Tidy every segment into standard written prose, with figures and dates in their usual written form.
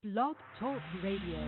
Blog Talk Radio.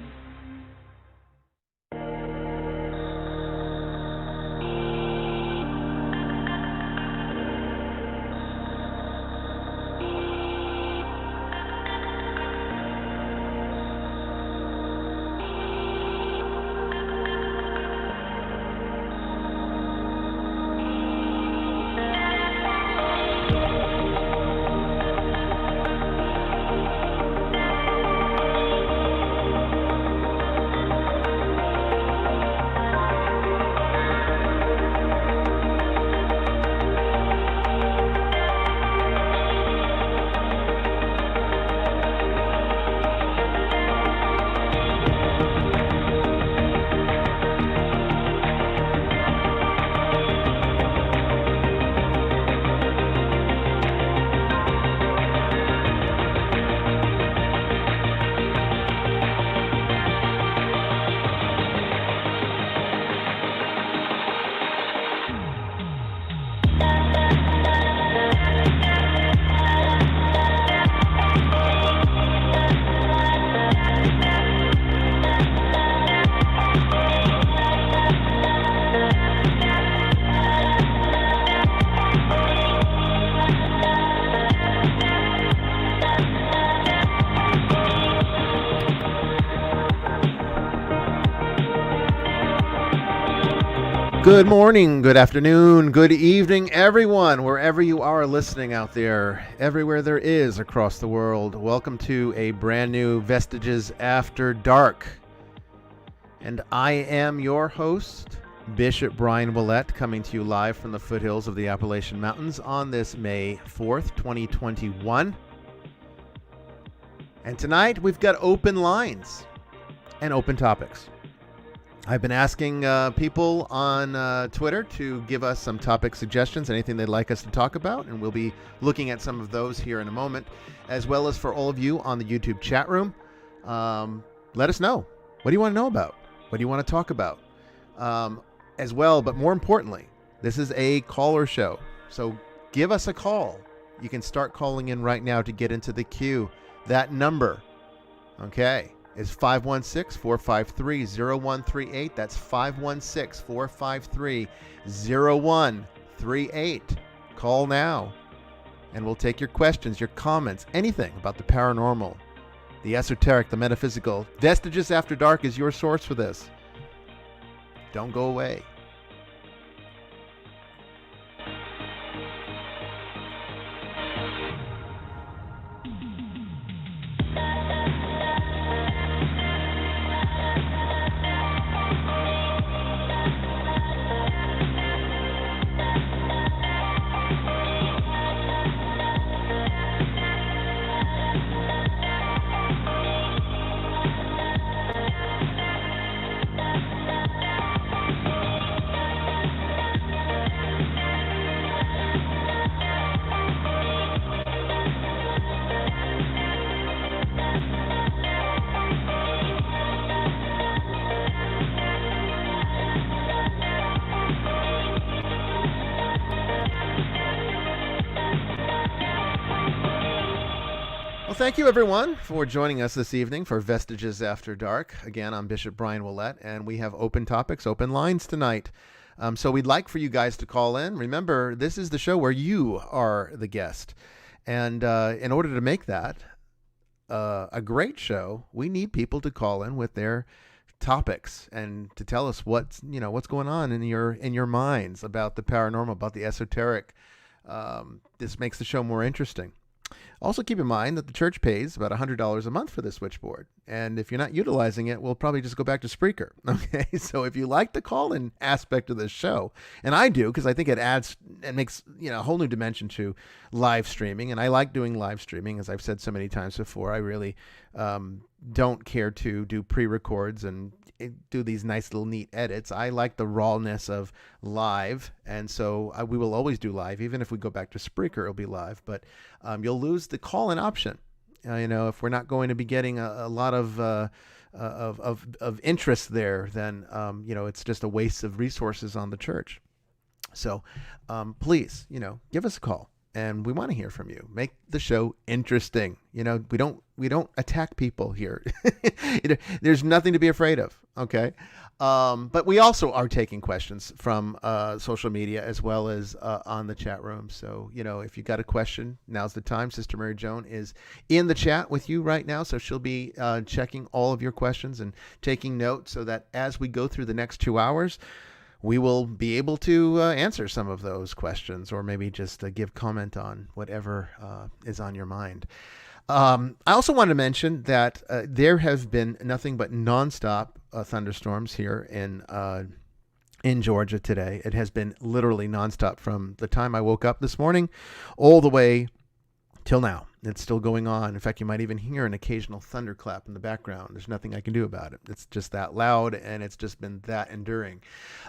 Good morning, good afternoon, good evening, everyone, wherever you are listening out there, everywhere there is across the world. Welcome to a brand new Vestiges After Dark. And I am your host, Bishop Bryan Ouellette, coming to you live from the foothills of the Appalachian Mountains on this May 4th, 2021. And tonight we've got open lines and open topics. I've been asking people on Twitter to give us some topic suggestions, anything they'd like us to talk about, and we'll be looking at some of those here in a moment, as well as for all of you on the YouTube chat room. Let us know. What do you want to know about? What do you want to talk about? As well, but more importantly, this is a caller show, so give us a call. You can start calling in right now to get into the queue. That number, okay, is 516-453-0138. That's 516-453-0138. Call now, and we'll take your questions, your comments, anything about the paranormal, the esoteric, the metaphysical. Vestiges After Dark is your source for this. Don't go away. Thank you, everyone, for joining us this evening for Vestiges After Dark. Again, I'm Bishop Bryan Ouellette, and we have open topics, open lines tonight. So we'd like for you guys to call in. Remember, this is the show where you are the guest. And in order to make that a great show, we need people to call in with their topics and to tell us what's going on in your minds about the paranormal, about the esoteric. This makes the show more interesting. Also, keep in mind that the church pays about $100 a month for this switchboard. And if you're not utilizing it, we'll probably just go back to Spreaker. Okay, so if you like the call-in aspect of this show, and I do, because I think it adds and makes a whole new dimension to live streaming. And I like doing live streaming, as I've said so many times before. I really don't care to do pre-records and do these nice little neat edits. I like the rawness of live, and so we will always do live. Even if we go back to Spreaker, it'll be live. But you'll lose the call-in option. If we're not going to be getting a lot of interest there, then it's just a waste of resources on the church. So please, give us a call. and we want to hear from you. Make the show interesting. We don't attack people here. There's nothing to be afraid of. Okay. But we also are taking questions from social media as well as on the chat room. So, if you got a question, now's the time. Sister Mary Joan is in the chat with you right now. So she'll be checking all of your questions and taking notes so that as we go through the next 2 hours, we will be able to answer some of those questions, or maybe just give comment on whatever is on your mind. I also want to mention that there have been nothing but nonstop thunderstorms here in Georgia today. It has been literally nonstop from the time I woke up this morning all the way till now. It's still going on. In fact, you might even hear an occasional thunderclap in the background. There's nothing I can do about it. It's just that loud, and it's just been that enduring.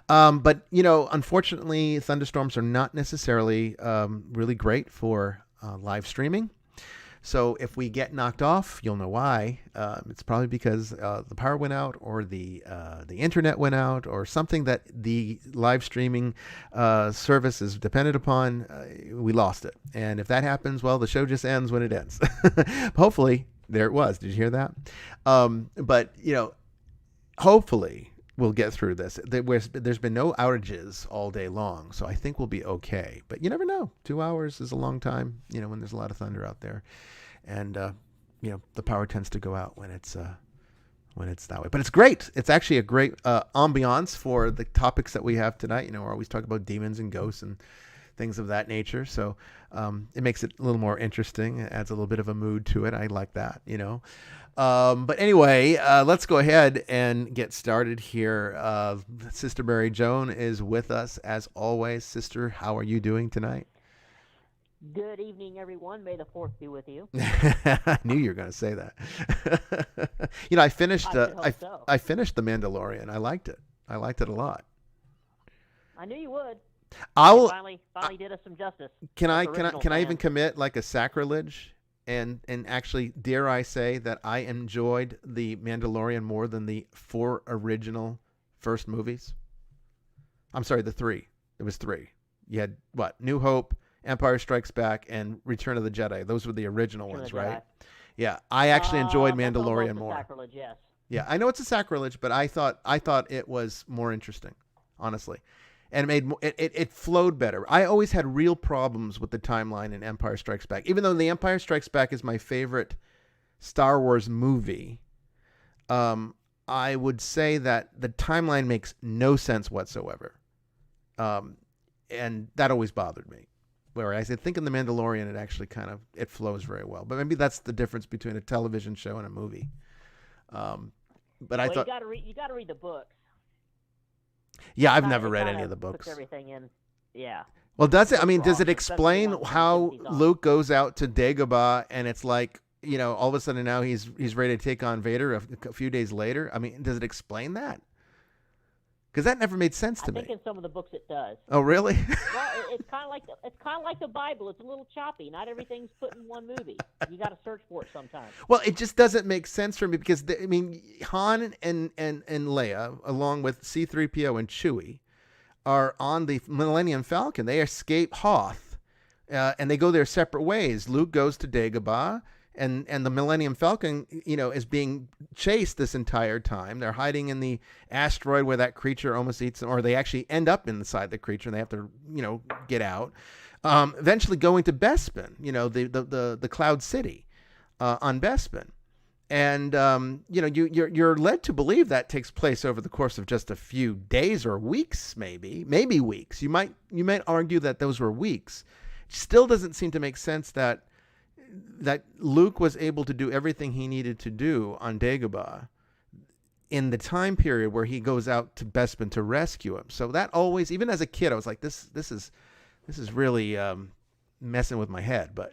But, unfortunately, thunderstorms are not necessarily really great for live streaming. So if we get knocked off, you'll know why. It's probably because the power went out, or the internet went out, or something that the live streaming service is dependent upon. We lost it. And if that happens, well, the show just ends when it ends. Hopefully, there it was. Did you hear that? But, hopefully we'll get through this. There's been no outages all day long, so I think we'll be okay. But you never know. 2 hours is a long time, when there's a lot of thunder out there. And, the power tends to go out when it's that way. But it's great. It's actually a great ambiance for the topics that we have tonight. We're always talking about demons and ghosts and things of that nature. So it makes it a little more interesting. It adds a little bit of a mood to it. I like that, But anyway, let's go ahead and get started here. Sister Mary Joan is with us as always. Sister, how are you doing tonight? Good evening, everyone. May the 4th be with you. I knew you were going to say that. I finished. I finished The Mandalorian. I liked it. I liked it a lot. I knew you would. Finally did us some justice. Can I even commit like a sacrilege and actually dare I say that I enjoyed The Mandalorian more than the 4 original first movies? I'm sorry, the 3. It was 3. You had what? New Hope, Empire Strikes Back, and Return of the Jedi. Those were the original ones, right? Yeah, I actually enjoyed Mandalorian more. Sacrilege, yes. Yeah, I know it's a sacrilege, but I thought it was more interesting, honestly. And it flowed better. I always had real problems with the timeline in Empire Strikes Back. Even though The Empire Strikes Back is my favorite Star Wars movie, I would say that the timeline makes no sense whatsoever. And that always bothered me. Whereas I think in The Mandalorian, it actually it flows very well. But maybe that's the difference between a television show and a movie. I thought you got to read the books. Yeah, I've never read any of the books. Puts everything in. Yeah. Well, does it? I mean, does it explain how Luke goes out to Dagobah and it's like, all of a sudden now he's ready to take on Vader a few days later? I mean, does it explain that? Because that never made sense to me. I think in some of the books it does. Oh, really? Well, it's kind of like the Bible. It's a little choppy. Not everything's put in one movie. You got to search for it sometimes. Well, it just doesn't make sense for me because Han and Leia, along with C-3PO and Chewie, are on the Millennium Falcon. They escape Hoth, and they go their separate ways. Luke goes to Dagobah. And the Millennium Falcon, is being chased this entire time. They're hiding in the asteroid where that creature almost eats them, or they actually end up inside the creature and they have to, get out. Eventually going to Bespin, the Cloud City on Bespin. And, you're led to believe that takes place over the course of just a few days or weeks, maybe weeks. You might argue that those were weeks. It still doesn't seem to make sense that Luke was able to do everything he needed to do on Dagobah in the time period where he goes out to Bespin to rescue him. So that always, even as a kid, I was like, this is really messing with my head. But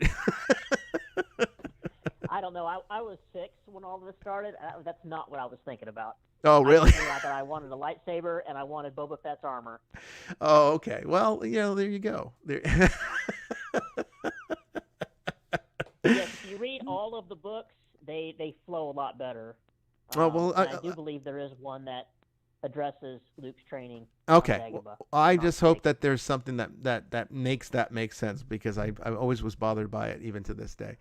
I don't know. I was 6 when all of this started. That's not what I was thinking about. Oh, really? I thought I wanted a lightsaber and I wanted Boba Fett's armor. Oh, okay. Well, there you go. Yes, if you read all of the books, they flow a lot better. Oh, well, I do believe there is one that addresses Luke's training. Okay. Well, I just hope that there's something that makes that make sense, because I always was bothered by it, even to this day.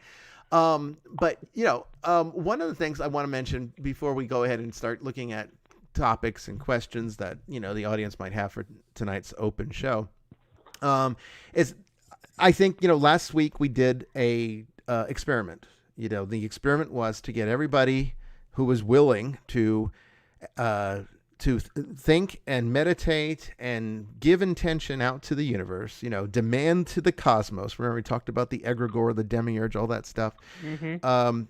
But, one of the things I want to mention before we go ahead and start looking at topics and questions that, the audience might have for tonight's open show, is I think, last week we did a experiment. The experiment was to get everybody who was willing to think and meditate and give intention out to the universe, demand to the cosmos. Remember, we talked about the egregore, the demiurge, all that stuff. Mm-hmm.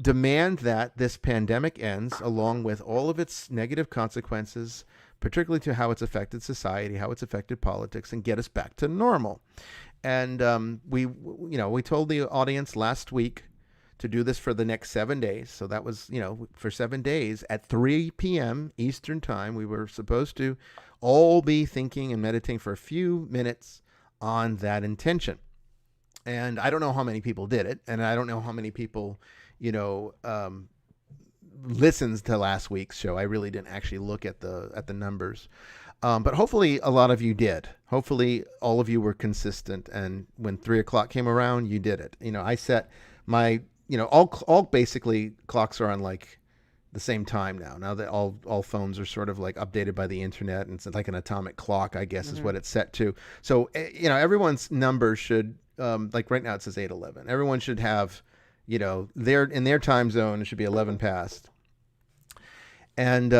Demand that this pandemic ends, along with all of its negative consequences, particularly to how it's affected society, how it's affected politics, and get us back to normal. And we told the audience last week to do this for the next 7 days. So that was, for 7 days at 3 p.m. Eastern time, we were supposed to all be thinking and meditating for a few minutes on that intention. And I don't know how many people did it. And I don't know how many people, listens to last week's show. I really didn't actually look at the numbers. But hopefully a lot of you did. Hopefully all of you were consistent. And when 3 o'clock came around, you did it. I set my, all basically clocks are on like the same time now. Now that all phones are sort of like updated by the internet, and it's like an atomic clock, I guess, is what it's set to. So, everyone's number should, like right now it says 8:11. Everyone should have, in their time zone, it should be 11 past. And,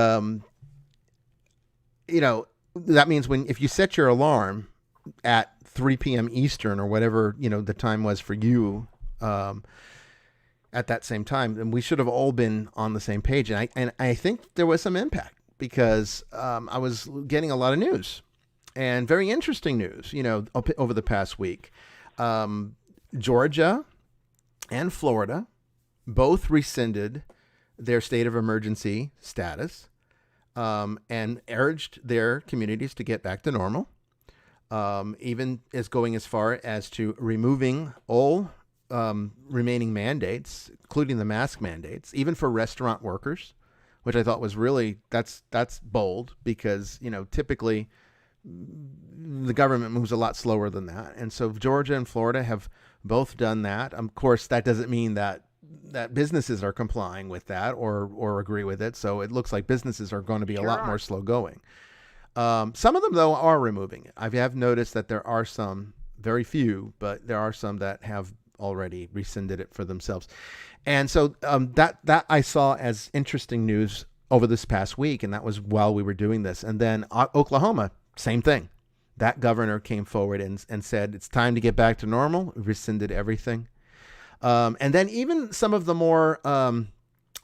that means if you set your alarm at 3 p.m. Eastern or whatever, the time was for you, at that same time, then we should have all been on the same page. And I think there was some impact, because I was getting a lot of news, and very interesting news, over the past week. Georgia and Florida both rescinded their state of emergency status, and urged their communities to get back to normal, even as going as far as to removing all remaining mandates, including the mask mandates, even for restaurant workers, which I thought was really, that's bold, because, typically the government moves a lot slower than that. And so Georgia and Florida have both done that. Of course, that doesn't mean that businesses are complying with that or agree with it. So it looks like businesses are going to be a lot more slow going. Some of them, though, are removing it. I have noticed that there are some, very few, but there are some that have already rescinded it for themselves. And so that I saw as interesting news over this past week, and that was while we were doing this. And then Oklahoma, same thing. That governor came forward and said, it's time to get back to normal, rescinded everything. And then even some of the more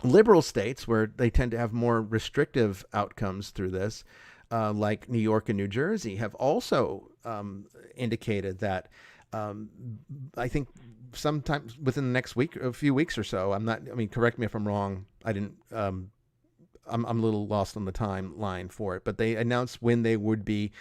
liberal states, where they tend to have more restrictive outcomes through this, like New York and New Jersey, have also indicated that I think sometimes within the next week, a few weeks or so, correct me if I'm wrong. I'm a little lost on the timeline for it, but they announced when they would be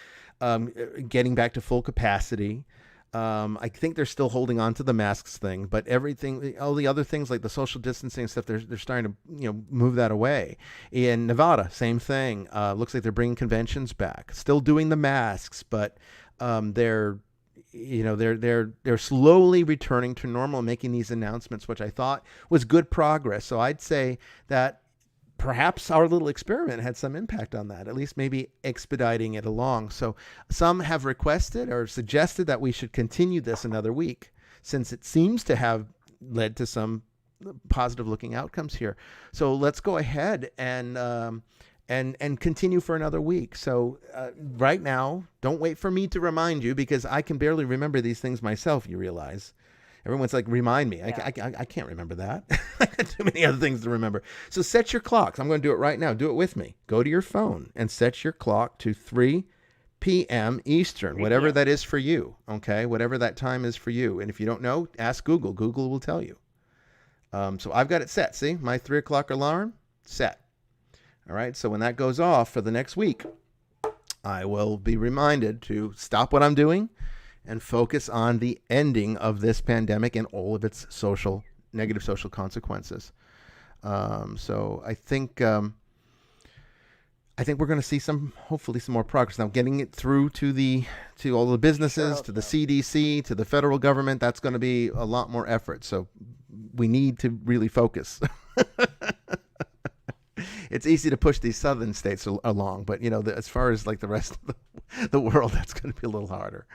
getting back to full capacity. I think they're still holding on to the masks thing, but everything, all the other things like the social distancing stuff, they're starting to move that away. In Nevada, same thing. Looks like they're bringing conventions back, still doing the masks, but they're slowly returning to normal, making these announcements, which I thought was good progress. So I'd say that perhaps our little experiment had some impact on that, at least maybe expediting it along. So some have requested or suggested that we should continue this another week, since it seems to have led to some positive looking outcomes here. So let's go ahead and continue for another week. So right now, don't wait for me to remind you, because I can barely remember these things myself, you realize. Everyone's like, remind me. Yeah. I can't remember that. I got too many other things to remember. So set your clocks. I'm going to do it right now. Do it with me. Go to your phone and set your clock to 3 p.m. Eastern, whatever that is for you, okay? Whatever that time is for you. And if you don't know, ask Google. Google will tell you. So I've got it set. See, my 3 o'clock alarm set. All right, so when that goes off for the next week, I will be reminded to stop what I'm doing and focus on the ending of this pandemic and all of its negative social consequences. So I think I think we're going to see hopefully some more progress. Now, getting it through to all the businesses, to the CDC, to the federal government, that's going to be a lot more effort. So we need to really focus. It's easy to push these southern states along, but as far as like the rest of the world, that's going to be a little harder.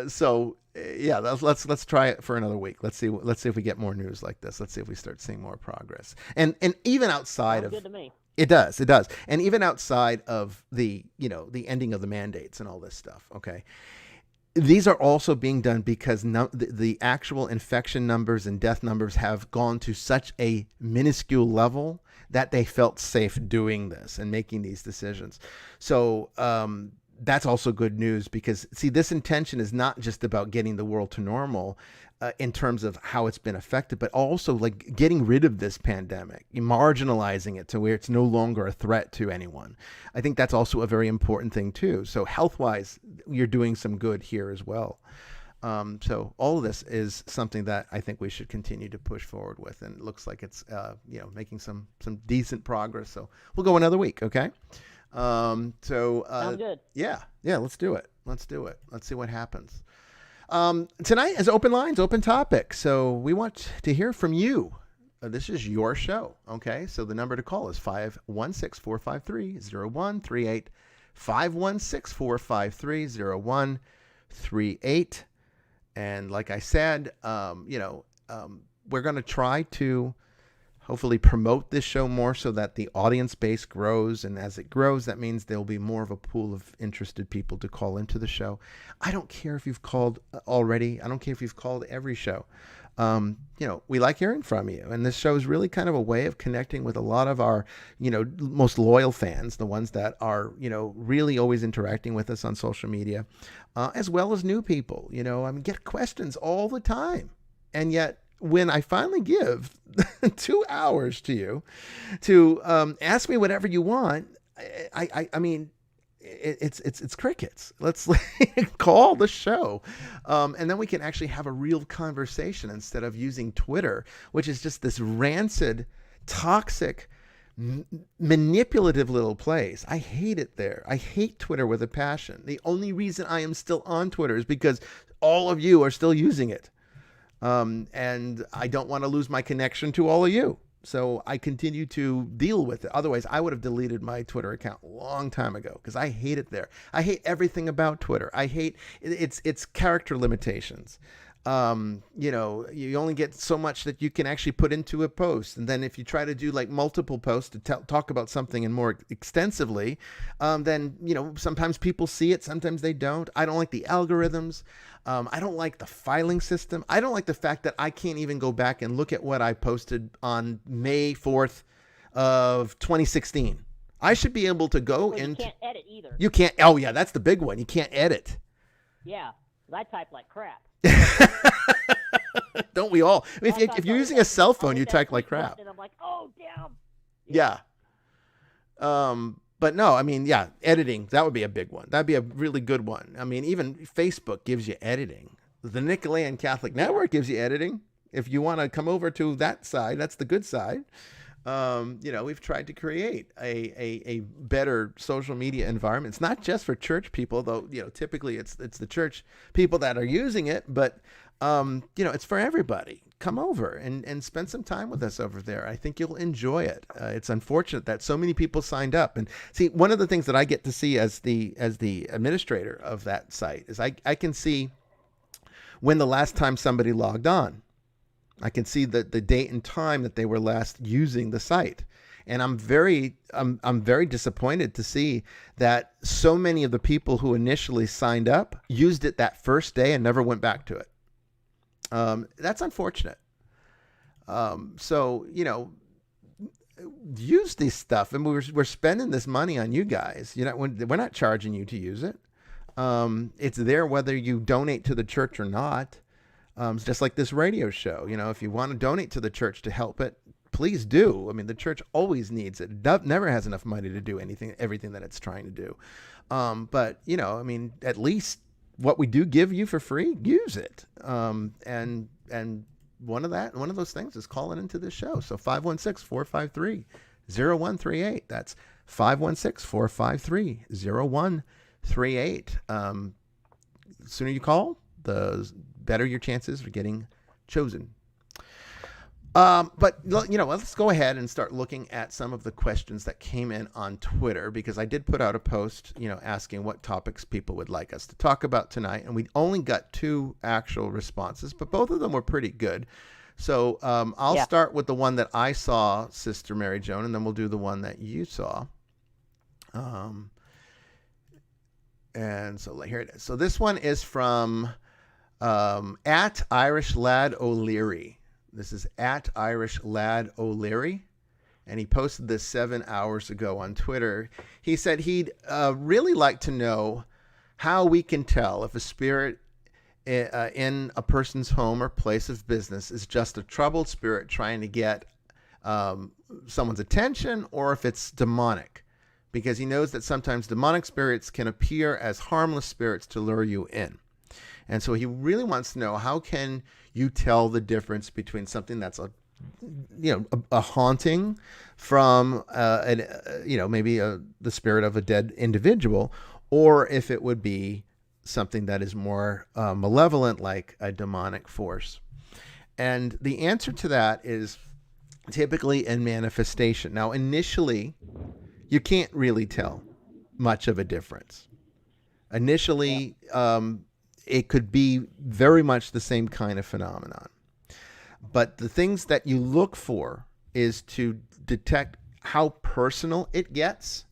So yeah, let's try it for another week. Let's see if we get more news like this. Let's see if we start seeing more progress. And even outside Sounds good to me. It does. And even outside of the ending of the mandates and all this stuff, okay, these are also being done because the actual infection numbers and death numbers have gone to such a minuscule level that they felt safe doing this and making these decisions. So that's also good news because, see, this intention is not just about getting the world to normal in terms of how it's been affected, but also like getting rid of this pandemic, marginalizing it to where it's no longer a threat to anyone. I think that's also a very important thing too. So health-wise, you're doing some good here as well. So all of this is something that I think we should continue to push forward with, and it looks like it's making some decent progress. So we'll go another week, okay? Sounds good. Yeah, let's do it. Let's see what happens. Tonight is open lines, open topic. So we want to hear from you. This is your show, okay? So the number to call is 516-453-0138, 516-453-0138. And like I said, we're going to try to hopefully promote this show more so that the audience base grows. And as it grows, that means there'll be more of a pool of interested people to call into the show. I don't care if you've called already. I don't care if you've called every show. We like hearing from you. And this show is really kind of a way of connecting with a lot of our, most loyal fans, the ones that are, really always interacting with us on social media, as well as new people. Get questions all the time. And yet, when I finally give 2 hours to you to ask me whatever you want, I mean, it's crickets. Let's call the show, and then we can actually have a real conversation instead of using Twitter, which is just this rancid, toxic, manipulative little place. I hate it there. I hate Twitter with a passion. The only reason I am still on Twitter is because all of you are still using it. And I don't want to lose my connection to all of you. So I continue to deal with it. Otherwise, I would have deleted my Twitter account a long time ago because I hate it there. I hate everything about Twitter. I hate its character limitations. You only get so much that you can actually put into a post. And then if you try to do like multiple posts to talk about something and more extensively, then, sometimes people see it, sometimes they don't. I don't like the algorithms. I don't like the filing system. I don't like the fact that I can't even go back and look at what I posted on May 4th of 2016. I should be able to go into... You can't edit either. You can't... Oh, yeah, that's the big one. You can't edit. Yeah, I type like crap. Don't we all? I mean, if you're using a cell phone, you type like crap. And I'm like, oh, damn. Yeah. But no, I mean, yeah, editing, that would be a big one. That'd be a really good one. I mean, even Facebook gives you editing. The Nicolean Catholic Network gives you editing. If you want to come over to that side, that's the good side. We've tried to create a better social media environment. It's not just for church people, though, typically it's the church people that are using it, but, it's for everybody. Come over and spend some time with us over there. I think you'll enjoy it. It's unfortunate that so many people signed up. And see, one of the things that I get to see as the administrator of that site is I can see when the last time somebody logged on. I can see the date and time that they were last using the site. And I'm very disappointed to see that so many of the people who initially signed up used it that first day and never went back to it. That's unfortunate. So, use this stuff. And we're spending this money on you guys. We're not charging you to use it. It's there whether you donate to the church or not. It's just like this radio show. If you want to donate to the church to help it, please do. I mean, the church always needs it. It never has enough money to do everything that it's trying to do. But, at least what we do give you for free, use it. And one of those things is calling into this show. So 516-453-0138. That's 516-453-0138. The sooner you call, the better your chances of getting chosen. But, let's go ahead and start looking at some of the questions that came in on Twitter, because I did put out a post, asking what topics people would like us to talk about tonight. And we only got 2 actual responses, but both of them were pretty good. So I'll start with the one that I saw, Sister Mary Joan, and then we'll do the one that you saw. And so here it is. So this one is from at Irish Lad O'Leary. This is at Irish Lad O'Leary, and he posted this 7 hours ago on Twitter. He said he'd really like to know how we can tell if a spirit in a person's home or place of business is just a troubled spirit trying to get someone's attention, or if it's demonic, because he knows that sometimes demonic spirits can appear as harmless spirits to lure you in. And so he really wants to know, how can you tell the difference between something that's a haunting from maybe the spirit of a dead individual, or if it would be something that is more malevolent, like a demonic force. And the answer to that is typically in manifestation. Now, initially, you can't really tell much of a difference. Initially, it could be very much the same kind of phenomenon. But the things that you look for is to detect how personal it gets,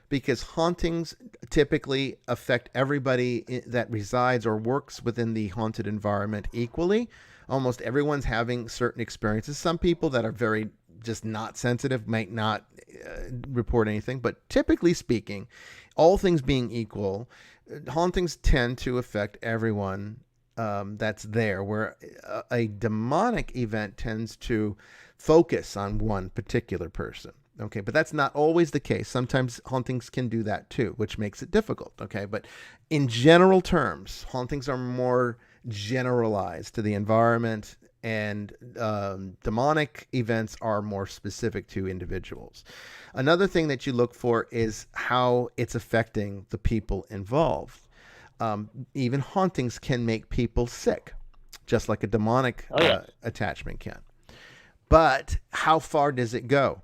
because hauntings typically affect everybody that resides or works within the haunted environment equally. Almost everyone's having certain experiences. Some people that are very just not sensitive might not report anything, but typically speaking, all things being equal, hauntings tend to affect everyone that's there, where a demonic event tends to focus on one particular person. Okay, but that's not always the case. Sometimes hauntings can do that too, which makes it difficult. Okay, but in general terms, hauntings are more generalized to the environment, and demonic events are more specific to individuals. Another thing that you look for is how it's affecting the people involved. Even hauntings can make people sick, just like a demonic attachment can. But how far does it go?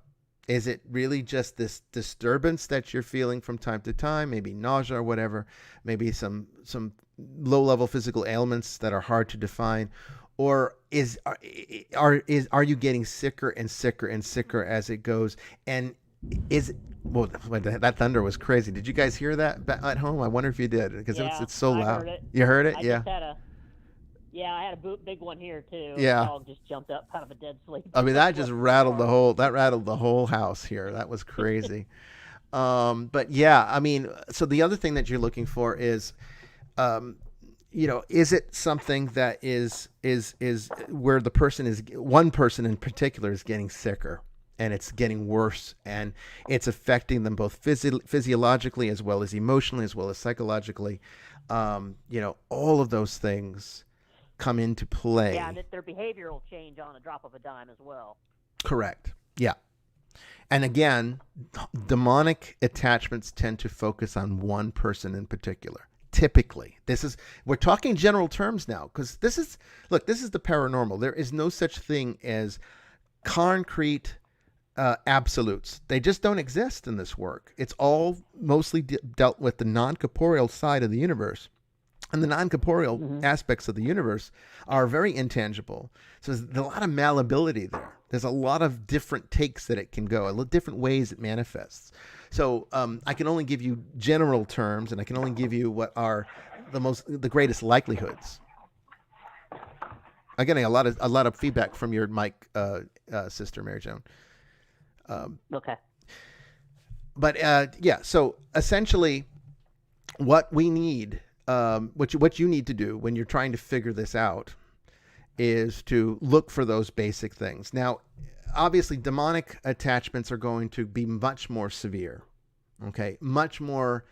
Is it really just this disturbance that you're feeling from time to time, maybe nausea or whatever, maybe some low-level physical ailments that are hard to define, or are you getting sicker and sicker and sicker as it goes? And that thunder was crazy. Did you guys hear that at home? I wonder if you did, because it's so loud. Heard it. You heard it? I had a big one here too. Yeah. The dog just jumped up out of a dead sleep. I mean, that just rattled the whole house here. That was crazy. But yeah, I mean, so the other thing that you're looking for is, is it something that is where one person in particular is getting sicker, and it's getting worse, and it's affecting them both physiologically as well as emotionally as well as psychologically. All of those things come into play. Yeah, that their behavior will change on a drop of a dime as well. Correct. Yeah. And again, demonic attachments tend to focus on one person in particular. Typically, we're talking general terms now, because this is the paranormal. There is no such thing as concrete absolutes. They just don't exist in this work. It's all mostly dealt with the non-corporeal side of the universe. And the non-corporeal aspects of the universe are very intangible. So there's a lot of malleability there. There's a lot of different takes that it can go, different ways it manifests. So I can only give you general terms, and I can only give you what are the greatest likelihoods. I'm getting a lot of feedback from your mic, Sister Mary Joan. Okay. But so essentially, what we need. What you need to do when you're trying to figure this out is to look for those basic things. Now, obviously, demonic attachments are going to be much more severe, okay, much more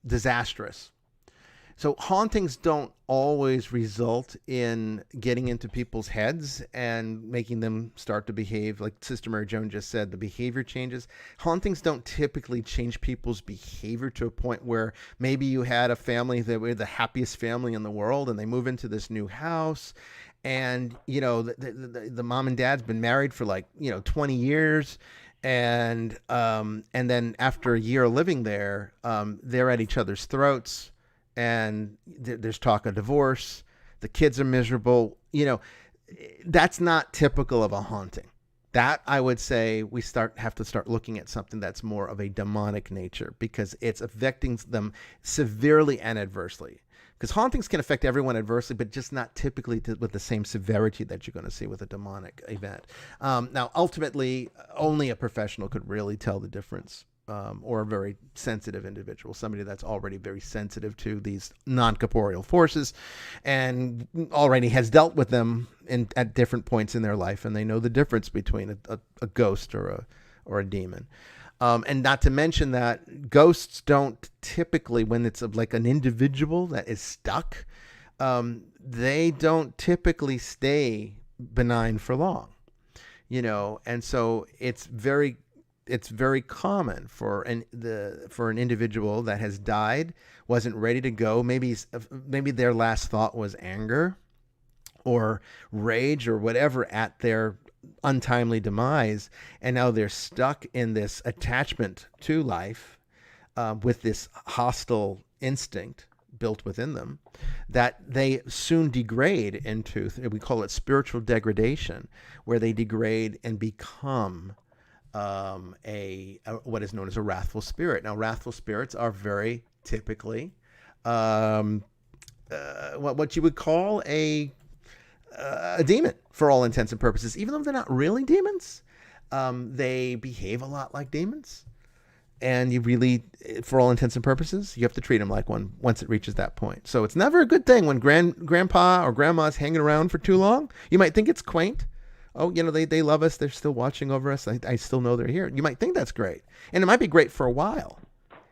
disastrous. So hauntings don't always result in getting into people's heads and making them start to behave like Sister Mary Joan just said. The behavior changes. Hauntings don't typically change people's behavior to a point where maybe you had a family that were the happiest family in the world, and they move into this new house, and the mom and dad's been married for 20 years. And then after a year of living there, they're at each other's throats, and there's talk of divorce. The kids are miserable. That's not typical of a haunting. That, I would say, we have to start looking at something that's more of a demonic nature, because it's affecting them severely and adversely. Because hauntings can affect everyone adversely, but just not typically with the same severity that you're going to see with a demonic event. Now, ultimately, only a professional could really tell the difference, or a very sensitive individual, somebody that's already very sensitive to these non-corporeal forces and already has dealt with them at different points in their life, and they know the difference between a ghost or a demon. And not to mention that ghosts don't typically, when it's like an individual that is stuck, they don't typically stay benign for long, and so it's very common for an individual that has died, wasn't ready to go. Maybe their last thought was anger or rage or whatever at their untimely demise, and now they're stuck in this attachment to life, with this hostile instinct built within them, that they soon degrade into, we call it spiritual degradation, where they degrade and become what is known as a wrathful spirit. Now, wrathful spirits are very typically what you would call a demon for all intents and purposes, even though they're not really demons. They behave a lot like demons, and you really, for all intents and purposes, you have to treat them like one once it reaches that point. So it's never a good thing when grandpa or grandma's hanging around for too long. You might think it's quaint. Oh, they love us. They're still watching over us. I still know they're here. You might think that's great, and it might be great for a while.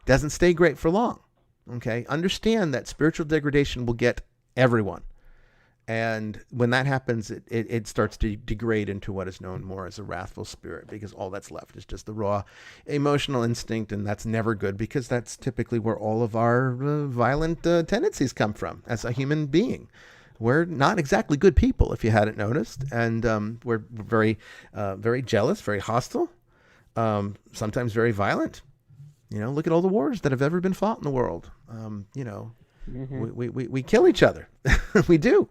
Doesn't stay great for long. Okay, understand that spiritual degradation will get everyone. And when that happens, it starts to degrade into what is known more as a wrathful spirit, because all that's left is just the raw emotional instinct, and that's never good, because that's typically where all of our violent tendencies come from as a human being. We're not exactly good people, if you hadn't noticed, and we're very, very jealous, very hostile, sometimes very violent. Look at all the wars that have ever been fought in the world. We kill each other. We do.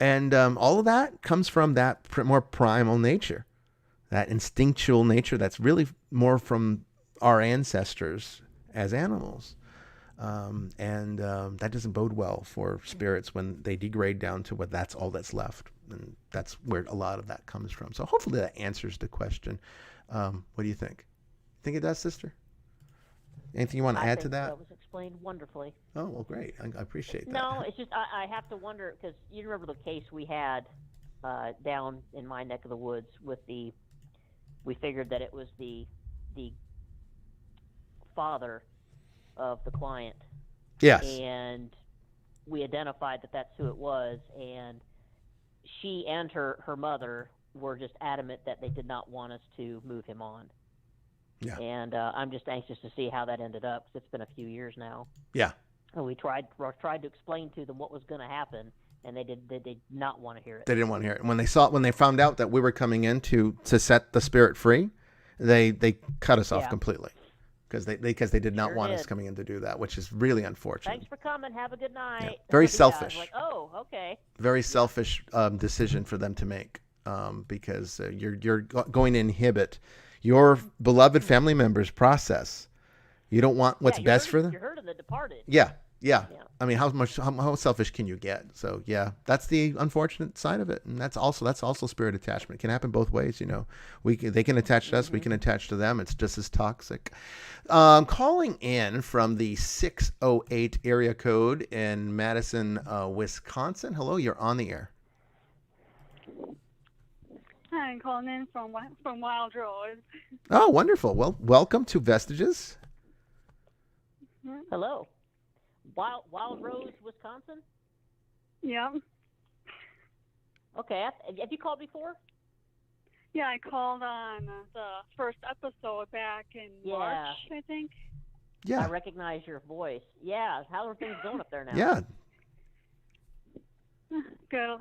And all of that comes from that more primal nature, that instinctual nature that's really more from our ancestors as animals. And that doesn't bode well for spirits when they degrade down to that's all that's left. And that's where a lot of that comes from. So hopefully that answers the question. What do you think? Think it does, sister? Anything you want to add to that? That was explained wonderfully. Oh, well, great. I appreciate that. No, it's just I have to wonder, because you remember the case we had down in my neck of the woods with we figured that it was the father of the client. Yes. And we identified that that's who it was, and she and her mother were just adamant that they did not want us to move him on. Yeah. And I'm just anxious to see how that ended up, because it's been a few years now. Yeah. And we tried to explain to them what was going to happen, and they did not want to hear it. They didn't want to hear it. When they found out that we were coming in to set the spirit free, they cut us off completely, because they did not want us coming in to do that, which is really unfortunate. Thanks for coming. Have a good night. Yeah. Very selfish. Like, oh, okay. Very selfish decision for them to make, because you're going to inhibit your beloved family members' process. You don't want what's best for them. You're hurting the departed. Yeah. I mean, how selfish can you get? So yeah, that's the unfortunate side of it, and that's also spirit attachment. It can happen both ways. They can attach to us, we can attach to them. It's just as toxic. Calling in from the 608 area code in Madison, Wisconsin. Hello, you're on the air. Hi, I'm calling in from Wild Rose. Oh, wonderful. Well, welcome to Vestiges. Hello. Wild Rose, Wisconsin? Yeah. Okay. Have you called before? Yeah, I called on the first episode back in March, I think. Yeah. I recognize your voice. Yeah. How are things going up there now? Yeah. Good.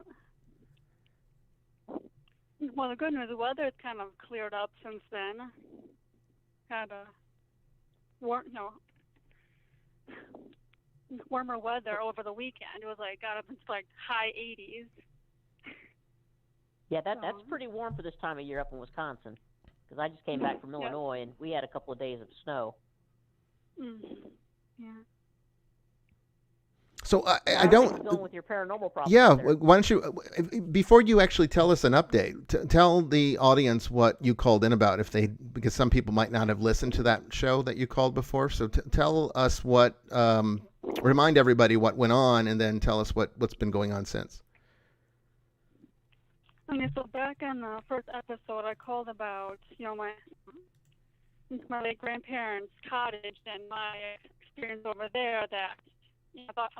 Well, the good news, the weather's kind of cleared up since then. Had a warmer weather over the weekend. It was got up into high 80s. Yeah, that's pretty warm for this time of year up in Wisconsin. Because I just came back from Illinois and we had a couple of days of snow. Yeah. So I How don't. are things going with your paranormal problems? Yeah, there? why don't you, before you actually tell us an update, tell the audience what you called in about, because some people might not have listened to that show that you called before. So tell us remind everybody what went on, and then tell us what's been going on since. So back in the first episode, I called about my late grandparents' cottage and my experience over there. That about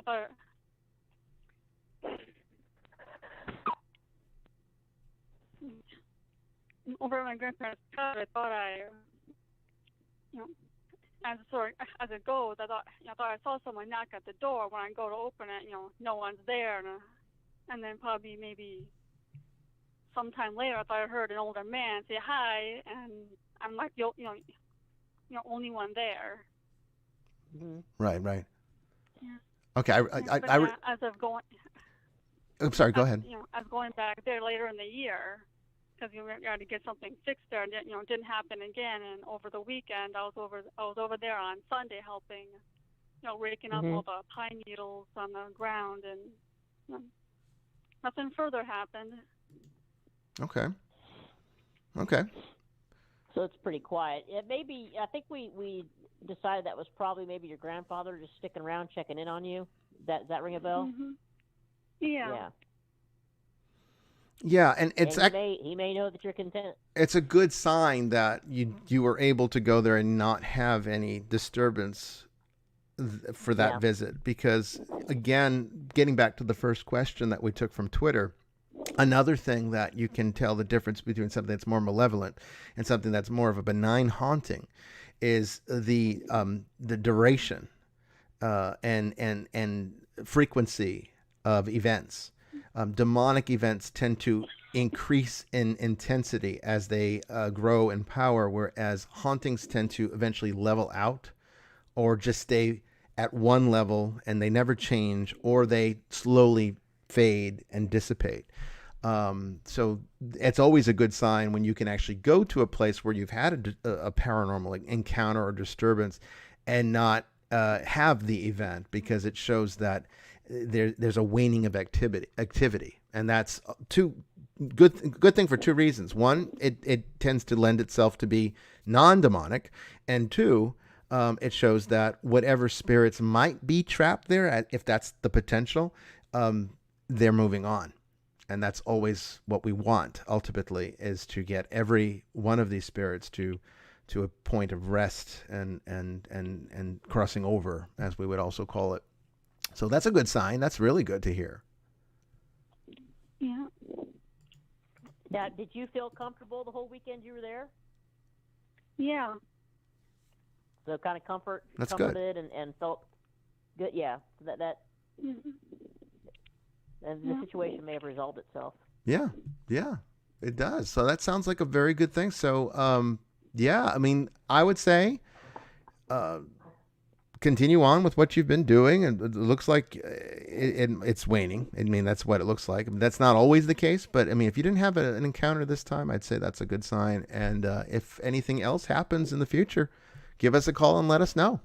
over at my grandparents' cottage. I thought as it goes, I thought I saw someone knock at the door. When I go to open it, no one's there, and then probably maybe sometime later, I thought I heard an older man say hi, and I'm like, only one there. Mm-hmm. Right. Yeah. Okay. As of going. I'm sorry. Go ahead. As going back there later in the year, because you had to get something fixed there, and it didn't happen again. And over the weekend, I was over there on Sunday helping, raking up all the pine needles on the ground, and nothing further happened. Okay. So it's pretty quiet. I think we decided that was probably maybe your grandfather just sticking around, checking in on you. Does that ring a bell? Mm-hmm. Yeah. Yeah, and he may know that you're content. It's a good sign that you were able to go there and not have any disturbance for that visit, because again, getting back to the first question that we took from Twitter, another thing that you can tell the difference between something that's more malevolent and something that's more of a benign haunting is the duration and frequency of events. Demonic events tend to increase in intensity as they grow in power, whereas hauntings tend to eventually level out or just stay at one level and they never change, or they slowly fade and dissipate. So it's always a good sign when you can actually go to a place where you've had a paranormal encounter or disturbance and not have the event, because it shows that there's a waning of activity. And that's good thing for two reasons. One, it tends to lend itself to be non-demonic, and two, it shows that whatever spirits might be trapped there, if that's the potential, they're moving on. And that's always what we want, ultimately, is to get every one of these spirits to a point of rest and crossing over, as we would also call it. So that's a good sign. That's really good to hear. Yeah. Now, did you feel comfortable the whole weekend you were there? Yeah. So kind of That's comforted and felt good. Yeah. So that Mm-hmm. and the situation may have resolved itself. Yeah, it does. So that sounds like a very good thing. So, I mean, I would say continue on with what you've been doing. And it looks like it's waning. I mean, that's what it looks like. I mean, that's not always the case, but I mean, if you didn't have an encounter this time, I'd say that's a good sign. And if anything else happens in the future, give us a call and let us know.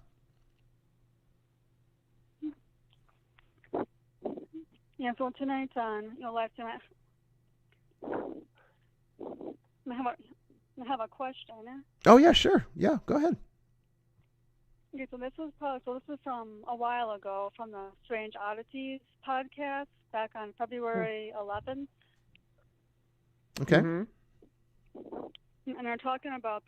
Yeah, so tonight on live tonight, I have a question. Oh yeah, sure. Yeah, go ahead. Okay, so this was from a while ago, from the Strange Oddities podcast back on February 11th. Okay. Mm-hmm. And they're talking about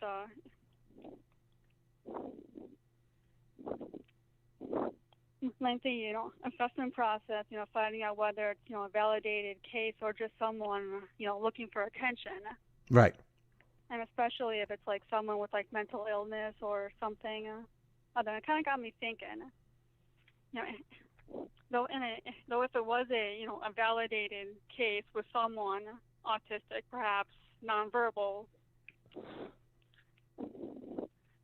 lengthy, assessment process, finding out whether it's, a validated case or just someone, looking for attention. Right. And especially if it's like someone with like mental illness or something. Then it kind of got me thinking, though if it was a validated case with someone autistic, perhaps nonverbal,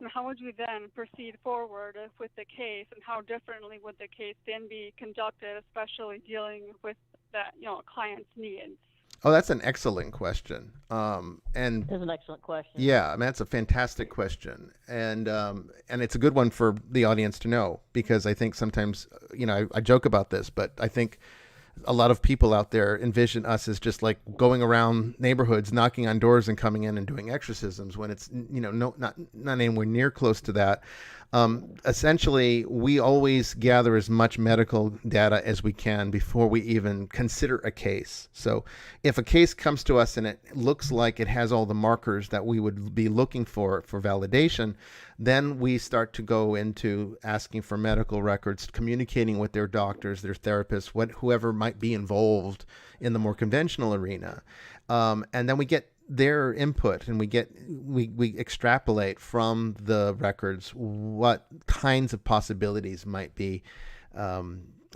and how would you then proceed forward with the case, and how differently would the case then be conducted, especially dealing with that client's needs? Oh, that's an excellent question. And That's an excellent question. yeah, I mean, that's a fantastic question, and it's a good one for the audience to know, because I think sometimes, I joke about this, but I think a lot of people out there envision us as just like going around neighborhoods, knocking on doors and coming in and doing exorcisms, when it's, not anywhere near close to that. Essentially, we always gather as much medical data as we can before we even consider a case. So if a case comes to us and it looks like it has all the markers that we would be looking for validation, then we start to go into asking for medical records, communicating with their doctors, their therapists, whoever might be involved in the more conventional arena. And then we get their input, and we extrapolate from the records what kinds of possibilities might be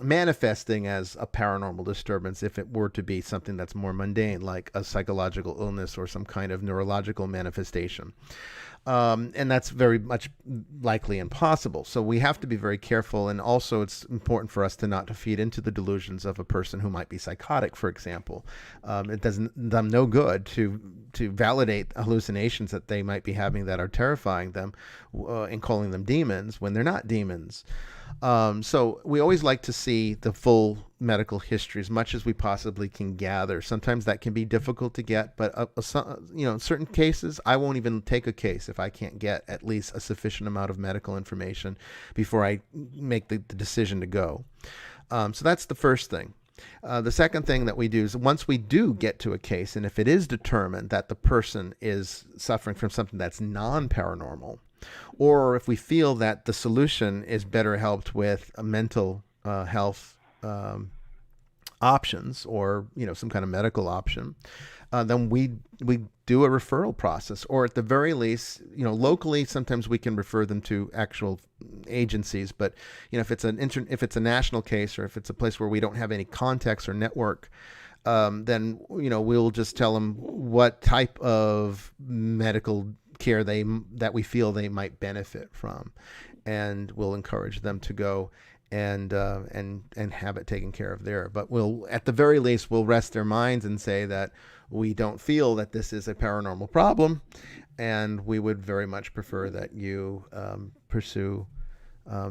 manifesting as a paranormal disturbance, if it were to be something that's more mundane, like a psychological illness or some kind of neurological manifestation. And that's very much likely impossible. So we have to be very careful. And also it's important for us not to feed into the delusions of a person who might be psychotic, for example. It does them no good to validate hallucinations that they might be having that are terrifying them, and calling them demons when they're not demons. So we always like to see the full medical history as much as we possibly can gather. Sometimes that can be difficult to get, but in certain cases, I won't even take a case if I can't get at least a sufficient amount of medical information before I make the decision to go. So that's the first thing. The second thing that we do is, once we do get to a case, and if it is determined that the person is suffering from something that's non-paranormal, or if we feel that the solution is better helped with a mental health options, or some kind of medical option, then we do a referral process, or at the very least, locally, sometimes we can refer them to actual agencies. But if it's a national case, or if it's a place where we don't have any contacts or network, then we'll just tell them what type of medical care that we feel they might benefit from, and we'll encourage them to go and have it taken care of there. But at the very least, we'll rest their minds and say that we don't feel that this is a paranormal problem, and we would very much prefer that you pursue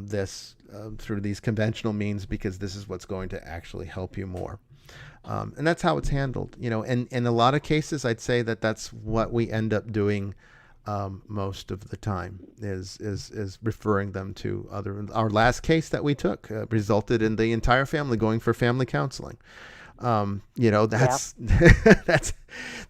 this through these conventional means, because this is what's going to actually help you more. And that's how it's handled. And in a lot of cases, I'd say that that's what we end up doing most of the time, is referring them to other. Our last case that we took resulted in the entire family going for family counseling. That's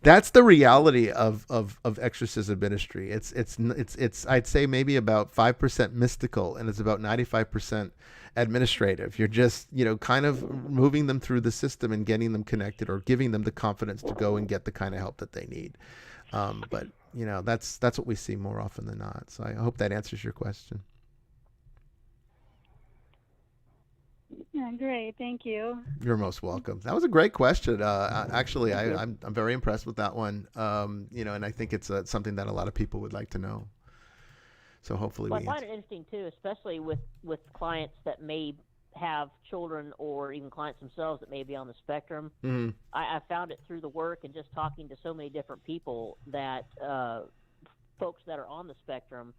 that's the reality of exorcism ministry. It's I'd say maybe about 5% mystical, and it's about 95% administrative. You're just kind of moving them through the system and getting them connected, or giving them the confidence to go and get the kind of help that they need. But that's what we see more often than not. So I hope that answers your question. Yeah, great. Thank you. You're most welcome. That was a great question. Actually, I'm very impressed with that one. And I think it's something that a lot of people would like to know. So hopefully I find it interesting too, especially with clients that may have children, or even clients themselves that may be on the spectrum. Mm-hmm. I found it through the work and just talking to so many different people that folks that are on the spectrum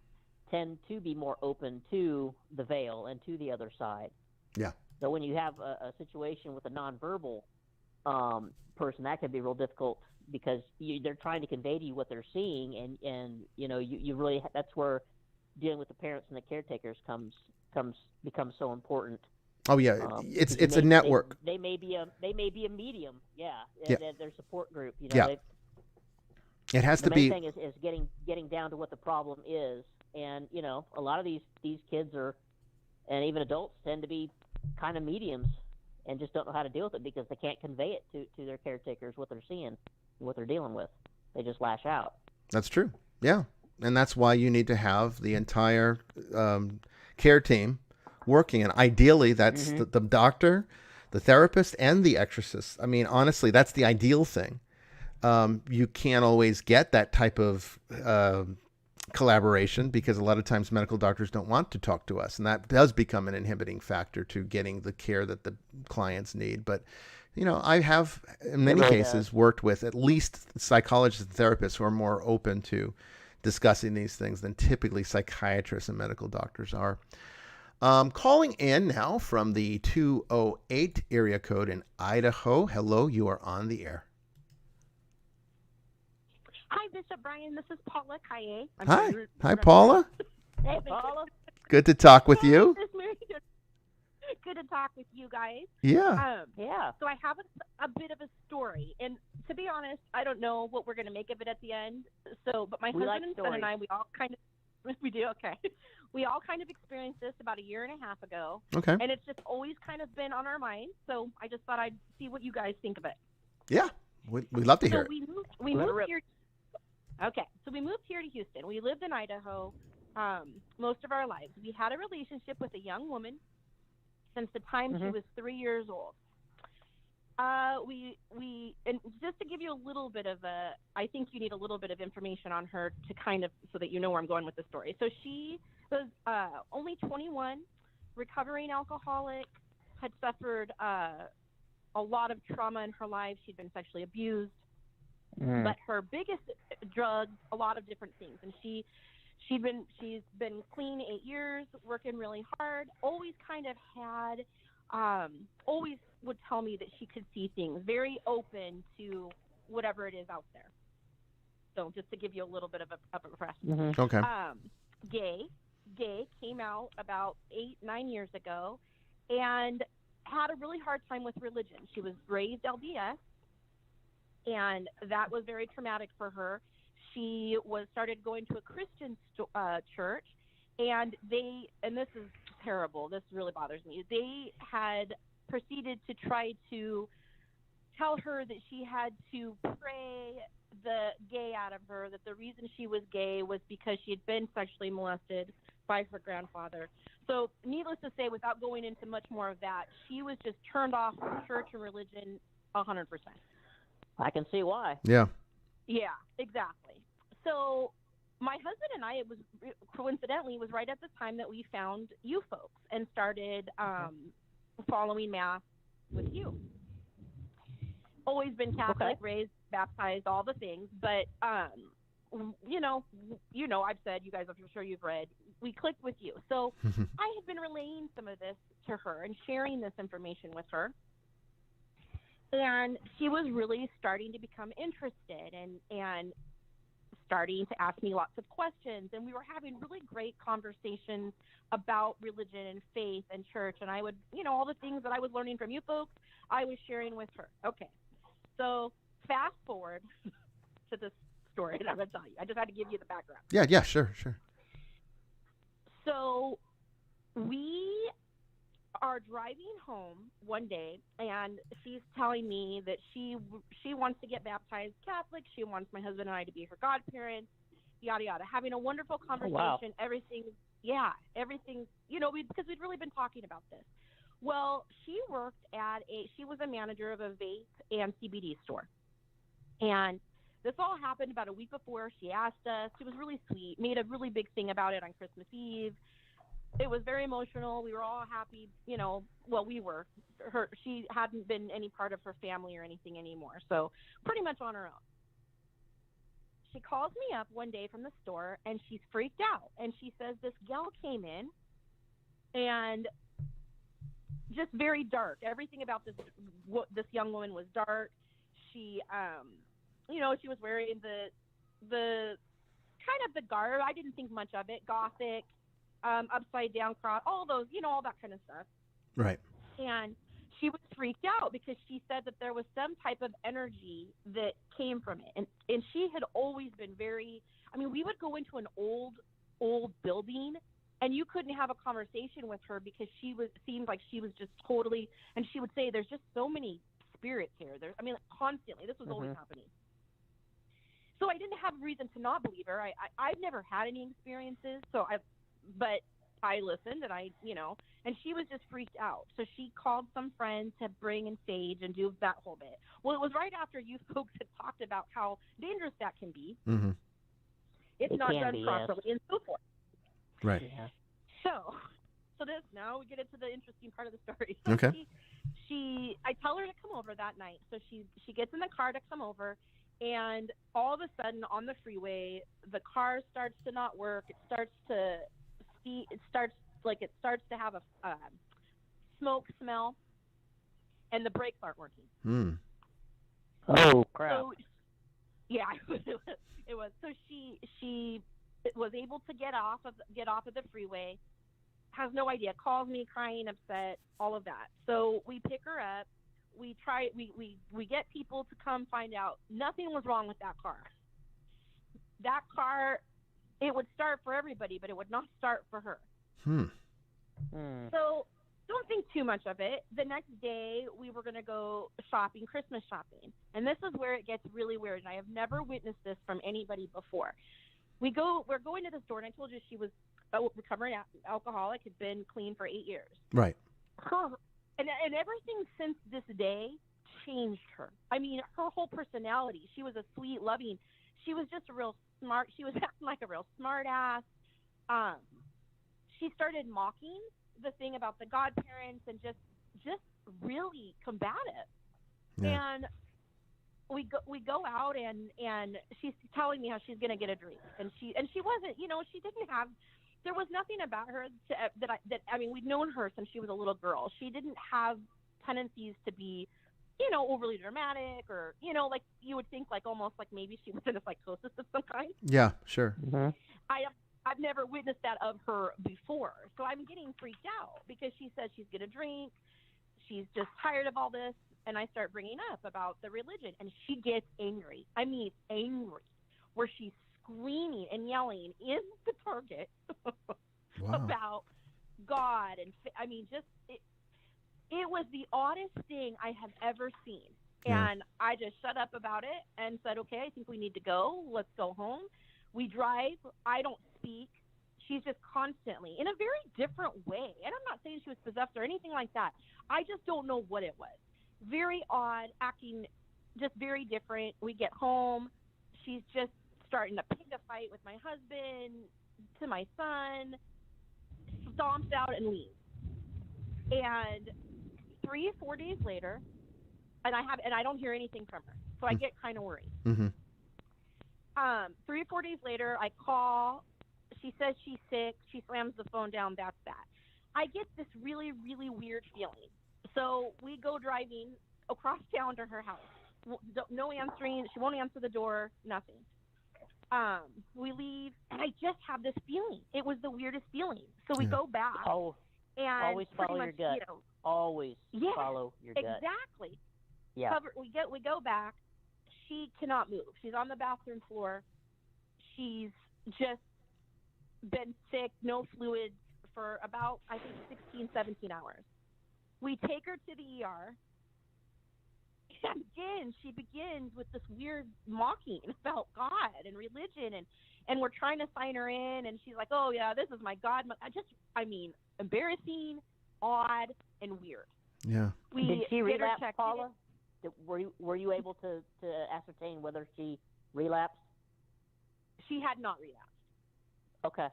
tend to be more open to the veil and to the other side. Yeah. So when you have a situation with a nonverbal person, that can be real difficult, because they're trying to convey to you what they're seeing, and you really, that's where dealing with the parents and the caretakers becomes so important. Oh yeah, it's a network. They may be a medium, yeah. Their support group, Yeah. It has to be. The main thing is getting down to what the problem is, and a lot of these kids are and even adults tend to be kind of mediums and just don't know how to deal with it because they can't convey it to their caretakers what they're seeing, what they're dealing with. They just lash out. That's true. Yeah. And that's why you need to have the entire care team working. And ideally, that's the doctor, the therapist, and the exorcist. I mean, honestly, that's the ideal thing. You can't always get that type of collaboration because a lot of times medical doctors don't want to talk to us. And that does become an inhibiting factor to getting the care that the clients need. But, you know, I have in many cases worked with at least psychologists and therapists who are more open to discussing these things than typically psychiatrists and medical doctors are. Calling in now from the 208 area code in Idaho. Hello, you are on the air. Hi, Bishop Bryan. This is Paula Kaye. Hi, Paula. Hey, Paula. Good to talk with you. Good to talk with you guys. Yeah. Yeah. So I have a bit of a story, and to be honest, I don't know what we're going to make of it at the end. So, but my husband and son and I, we all kind of experienced this about a year and a half ago. Okay. And it's just always kind of been on our minds. So I just thought I'd see what you guys think of it. Yeah. We'd love to hear it. We moved here. Okay, so we moved here to Houston. We lived in Idaho most of our lives. We had a relationship with a young woman since the time she was 3 years old. And just to give you a little bit of I think you need a little bit of information on her to kind of, so that you know where I'm going with the story. So she was only 21, recovering alcoholic, had suffered a lot of trauma in her life. She'd been sexually abused. But her biggest drug, a lot of different things, and she's been clean 8 years, working really hard. Always kind of had, always would tell me that she could see things, very open to whatever it is out there. So just to give you a little bit of a refresher. Okay. Gay came out about 8-9 years ago, and had a really hard time with religion. She was raised LDS. And that was very traumatic for her. She started going to a Christian church, and this is terrible. This really bothers me. They had proceeded to try to tell her that she had to pray the gay out of her, that the reason she was gay was because she had been sexually molested by her grandfather. So needless to say, without going into much more of that, she was just turned off from church and religion 100%. I can see why. Yeah. Yeah, exactly. So my husband and I, it was coincidentally was right at the time that we found you folks and started following Mass with you. Always been Catholic, raised, baptized, all the things. But, you know, I've said, you guys, I'm sure you've read, we clicked with you. So I had been relaying some of this to her and sharing this information with her. And she was really starting to become interested and starting to ask me lots of questions. And we were having really great conversations about religion and faith and church. And I would, all the things that I was learning from you folks, I was sharing with her. Okay. So fast forward to this story that I'm going to tell you. I just had to give you the background. Yeah, sure. So we are driving home one day, and she's telling me that she wants to get baptized Catholic. She wants my husband and I to be her godparents, yada yada. Having a wonderful conversation. Wow. Everything, because we'd really been talking about this. Well, she was a manager of a vape and CBD store, and this all happened about a week before. She asked us. She was really sweet. Made a really big thing about it on Christmas Eve. It was very emotional. We were all happy, we were. She hadn't been any part of her family or anything anymore, so pretty much on her own. She calls me up one day from the store, and she's freaked out, and she says this gal came in, and just very dark. Everything about this young woman was dark. She, she was wearing the kind of the garb. I didn't think much of it. Gothic. Upside down cross, all those, all that kind of stuff. Right. And she was freaked out because she said that there was some type of energy that came from it. And she had always been we would go into an old building And you couldn't have a conversation with her because seemed like she was just totally, and she would say, there's just so many spirits here. Constantly, this was always happening. So I didn't have reason to not believe her. I've never had any experiences, but I listened, and and she was just freaked out. So she called some friends to bring in sage and do that whole bit. Well, it was right after you folks had talked about how dangerous that can be. Mm-hmm. It's It not can done be, properly, yes. and so forth. Right. Yeah. So now we get into the interesting part of the story. Okay. I tell her to come over that night. So she gets in the car to come over, and all of a sudden on the freeway, the car starts to not work. It starts to have a smoke smell, and the brakes aren't working. Hmm. Oh crap! So, yeah, it was. So she was able to get off of the freeway. Has no idea. Calls me crying, upset, all of that. So we pick her up. We get people to come find out. Nothing was wrong with that car. That car, it would start for everybody, but it would not start for her. So don't think too much of it. The next day, we were going to go shopping, Christmas shopping. And this is where it gets really weird. And I have never witnessed this from anybody before. We're going to the store, and I told you she was a recovering alcoholic, had been clean for 8 years. Right. And everything since this day changed her. I mean, her whole personality. She was a sweet, loving. She was just a real smart. She was acting like a real smart ass. She started mocking the thing about the godparents and just really combative. Yeah. And we go out, and she's telling me how she's going to get a drink, and she wasn't, she didn't have. There was nothing about her we'd known her since she was a little girl. She didn't have tendencies to be, overly dramatic, or, like you would think, like almost like maybe she was in a psychosis of some kind. Yeah, sure. Mm-hmm. I've never witnessed that of her before. So I'm getting freaked out because she says she's going to drink. She's just tired of all this. And I start bringing up about the religion, and she gets angry. I mean, angry, where she's screaming and yelling in the Target about God. And it was the oddest thing I have ever seen. Yeah. And I just shut up about it and said, okay, I think we need to go. Let's go home. We drive. I don't speak. She's just constantly in a very different way. And I'm not saying she was possessed or anything like that. I just don't know what it was. Very odd, acting just very different. We get home. She's just starting to pick a fight with my husband, to my son, stomps out and leaves. And 3-4 days later, and I don't hear anything from her. So I get kind of worried. Mm-hmm. 3 or 4 days later, I call. She says she's sick. She slams the phone down. That's that. I get this really, really weird feeling. So we go driving across town to her house. No answering. She won't answer the door. Nothing. We leave, and I just have this feeling. It was the weirdest feeling. So we go back. And always follow your gut. Always follow your gut. Exactly. Yeah. We go back. She cannot move. She's on the bathroom floor. She's just been sick, no fluids for about, I think, 16, 17 hours. We take her to the ER. And again, she begins with this weird mocking about God and religion, and we're trying to sign her in, and she's like, oh, yeah, this is my God. Embarrassing, odd, and weird. Yeah. Did she relapse, Paula? Were you able to ascertain whether she relapsed? She had not relapsed. Okay.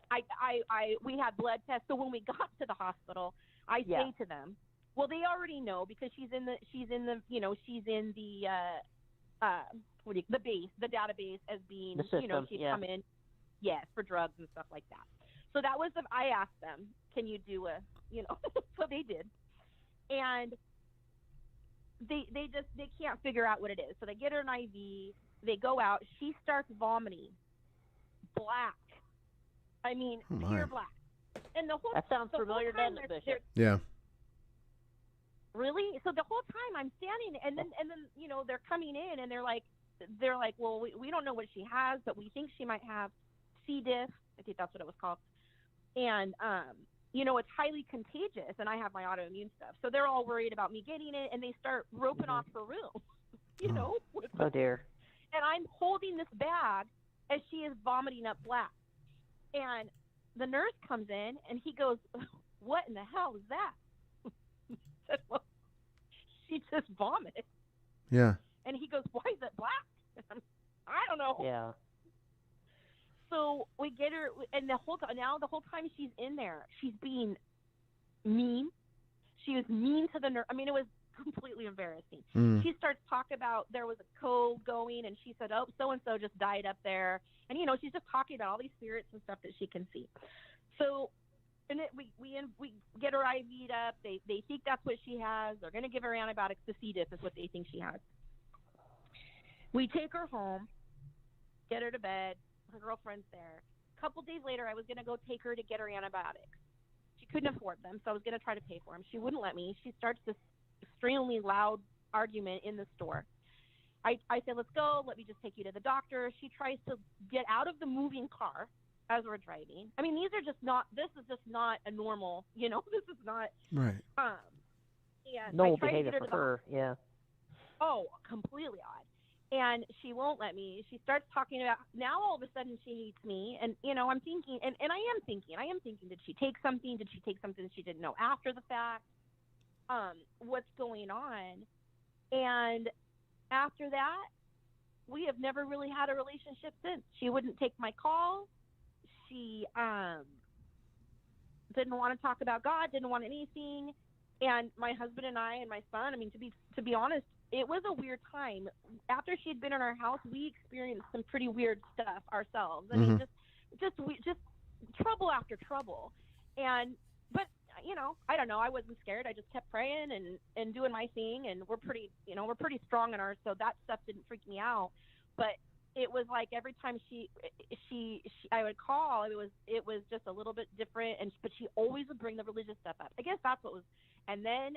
We had blood tests, so when we got to the hospital, I say to them, well, they already know because she's in the base, the database as being, the system, she'd come in, yes, for drugs and stuff like that. So that was I asked them, can you do so they did, and they can't figure out what it is. So they get her an IV. They go out. She starts vomiting, black. I mean, pure black. And that sounds familiar, doesn't it, Bishop? Yeah. Really? So the whole time I'm standing, and then they're coming in, and they're like, well, we don't know what she has, but we think she might have C. diff. I think that's what it was called. And you know, it's highly contagious, and I have my autoimmune stuff, so they're all worried about me getting it, and they start roping off her room. You know. Oh dear. And I'm holding this bag as she is vomiting up black. And the nurse comes in, and he goes, "What in the hell is that?" I said, "Well, she just vomited." Yeah. And he goes, "Why is it black?" I don't know. Yeah. So we get her, and the whole time she's in there, she's being mean. She was mean to the nurse. I mean, it was completely embarrassing. She starts talking about there was a code going, and she said, "Oh, so and so just died up there," and you know, she's just talking about all these spirits and stuff that she can see. So, and we get her IV'd up. They think that's what she has. They're going to give her antibiotics. The C. diff is what they think she has. We take her home, get her to bed. Her girlfriend's there. A couple days later, I was going to go take her to get her antibiotics. She couldn't afford them, so I was going to try to pay for them. She wouldn't let me. She starts this extremely loud argument in the store. I said, "Let's go. Let me just take you to the doctor." She tries to get out of the moving car as we're driving. I mean, this is just not a normal, you know, this is not. Right. And Normal I tried to behavior get her for her. Yeah. Oh, completely odd. And she won't let me. She starts talking about, now all of a sudden she hates me. And, you know, I'm thinking, and I am thinking, did she take something? Did she take something she didn't know after the fact? What's going on? And after that, we have never really had a relationship since. She wouldn't take my call. She didn't want to talk about God, didn't want anything. And my husband and I and my son, I mean, to be honest, it was a weird time. After she'd been in our house, we experienced some pretty weird stuff ourselves. I mean, just trouble after trouble. But you know, I don't know. I wasn't scared. I just kept praying and doing my thing. And we're pretty strong in ours, so that stuff didn't freak me out. But it was like every time I would call, it was just a little bit different. But she always would bring the religious stuff up. I guess that's what was. And then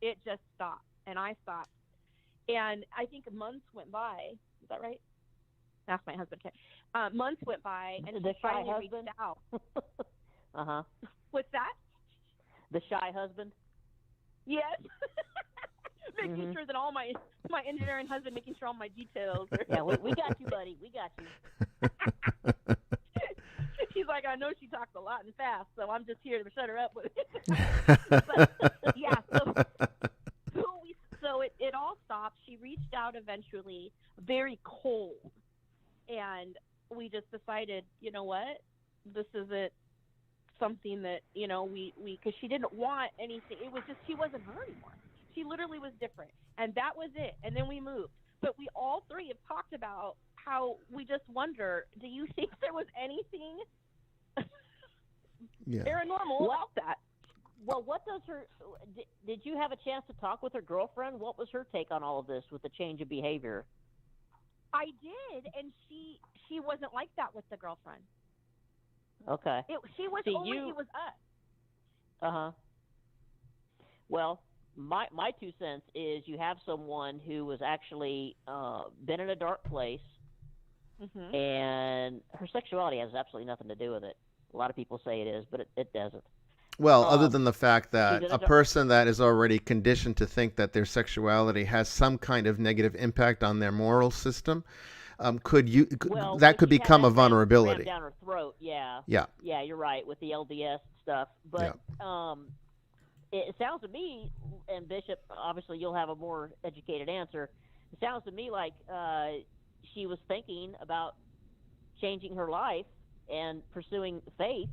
it just stopped, and I stopped. And I think months went by. Is that right? Ask my husband. Months went by, and the she shy finally husband. reached out. Uh-huh. What's that? The shy husband. Yes. Making sure that all my engineering husband, making sure all my details are. Yeah, we got you, buddy. We got you. He's like, "I know she talks a lot and fast, so I'm just here to shut her up with it." But, yeah, so it all stopped. She reached out eventually, very cold, and we just decided, you know what, this isn't something that, you know, we because she didn't want anything. It was just, she wasn't her anymore. She literally was different, and that was it. And then we moved. But we all three have talked about how we just wonder, do you think there was anything paranormal about that? Well, what does her? Did you have a chance to talk with her girlfriend? What was her take on all of this with the change of behavior? I did, and she wasn't like that with the girlfriend. Okay. It was us. Uh-huh. Well, my 2 cents is you have someone who was actually been in a dark place, and her sexuality has absolutely nothing to do with it. A lot of people say it is, but it doesn't. Well, other than the fact that a person that is already conditioned to think that their sexuality has some kind of negative impact on their moral system, that could become a vulnerability. Down her throat, yeah. Yeah. Yeah, you're right with the LDS stuff, but it sounds to me, and Bishop, obviously you'll have a more educated answer. It sounds to me like she was thinking about changing her life and pursuing faith,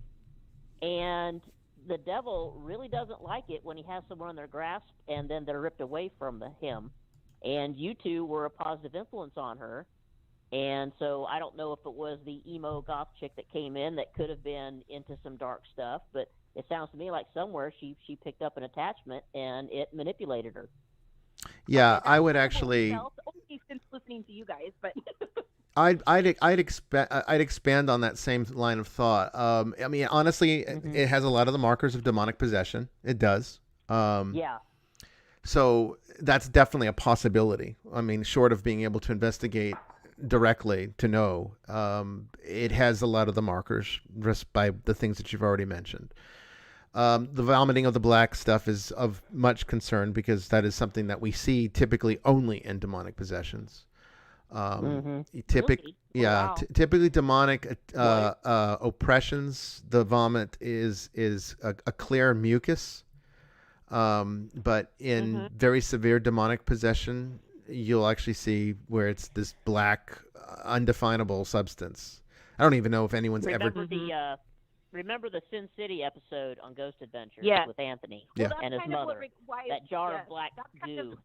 and the devil really doesn't like it when he has someone in their grasp and then they're ripped away from him. And you two were a positive influence on her. And so I don't know if it was the emo goth chick that came in that could have been into some dark stuff, but it sounds to me like somewhere she picked up an attachment and it manipulated her. Yeah, I would actually. Only since listening to you guys, but. I'd expand on that same line of thought. I mean, honestly, it has a lot of the markers of demonic possession. It does. Yeah. So that's definitely a possibility. I mean, short of being able to investigate directly to know. It has a lot of the markers just by the things that you've already mentioned. The vomiting of the black stuff is of much concern because that is something that we see typically only in demonic possessions. Typically demonic oppressions. The vomit is a clear mucus. But in very severe demonic possession, you'll actually see where it's this black, undefinable substance. I don't even know if anyone's Remember the Sin City episode on Ghost Adventures with Anthony and his mother? That jar of black goo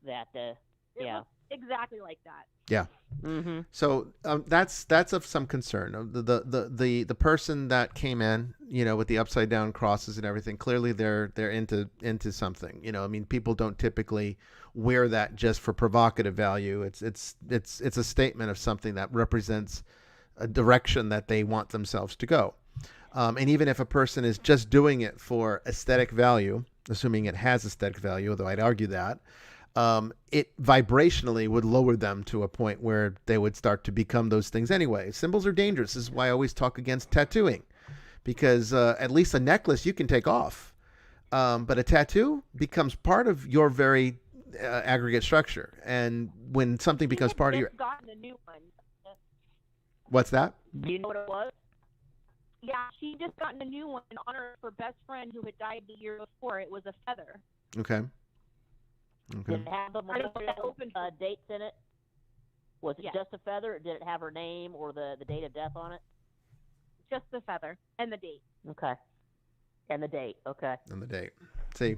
exactly like that. Yeah. Mm-hmm. So that's of some concern. The person that came in, with the upside down crosses and everything, clearly they're into something. I mean, people don't typically wear that just for provocative value. It's a statement of something that represents a direction that they want themselves to go. And even if a person is just doing it for aesthetic value, assuming it has aesthetic value, although I'd argue that, it vibrationally would lower them to a point where they would start to become those things anyway. Symbols are dangerous. This is why I always talk against tattooing, because at least a necklace you can take off, but a tattoo becomes part of your very aggregate structure. And when something becomes part of your... gotten a new one. What's that? Do you know what it was? Yeah, she just gotten a new one in honor of her best friend who had died the year before. It was a feather. Okay. Did it have the dates in it? Was it just a feather, or did it have her name or the date of death on it? Just the feather and the date. Okay. And the date. Okay. And the date. See,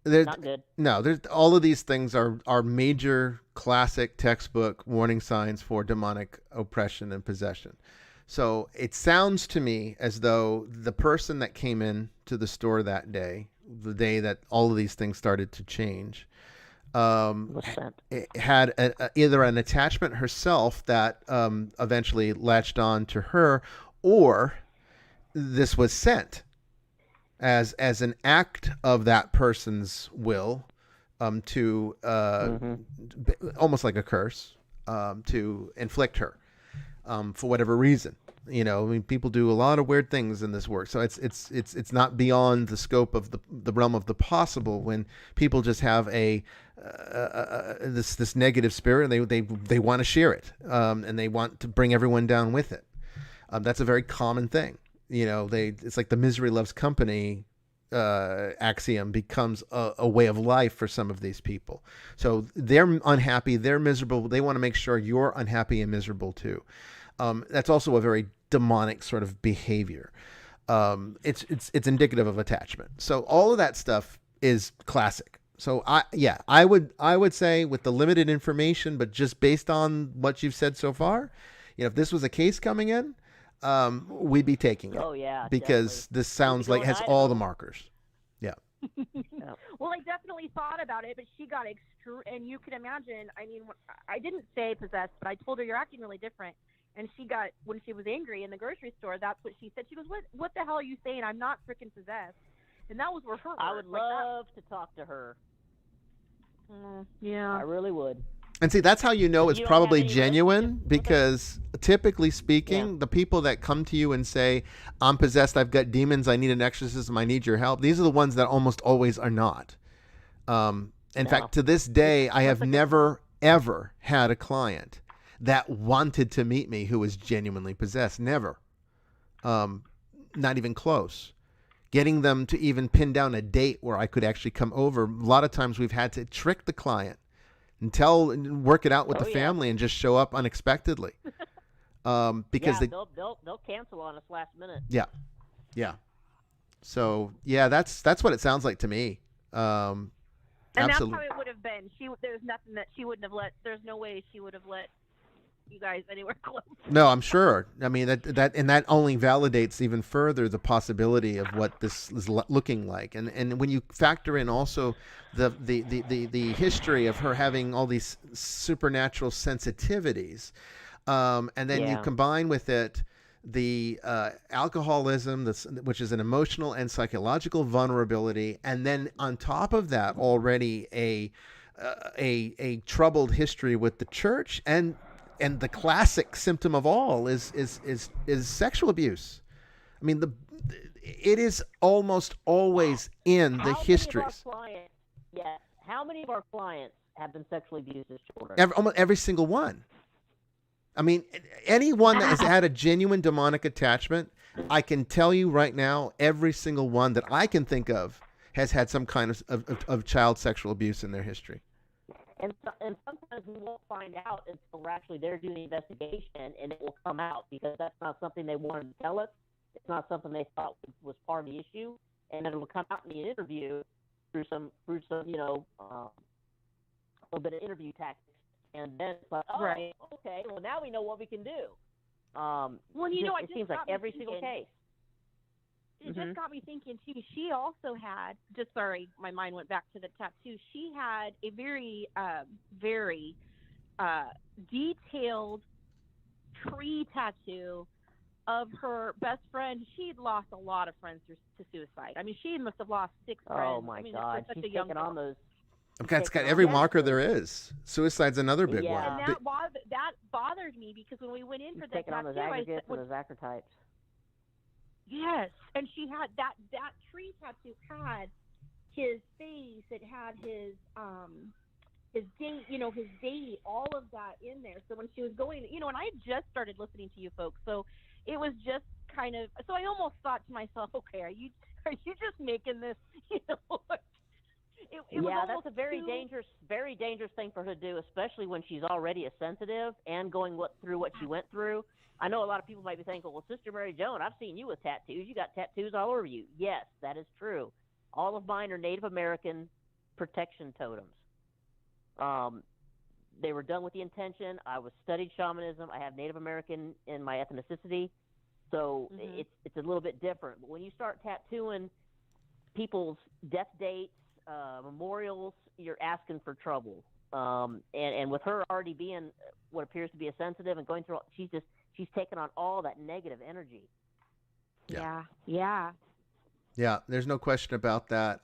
not good. No, there's all of these things are major classic textbook warning signs for demonic oppression and possession. So it sounds to me as though the person that came in to the store that day, the day that all of these things started to change, had either an attachment herself that eventually latched on to her, or this was sent as an act of that person's will to almost like a curse to inflict her. For whatever reason, I mean, people do a lot of weird things in this work. So it's not beyond the scope of the realm of the possible when people just have this negative spirit and they want to share it, and they want to bring everyone down with it. That's a very common thing. It's like the misery loves company axiom becomes a way of life for some of these people. So they're unhappy, they're miserable. They want to make sure you're unhappy and miserable too. That's also a very demonic sort of behavior. It's indicative of attachment. So all of that stuff is classic. So I would say, with the limited information, but just based on what you've said so far, if this was a case coming in, we'd be taking it. Oh yeah, because definitely. This sounds like it has all the markers. Yeah. Well, I definitely thought about it, but she got and you can imagine. I mean, I didn't say possessed, but I told her you're acting really different. And she got, when she was angry in the grocery store, that's what she said. She goes, what the hell are you saying? I'm not freaking possessed. And that was where her I would love to talk to her. Yeah. I really would. And see, that's how you know it's probably genuine, because typically speaking, the people that come to you and say, I'm possessed, I've got demons, I need an exorcism, I need your help, these are the ones that almost always are not. In fact, to this day, I have never, ever had a client that wanted to meet me who was genuinely possessed. Never. Not even close. Getting them to even pin down a date where I could actually come over. A lot of times we've had to trick the client and work it out with the family and just show up unexpectedly. Because they'll cancel on us last minute. Yeah. Yeah. So that's what it sounds like to me. And absolutely. That's how it would have been. There's nothing that she wouldn't have let. There's no way she would have let you guys anywhere close. No, I'm sure. I mean, that only validates even further the possibility of what this is looking like. And when you factor in also the history of her having all these supernatural sensitivities, and then you combine with it the alcoholism, which is an emotional and psychological vulnerability, and then on top of that already a troubled history with the church, and and the classic symptom of all is sexual abuse. I mean, it is almost always in the histories. How many of our clients have been sexually abused as children? Almost every single one. I mean, anyone that has had a genuine demonic attachment, I can tell you right now, every single one that I can think of has had some kind of child sexual abuse in their history. And sometimes we won't find out until we're actually there doing the investigation, and it will come out because that's not something they wanted to tell us. It's not something they thought was part of the issue, and it will come out in the interview through some a little bit of interview tactics. And then it's like, oh, right. Okay, well, now we know what we can do. It seems like every single case. It just got me thinking, too. She also had, my mind went back to the tattoo. She had a very, very detailed tree tattoo of her best friend. She'd lost a lot of friends to suicide. I mean, she must have lost 6 friends. Oh, my God. She's taking on those. Okay, it's got every marker there is. Suicide's another big one. And that bothered me because when we went in for that tattoo, on those aggregates and those acrotypes. Yes, and she had that tree tattoo had his face. It had his date, his date, all of that in there. So when she was going, and I had just started listening to you folks, so it was just kind of. So I almost thought to myself, okay, are you just making this, That's a very dangerous thing for her to do, especially when she's already a sensitive and going through what she went through. I know a lot of people might be thinking, well, Sister Mary Joan, I've seen you with tattoos. You got tattoos all over you. Yes, that is true. All of mine are Native American protection totems. They were done with the intention. I studied shamanism. I have Native American in my ethnicity, so it's a little bit different. But when you start tattooing people's death dates, memorials, you're asking for trouble. And with her already being what appears to be a sensitive and going through, she's taken on all that negative energy. Yeah, there's no question about that.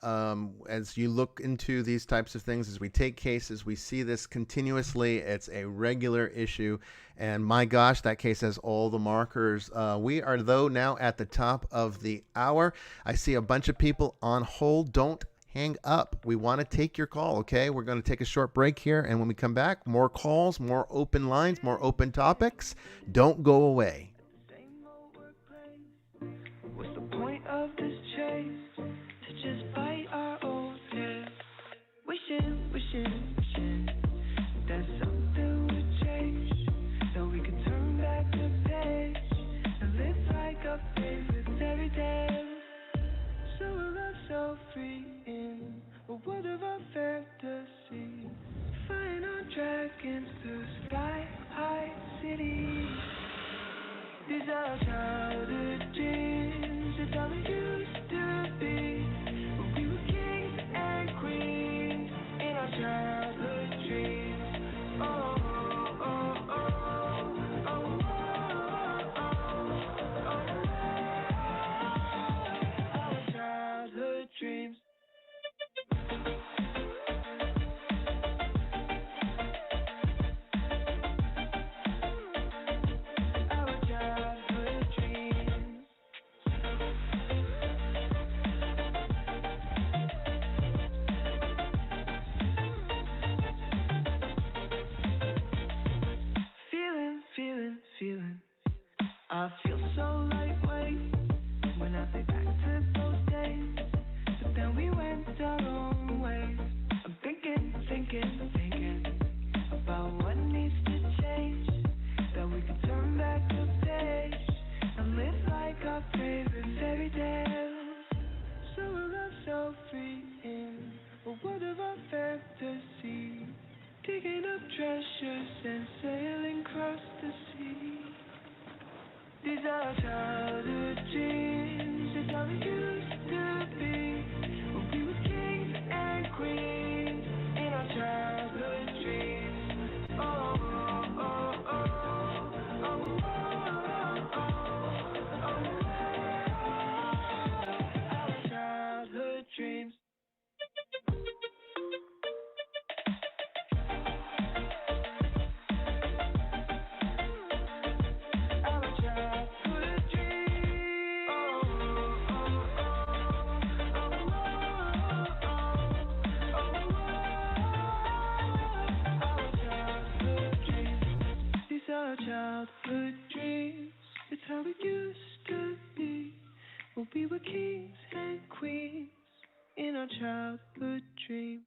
As you look into these types of things, as we take cases, we see this continuously. It's a regular issue. And my gosh, that case has all the markers. We are, though, now at the top of the hour. I see a bunch of people on hold. Don't hang up. We want to take your call, okay? We're going to take a short break here. And when we come back, more calls, more open lines, more open topics. Don't go away. What's the point of this chase? To just bite our own hair. Wishing that something would change, so we could turn back the page and live like a favorite fairy tale. So we're all so free in a world of our fantasy, flying on dragons through sky-high cities. These are our childhood dreams, it's how we used to be. When we were kings and queens in our childhood dreams. Oh, oh, oh, oh, oh, oh, oh, our childhood dreams. Feeling. I feel so lightweight when I think back to those days, but then we went our own ways. I'm thinking about what needs to change, that we could turn back the page and live like our favorite fairy tales. So we're all so free in a world of our fantasy, digging up treasures and sailing across the sea. These are childhood dreams, it's how we used to be. When we were kings and queens in our childhood dreams. Oh, oh, oh, oh, oh, oh, oh, oh, our childhood dreams. dreams.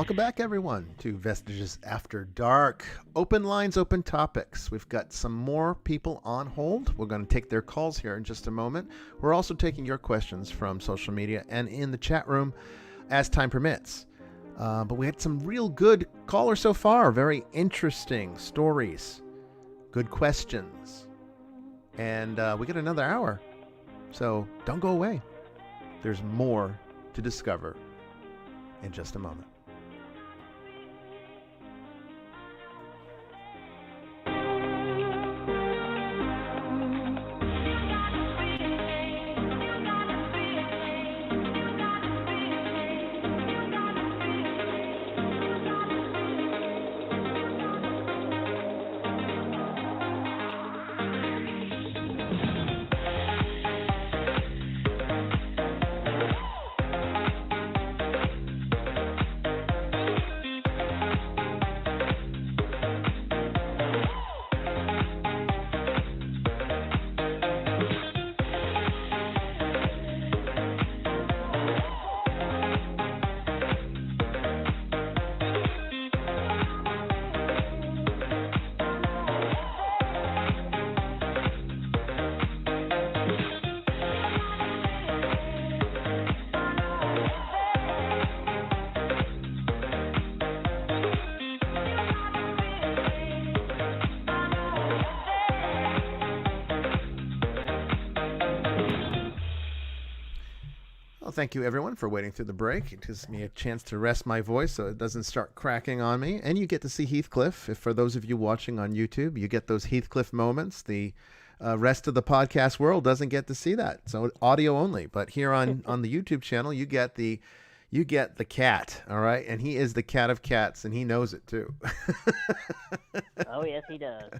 Welcome back, everyone, to Vestiges After Dark. Open lines, open topics. We've got some more people on hold. We're going to take their calls here in just a moment. We're also taking your questions from social media and in the chat room as time permits. But we had some real good callers so far. Very interesting stories. Good questions. And we got another hour. So don't go away. There's more to discover in just a moment. Thank you, everyone, for waiting through the break. It gives me a chance to rest my voice so it doesn't start cracking on me. And you get to see Heathcliff. If for those of you watching on YouTube, you get those Heathcliff moments. The rest of the podcast world doesn't get to see that. So audio only. But here on the YouTube channel, you get the cat, all right? And he is the cat of cats, and he knows it, too. Oh, yes, he does.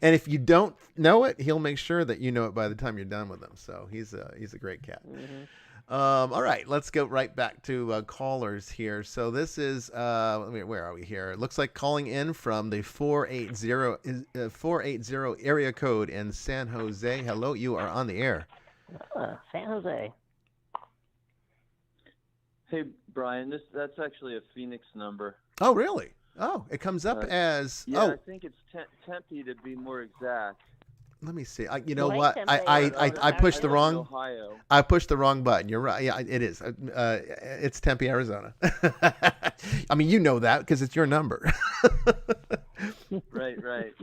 And if you don't know it, he'll make sure that you know it by the time you're done with him. So he's a great cat. Mm-hmm. All right, let's go right back to callers here. So this is, where are we here? It looks like calling in from the 480 area code in San Jose. Hello, you are on the air. San Jose. Hey, Brian, that's actually a Phoenix number. Oh, really? Oh, it comes up as... Yeah, I think it's Tempe to be more exact. Let me see. You know what? I pushed the wrong. Ohio. I pushed the wrong button. You're right. Yeah, it is. It's Tempe, Arizona. I mean, you know that because it's your number. Right.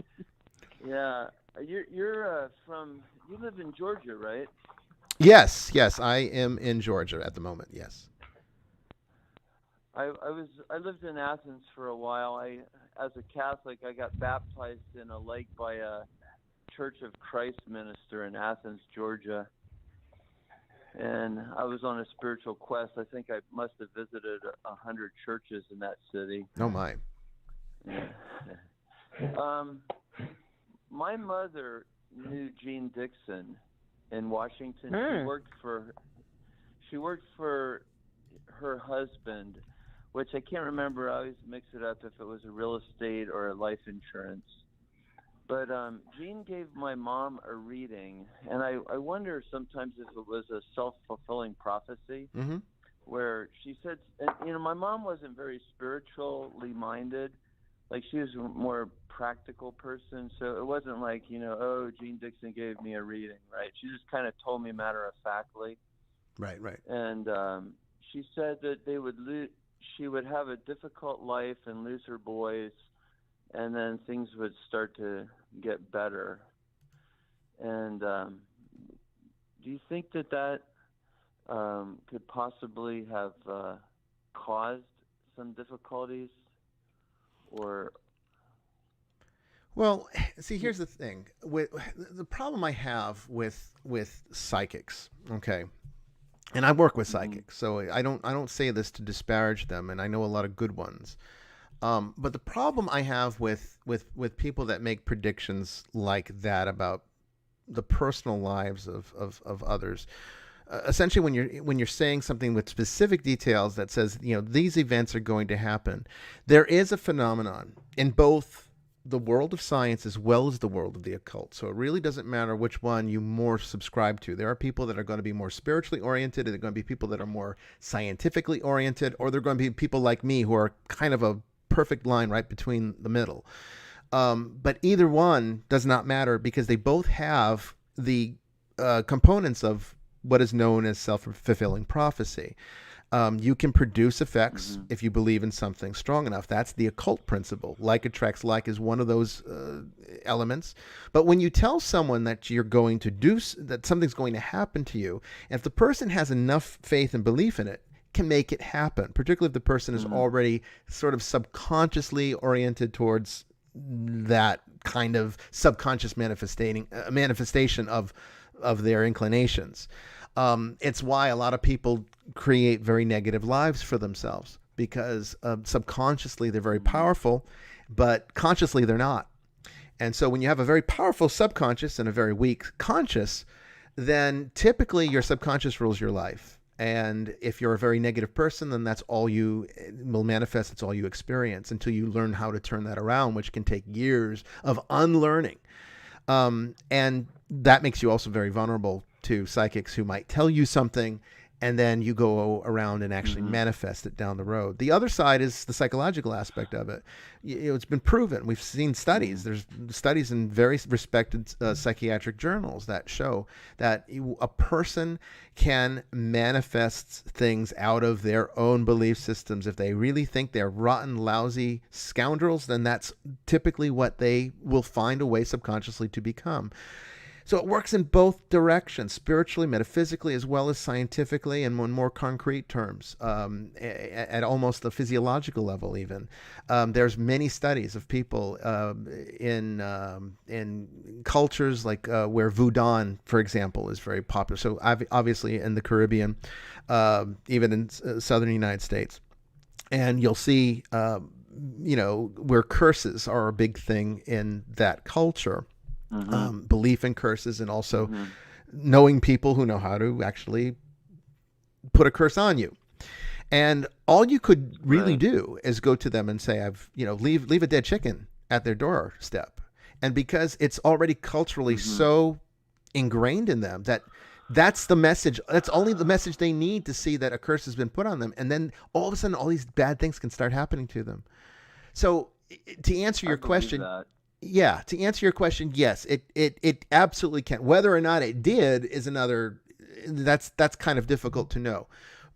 Yeah, you're from. You live in Georgia, right? Yes. I am in Georgia at the moment. Yes. I lived in Athens for a while. As a Catholic, I got baptized in a lake by a Church of Christ minister in Athens, Georgia. And I was on a spiritual quest. I think I must have visited 100 churches in that city. Oh, my. My mother knew Jean Dixon in Washington. She worked for her husband, which I can't remember. I always mix it up if it was a real estate or a life insurance. But Jean gave my mom a reading, and I wonder sometimes if it was a self-fulfilling prophecy, where she said, my mom wasn't very spiritually minded. Like, she was a more practical person, so it wasn't like, oh, Jean Dixon gave me a reading, right? She just kind of told me matter-of-factly. Right. And she said that she would have a difficult life and lose her boys, and then things would start to get better. And do you think that could possibly have caused some difficulties? Or... Well, see, here's the thing. The problem I have with psychics, okay, and I work with psychics, so I don't say this to disparage them, and I know a lot of good ones. But the problem I have with people that make predictions like that about the personal lives of others, essentially when you're saying something with specific details that says, these events are going to happen, there is a phenomenon in both the world of science as well as the world of the occult. So it really doesn't matter which one you more subscribe to. There are people that are going to be more spiritually oriented, and there are going to be people that are more scientifically oriented, or there are going to be people like me who are kind of a perfect line right between the middle. But either one does not matter, because they both have the components of what is known as self-fulfilling prophecy. You can produce effects if you believe in something strong enough. That's the occult principle. Like attracts like is one of those elements. But when you tell someone that you're going to do, that something's going to happen to you, and if the person has enough faith and belief in it, can make it happen, particularly if the person is already sort of subconsciously oriented towards that kind of subconscious manifestation of their inclinations. It's why a lot of people create very negative lives for themselves, because subconsciously they're very powerful, but consciously they're not. And so when you have a very powerful subconscious and a very weak conscious, then typically your subconscious rules your life. And if you're a very negative person, then that's all you will manifest. It's all you experience until you learn how to turn that around, which can take years of unlearning. And that makes you also very vulnerable to psychics who might tell you something, and then you go around and actually manifest it down the road. The other side is the psychological aspect of it. It's been proven. We've seen studies. There's studies in very respected psychiatric journals that show that a person can manifest things out of their own belief systems. If they really think they're rotten, lousy scoundrels, then that's typically what they will find a way subconsciously to become. So it works in both directions, spiritually, metaphysically, as well as scientifically, and in more concrete terms, at almost the physiological level even. There's many studies of people in cultures like where Voodoo, for example, is very popular. So obviously in the Caribbean, even in southern United States. And you'll see, where curses are a big thing in that culture. Belief in curses, and also knowing people who know how to actually put a curse on you. And all you could really do is go to them and say, leave a dead chicken at their doorstep. And because it's already culturally so ingrained in them that's the message. That's only the message they need to see that a curse has been put on them. And then all of a sudden, all these bad things can start happening to them. So to answer your question, yes, it absolutely can. Whether or not it did is another, that's kind of difficult to know,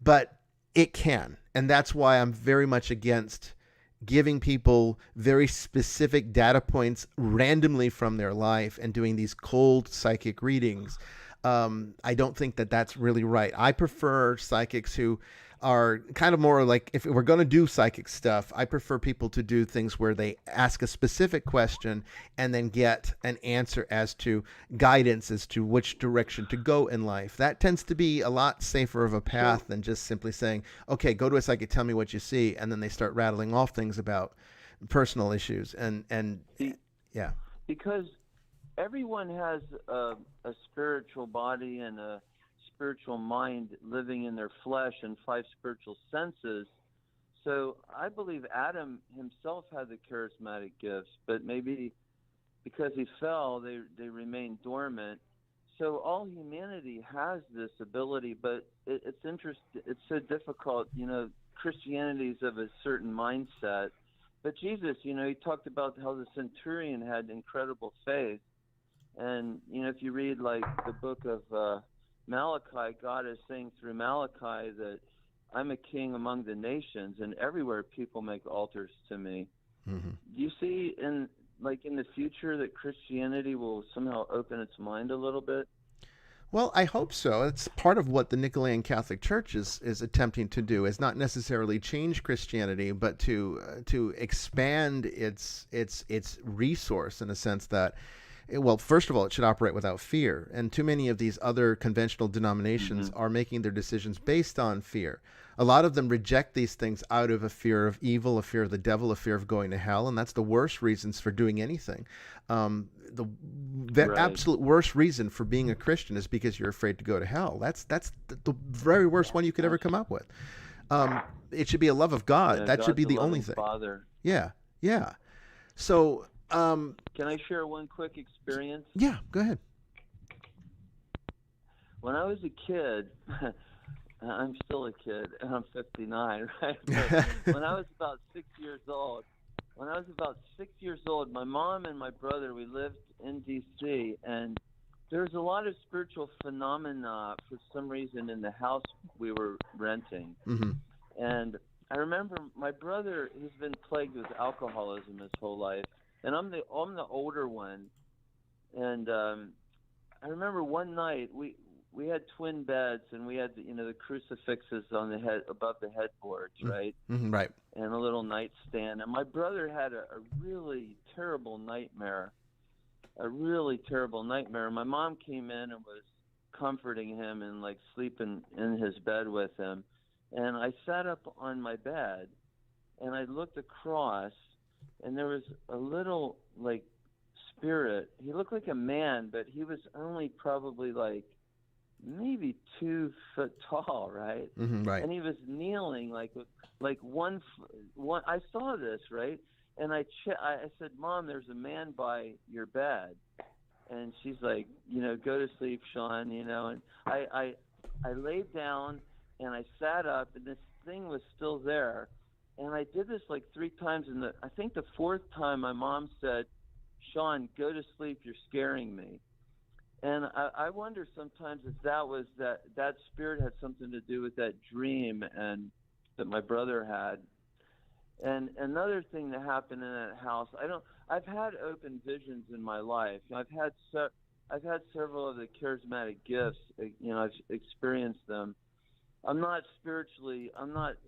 but it can. And that's why I'm very much against giving people very specific data points randomly from their life and doing these cold psychic readings. I don't think that that's really right. I prefer psychics who are kind of more like, if we're going to do psychic stuff, I prefer people to do things where they ask a specific question and then get an answer as to guidance as to which direction to go in life. That tends to be a lot safer of a path than just simply saying, okay, go to a psychic, tell me what you see. And then they start rattling off things about personal issues. Yeah. Because everyone has a spiritual body and a spiritual mind living in their flesh and 5 spiritual senses. So I believe Adam himself had the charismatic gifts, but maybe because he fell, they remain dormant. So all humanity has this ability, but it's interesting. It's so difficult. Christianity is of a certain mindset, but Jesus, he talked about how the centurion had incredible faith. And, if you read like the book of Malachi, God is saying through Malachi that I'm a king among the nations, and everywhere people make altars to me. Do you see in the future that Christianity will somehow open its mind a little bit? Well, I hope so. It's part of what the Nicolaitan Catholic Church is attempting to do, is not necessarily change Christianity, but to expand its resource in a sense that, well, first of all, it should operate without fear. And too many of these other conventional denominations are making their decisions based on fear. A lot of them reject these things out of a fear of evil, a fear of the devil, a fear of going to hell. And that's the worst reasons for doing anything. The absolute worst reason for being a Christian is because you're afraid to go to hell. That's the very worst one you could ever come up with. It should be a love of God. That should be the only thing. Father. Yeah. So Can I share one quick experience? Yeah, go ahead. When I was a kid, I'm still a kid, and I'm 59, right? But when I was about 6 years old, my mom and my brother, we lived in D.C., and there was a lot of spiritual phenomena for some reason in the house we were renting. Mm-hmm. And I remember my brother, he's been plagued with alcoholism his whole life, and I'm the older one. And I remember one night we had twin beds, and we had the crucifixes on the head above the headboards, right? Mm-hmm, right. And a little nightstand. And my brother had a really terrible nightmare. My mom came in and was comforting him and like sleeping in his bed with him. And I sat up on my bed and I looked across, and there was a little like spirit. He looked like a man, but he was only probably like maybe 2 foot tall, right? Mm-hmm, right. And he was kneeling like one. I saw this, right? And I said, "Mom, there's a man by your bed." And she's like, "Go to sleep, Sean," And I laid down and I sat up, and this thing was still there. And I did this like 3 times, and I think the 4th time my mom said, "Sean, go to sleep. You're scaring me." And I wonder sometimes if that spirit had something to do with that dream and that my brother had. And another thing that happened in that house, I've had open visions in my life. I've had several of the charismatic gifts. I've experienced them. I'm not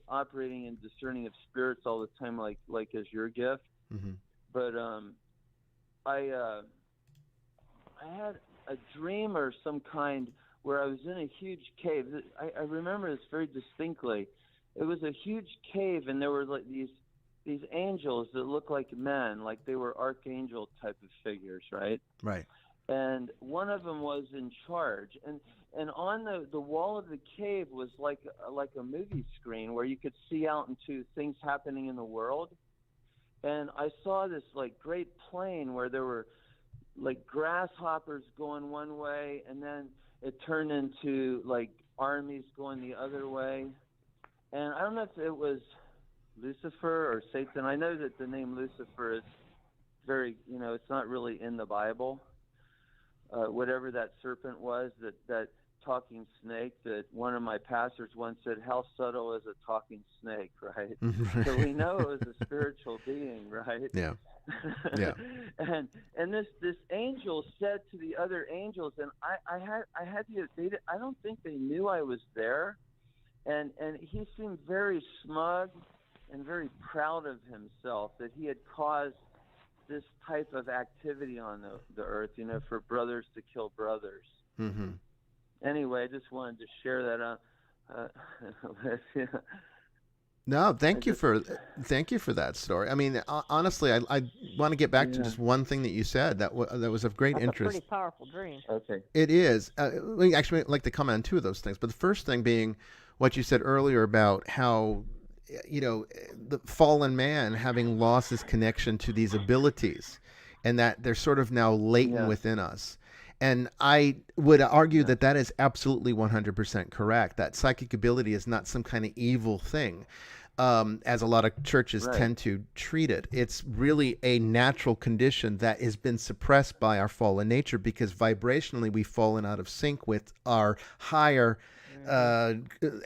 operating and discerning of spirits all the time like as your gift. Mm-hmm. But I had a dream or some kind where I was in a huge cave. I remember this very distinctly. It was a huge cave, and there were like these angels that looked like men, like they were archangel type of figures, right? Right. And one of them was in charge, and on the wall of the cave was like a movie screen where you could see out into things happening in the world. And I saw this like great plain where there were like grasshoppers going one way, and then it turned into like armies going the other way. And I don't know if it was Lucifer or Satan. I know that the name Lucifer is very, it's not really in the Bible. Whatever that serpent was, that talking snake that one of my pastors once said, "How subtle is a talking snake," right? So we know it was a spiritual being, right? Yeah. Yeah. and this angel said to the other angels, and I don't think they knew I was there, and he seemed very smug and very proud of himself that he had caused this type of activity on the earth, for brothers to kill brothers. Mm-hmm. Anyway, I just wanted to share that with you. No, thank you for that story. I mean, honestly, I want to get back to just one thing that you said that was of great interest. That's a pretty powerful dream. Okay. It is. We actually like to comment on 2 of those things, but the first thing being what you said earlier about how the fallen man having lost his connection to these abilities, and that they're sort of now latent within us. And I would argue that is absolutely 100% correct. That psychic ability is not some kind of evil thing, as a lot of churches tend to treat it. It's really a natural condition that has been suppressed by our fallen nature, because vibrationally we've fallen out of sync with our higher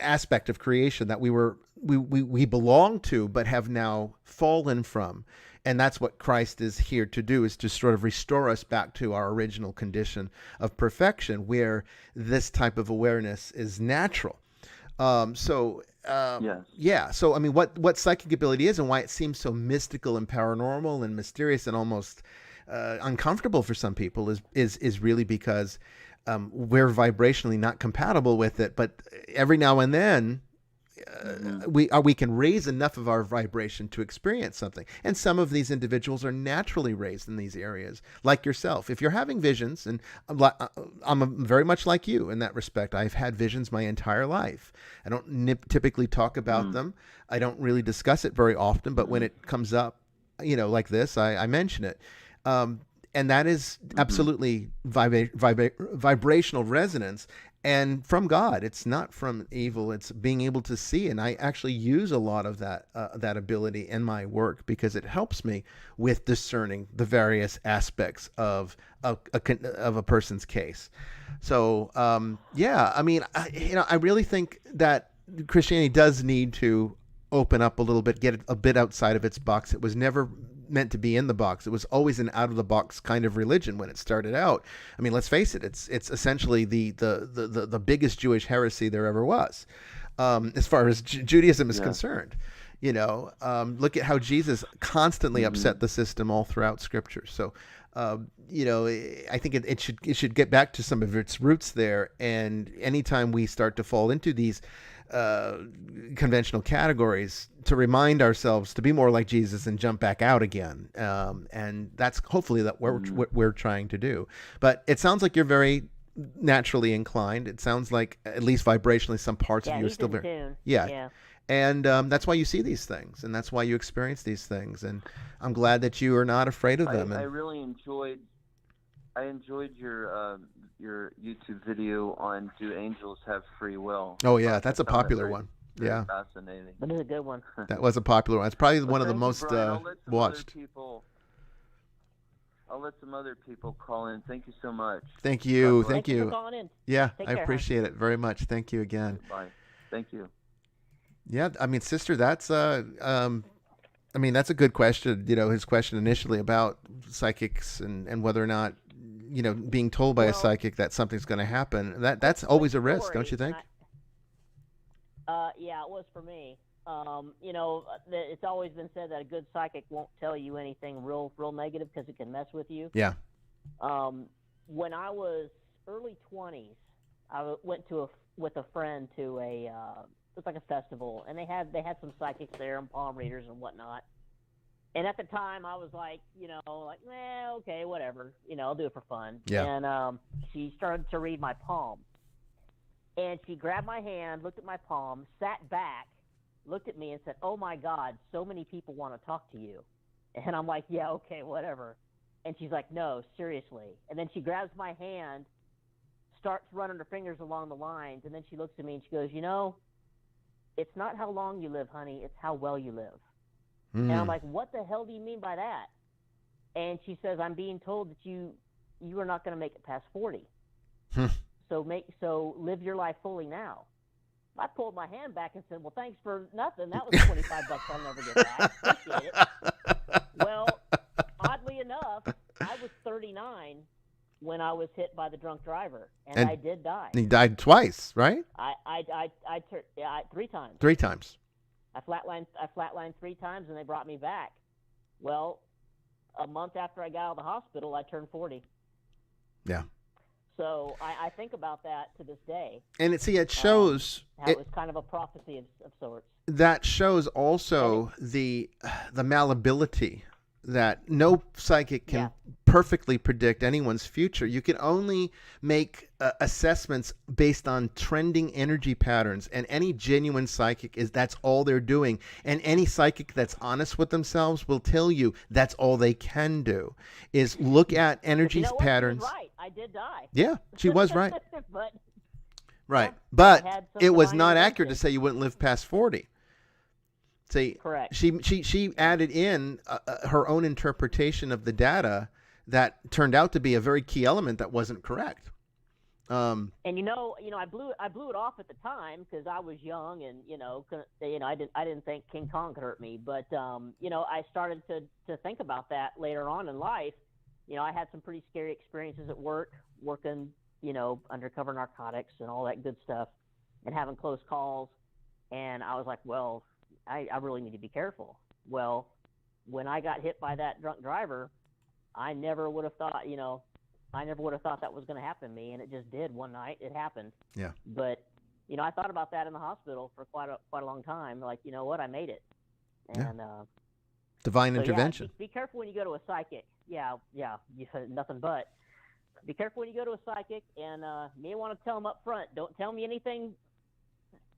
aspect of creation that we belong to, but have now fallen from. And that's what Christ is here to do, is to sort of restore us back to our original condition of perfection, where this type of awareness is natural. So I mean, what psychic ability is and why it seems so mystical and paranormal and mysterious and almost uncomfortable for some people is really because we're vibrationally not compatible with it. But every now and then, we can raise enough of our vibration to experience something. And some of these individuals are naturally raised in these areas, like yourself. If you're having visions, and I'm very much like you in that respect. I've had visions my entire life. I don't typically talk about them. I don't really discuss it very often, but when it comes up, like this, I mention it. And that is absolutely vibrational resonance, and from God. It's not from evil. It's being able to see. And I actually use a lot of that ability in my work, because it helps me with discerning the various aspects of a person's case. So I really think that Christianity does need to open up a little bit, get a bit outside of its box. It was never meant to be in the box. It was always an out of the box kind of religion when it started out. I mean, let's face it, it's essentially the biggest Jewish heresy there ever was, as far as Judaism is concerned. Look at how Jesus constantly upset the system all throughout Scripture. So I think it should get back to some of its roots there. And anytime we start to fall into these conventional categories, to remind ourselves to be more like Jesus and jump back out again. And that's hopefully what we're trying to do. But it sounds like you're very naturally inclined. It sounds like, at least vibrationally, some parts of you are still very tune. Yeah. And that's why you see these things, and that's why you experience these things. And I'm glad that you are not afraid of them. I really enjoyed your YouTube video on "Do Angels Have Free Will?" Oh yeah, that's a popular one. Yeah, fascinating. That is a good one. That was a popular one. It's probably one of the most watched. I'll let some other people call in. Thank you so much. Thank you. Thank you for calling in. Yeah, Take I care, appreciate it very much. Thank you again. Bye. Thank you. Yeah, I mean, sister, that's that's a good question. His question initially about psychics and whether or not, being told by a psychic that something's going to happen. That's always a risk, don't you think? Yeah, it was for me. It's always been said that a good psychic won't tell you anything real negative, because it can mess with you. Yeah. When I was early 20s, I went with a friend to it was like a festival, and they had some psychics there and palm readers and whatnot. And at the time, I was like, okay, whatever, I'll do it for fun. Yeah. And she started to read my palm, and she grabbed my hand, looked at my palm, sat back, looked at me, and said, "Oh my God, so many people want to talk to you." And I'm like, "Yeah, okay, whatever." And she's like, "No, seriously." And then she grabs my hand, starts running her fingers along the lines, and then she looks at me and she goes, "It's not how long you live, honey, it's how well you live." And I'm like, "What the hell do you mean by that?" And she says, "I'm being told that you are not going to make it past 40. So live your life fully now." I pulled my hand back and said, "Well, thanks for nothing. That was $25 I'll never get back. Appreciate it." Well, oddly enough, I was 39 when I was hit by the drunk driver, and I did die. He died twice, right? I 3 times. 3 times. I flatlined 3 times, and they brought me back. Well, a month after I got out of the hospital, I turned 40. Yeah. So I think about that to this day. And it shows how it was kind of a prophecy of sorts. That shows also the malleability, that no psychic can perfectly predict anyone's future. You can only make assessments based on trending energy patterns, and any genuine psychic that's all they're doing. And any psychic that's honest with themselves will tell you that's all they can do, is look at energy patterns. She was right. I did die. Yeah, she was right. But, right. But it was not accurate to say you wouldn't live past 40. See, correct. She added in her own interpretation of the data that turned out to be a very key element that wasn't correct. And I blew it off at the time because I was young, and I didn't think King Kong could hurt me. But I started to think about that later on in life. I had some pretty scary experiences at work, working undercover narcotics and all that good stuff, and having close calls. And I was like, well, I really need to be careful. Well, when I got hit by that drunk driver, I never would have thought, that was going to happen to me, and it just did one night. It happened. Yeah. But, I thought about that in the hospital for quite a long time. Like, you know what, I made it. And divine intervention. Be careful when you go to a psychic. Yeah, nothing but. Be careful when you go to a psychic, and me want to tell them up front, don't tell me anything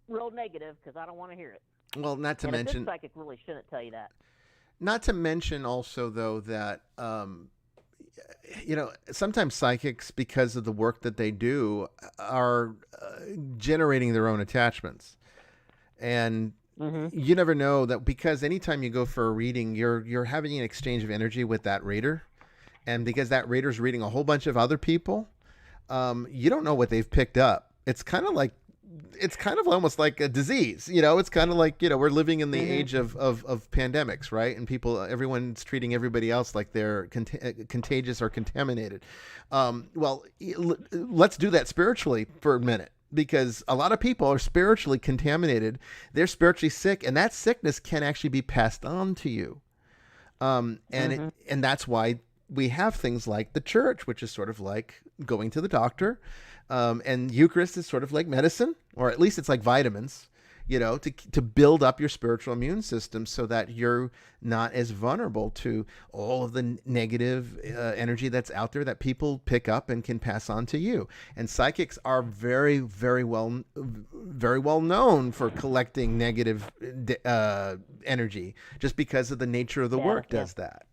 real negative, because I don't want to hear it. Well, not to mention, a psychic really shouldn't tell you that. Not to mention also, though, that, sometimes psychics, because of the work that they do, are generating their own attachments. And you never know that, because anytime you go for a reading, you're having an exchange of energy with that reader. And because that reader's reading a whole bunch of other people, you don't know what they've picked up. It's kind of almost like a disease. It's kind of like, we're living in the age of pandemics, right? And everyone's treating everybody else like they're contagious or contaminated. Let's do that spiritually for a minute, because a lot of people are spiritually contaminated. They're spiritually sick, and that sickness can actually be passed on to you. And that's why we have things like the church, which is sort of like going to the doctor. And Eucharist is sort of like medicine, or at least it's like vitamins, to build up your spiritual immune system so that you're not as vulnerable to all of the negative energy that's out there that people pick up and can pass on to you. And psychics are very, very well known for collecting negative energy, just because of the nature of the work does that.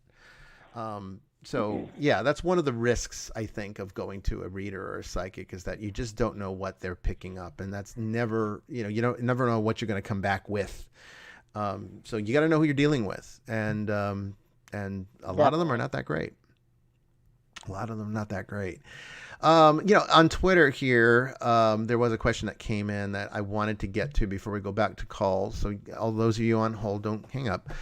So yeah, that's one of the risks, I think, of going to a reader or a psychic, is that you just don't know what they're picking up, and that's never, you don't never know what you're going to come back with. So you got to know who you're dealing with, and a lot of them are not that great. On Twitter here, there was a question that came in that I wanted to get to before we go back to calls. So all those of you on hold, don't hang up.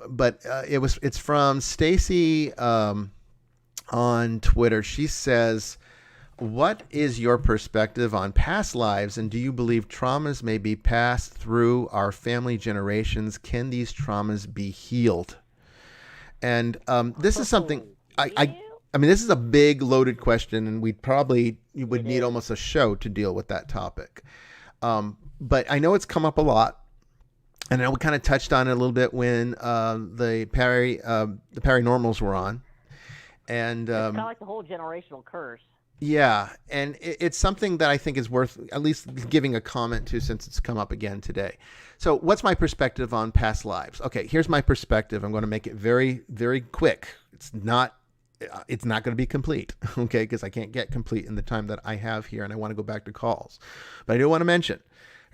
But it's from Stacy on Twitter. She says, "What is your perspective on past lives, and do you believe traumas may be passed through our family generations? Can these traumas be healed?" And this is something I mean, this is a big, loaded question, and you would need almost a show to deal with that topic. But I know it's come up a lot. And I know we kind of touched on it a little bit when the paranormals were on, and it's kind of like the whole generational curse. Yeah, and it's something that I think is worth at least giving a comment to, since it's come up again today. So, what's my perspective on past lives? Okay, here's my perspective. I'm going to make it very, very quick. It's not going to be complete, okay? Because I can't get complete in the time that I have here, and I want to go back to calls. But I do want to mention,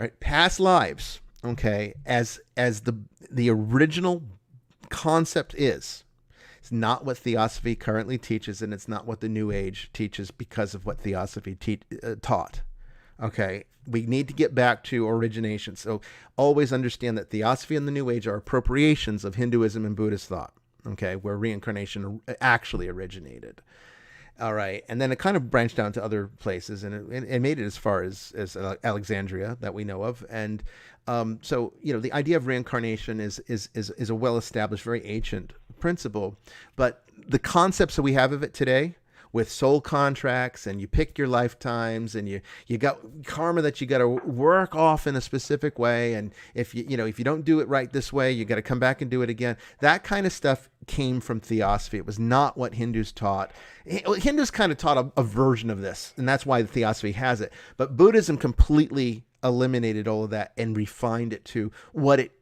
all right, past lives. Okay, as the original concept is, it's not what Theosophy currently teaches, and it's not what the New Age teaches because of what Theosophy taught. Okay, we need to get back to origination. So always understand that Theosophy and the New Age are appropriations of Hinduism and Buddhist thought. Okay, where reincarnation actually originated. All right, and then it kind of branched down to other places, and it made it as far as Alexandria that we know of. And so, the idea of reincarnation is a well-established, very ancient principle. But the concepts that we have of it today, with soul contracts, and you pick your lifetimes, and you got karma that you got to work off in a specific way, and if you don't do it right this way, you got to come back and do it again. That kind of stuff came from Theosophy. It was not what Hindus taught. Hindus kind of taught a version of this, and that's why the Theosophy has it. But Buddhism completely eliminated all of that and refined it to what it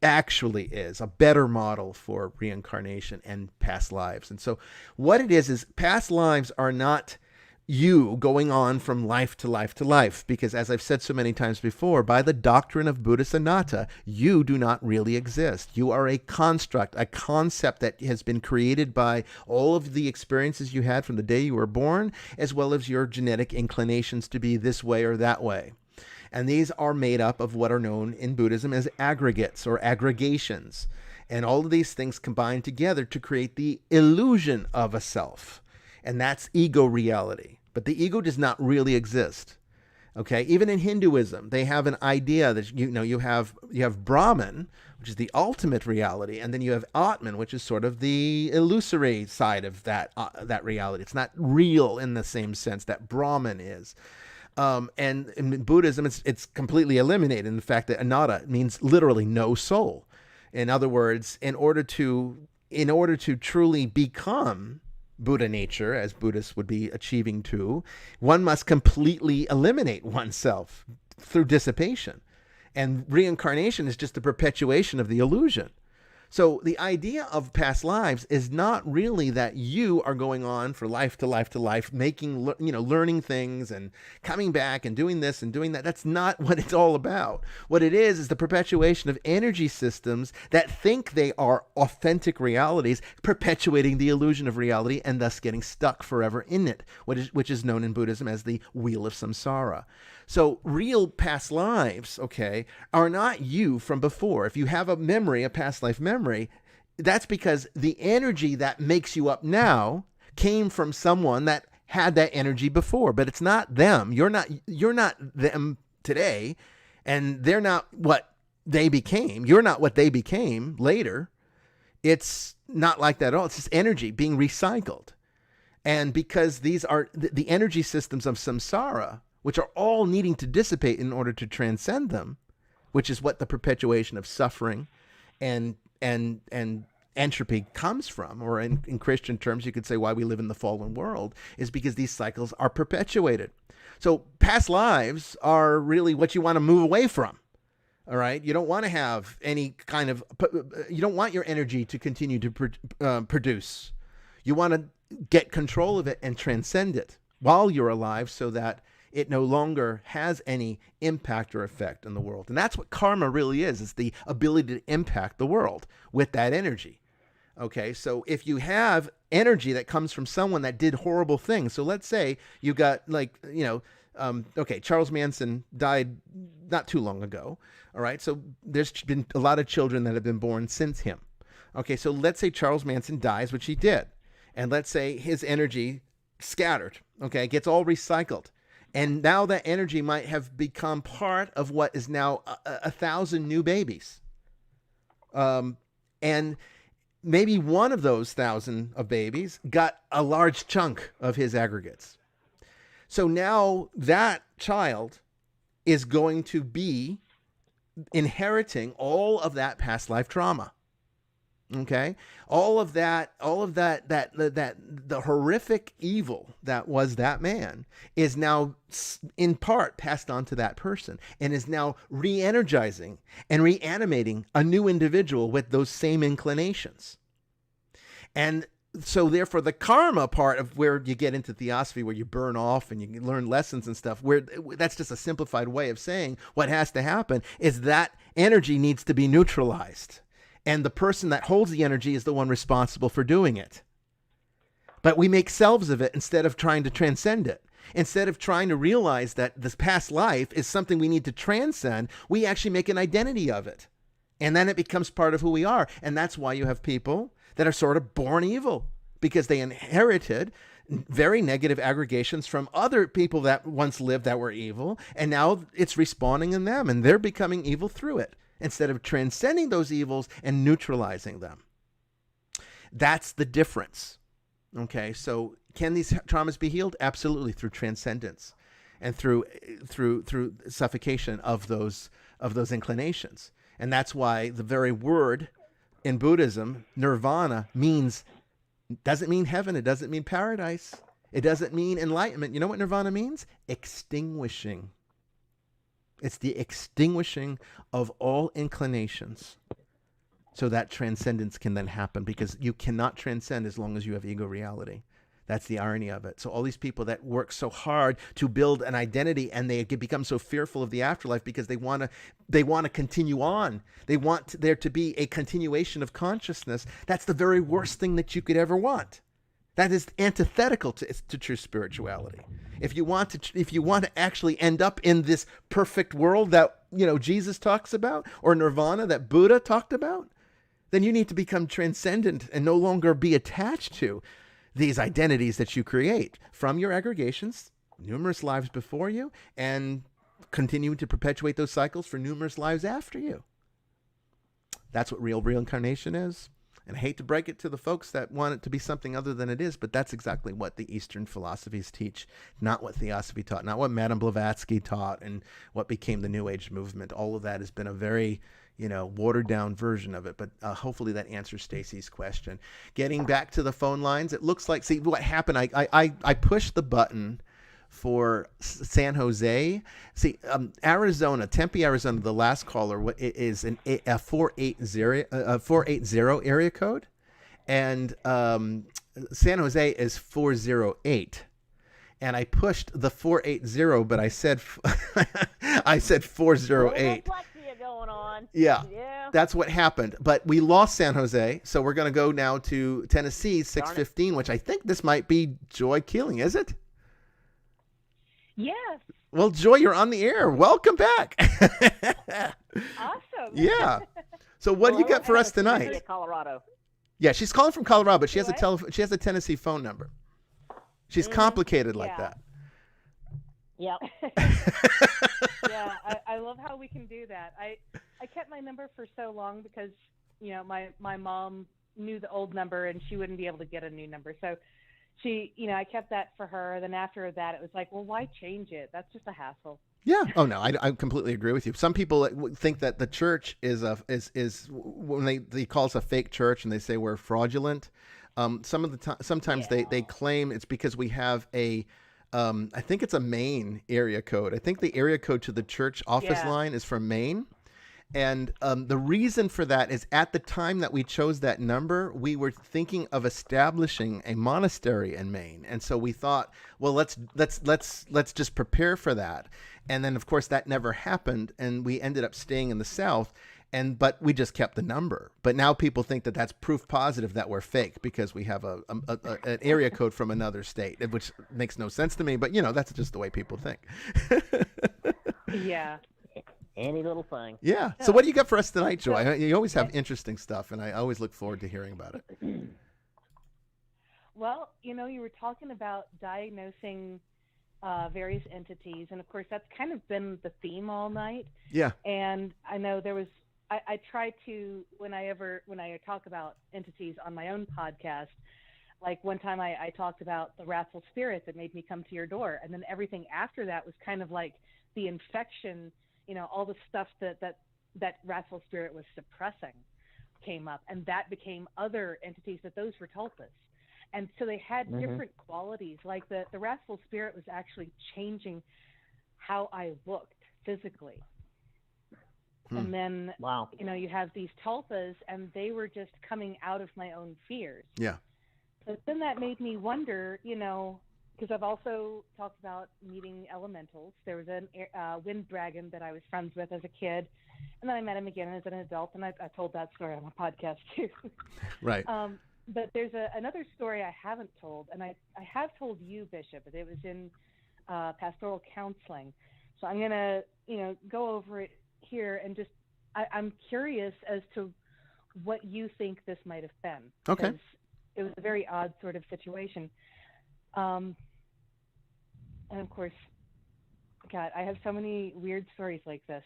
actually is, a better model for reincarnation and past lives. And so what it is past lives are not you going on from life to life to life, because as I've said so many times before, by the doctrine of Buddhist anatta, you do not really exist. You are a construct, a concept that has been created by all of the experiences you had from the day you were born, as well as your genetic inclinations to be this way or that way. And these are made up of what are known in Buddhism as aggregates or aggregations. And all of these things combine together to create the illusion of a self. And that's ego reality. But the ego does not really exist. Okay? Even in Hinduism, they have an idea that you have Brahman, which is the ultimate reality, and then you have Atman, which is sort of the illusory side of that reality. It's not real in the same sense that Brahman is. And in Buddhism, it's completely eliminated in the fact that anatta means literally no soul. In other words, in order to truly become Buddha nature, as Buddhists would be achieving to, one must completely eliminate oneself through dissipation. And reincarnation is just the perpetuation of the illusion. So the idea of past lives is not really that you are going on for life to life to life, making, learning things and coming back and doing this and doing that. That's not what it's all about. What it is the perpetuation of energy systems that think they are authentic realities, perpetuating the illusion of reality and thus getting stuck forever in it, which is known in Buddhism as the wheel of samsara. So real past lives, okay, are not you from before. If you have a memory, a past life memory, that's because the energy that makes you up now came from someone that had that energy before, but it's not them. You're not them today, and they're not what they became. You're not what they became later. It's not like that at all. It's just energy being recycled. And because these are the energy systems of samsara, which are all needing to dissipate in order to transcend them, which is what the perpetuation of suffering and entropy comes from, or in Christian terms, you could say why we live in the fallen world, is because these cycles are perpetuated. So past lives are really what you want to move away from. All right. You don't want to have any kind of, you don't want your energy to continue to produce. You want to get control of it and transcend it while you're alive so that it no longer has any impact or effect in the world. And that's what karma really is. It's the ability to impact the world with that energy. Okay, so if you have energy that comes from someone that did horrible things, so let's say you got Charles Manson died not too long ago. All right, so there's been a lot of children that have been born since him. Okay, so let's say Charles Manson dies, which he did. And let's say his energy scattered, okay, gets all recycled. And now that energy might have become part of what is now 1,000 new babies. And maybe one of those 1,000 of babies got a large chunk of his aggregates. So now that child is going to be inheriting all of that past life trauma. Okay, all of that, the horrific evil that was that man is now in part passed on to that person and is now re-energizing and reanimating a new individual with those same inclinations. And so therefore the karma part of where you get into theosophy, where you burn off and you learn lessons and stuff, where that's just a simplified way of saying what has to happen is that energy needs to be neutralized. And the person that holds the energy is the one responsible for doing it. But we make selves of it instead of trying to transcend it. Instead of trying to realize that this past life is something we need to transcend, we actually make an identity of it. And then it becomes part of who we are. And that's why you have people that are sort of born evil, because they inherited very negative aggregations from other people that once lived that were evil. And now it's respawning in them and they're becoming evil through it, instead of transcending those evils and neutralizing them. That's the difference. Okay, so can these traumas be healed? Absolutely, through transcendence and through suffocation of those inclinations. And that's why the very word in Buddhism, nirvana, doesn't mean heaven, it doesn't mean paradise, it doesn't mean enlightenment. You know what nirvana means? Extinguishing. It's the extinguishing of all inclinations so that transcendence can then happen, because you cannot transcend as long as you have ego reality. That's the irony of it. So all these people that work so hard to build an identity and they become so fearful of the afterlife because they want to continue on. They want there to be a continuation of consciousness. That's the very worst thing that you could ever want. That is antithetical to true spirituality. If you want to actually end up in this perfect world that, Jesus talks about, or nirvana that Buddha talked about, then you need to become transcendent and no longer be attached to these identities that you create from your aggregations, numerous lives before you, and continue to perpetuate those cycles for numerous lives after you. That's what real reincarnation is. And I hate to break it to the folks that want it to be something other than it is, but that's exactly what the Eastern philosophies teach, not what Theosophy taught, not what Madame Blavatsky taught, and what became the New Age movement. All of that has been a very, watered down version of it. But hopefully that answers Stacy's question. Getting back to the phone lines, it looks like, see what happened, I pushed the button for San Jose. See, Arizona, Tempe, Arizona, the last caller is a 480 area code. And San Jose is 408. And I pushed the 480, but I said I said 408. Dyslexia going on. Yeah, that's what happened. But we lost San Jose, so we're going to go now to Tennessee, 615, which I think this might be Joy Keeling, is it? Yes. Well, Joy, you're on the air. Welcome back. Awesome. Yeah. So what do you got for us tonight? Colorado. Yeah, she's calling from Colorado, but she has she has a Tennessee phone number. She's complicated like that. Yep. Yeah, I love how we can do that. I kept my number for so long because, my mom knew the old number and she wouldn't be able to get a new number. So she, I kept that for her. Then after that, it was like, well, why change it? That's just a hassle. Yeah. Oh no, I completely agree with you. Some people think that the church is when they call us a fake church and they say we're fraudulent. Sometimes they claim it's because we have I think it's a Maine area code. I think the area code to the church office line is from Maine. And the reason for that is at the time that we chose that number, we were thinking of establishing a monastery in Maine. And so we thought, well, let's just prepare for that. And then, of course, that never happened. And we ended up staying in the South. But we just kept the number. But now people think that that's proof positive that we're fake because we have an area code from another state, which makes no sense to me. But, that's just the way people think. Yeah. Any little thing. Yeah. So what do you got for us tonight, Joy? You always have interesting stuff, and I always look forward to hearing about it. Well, you were talking about diagnosing various entities, and of course that's kind of been the theme all night. Yeah. And I know there was I try to when I talk about entities on my own podcast, like one time I talked about the wrathful spirit that made me come to your door, and then everything after that was kind of like the infection, all the stuff that wrathful spirit was suppressing came up, and that became other entities that those were tulpas. And so they had different qualities. Like the wrathful spirit was actually changing how I looked physically. And then, you have these tulpas, and they were just coming out of my own fears. Yeah. But then that made me wonder, because I've also talked about meeting elementals. There was a wind dragon that I was friends with as a kid, and then I met him again as an adult, and I told that story on my podcast too. Right. But there's another story I haven't told, and I have told you, Bishop, but it was in pastoral counseling. So I'm going to, go over it here and just, I'm curious as to what you think this might have been. Okay. It was a very odd sort of situation. And of course, God, I have so many weird stories like this.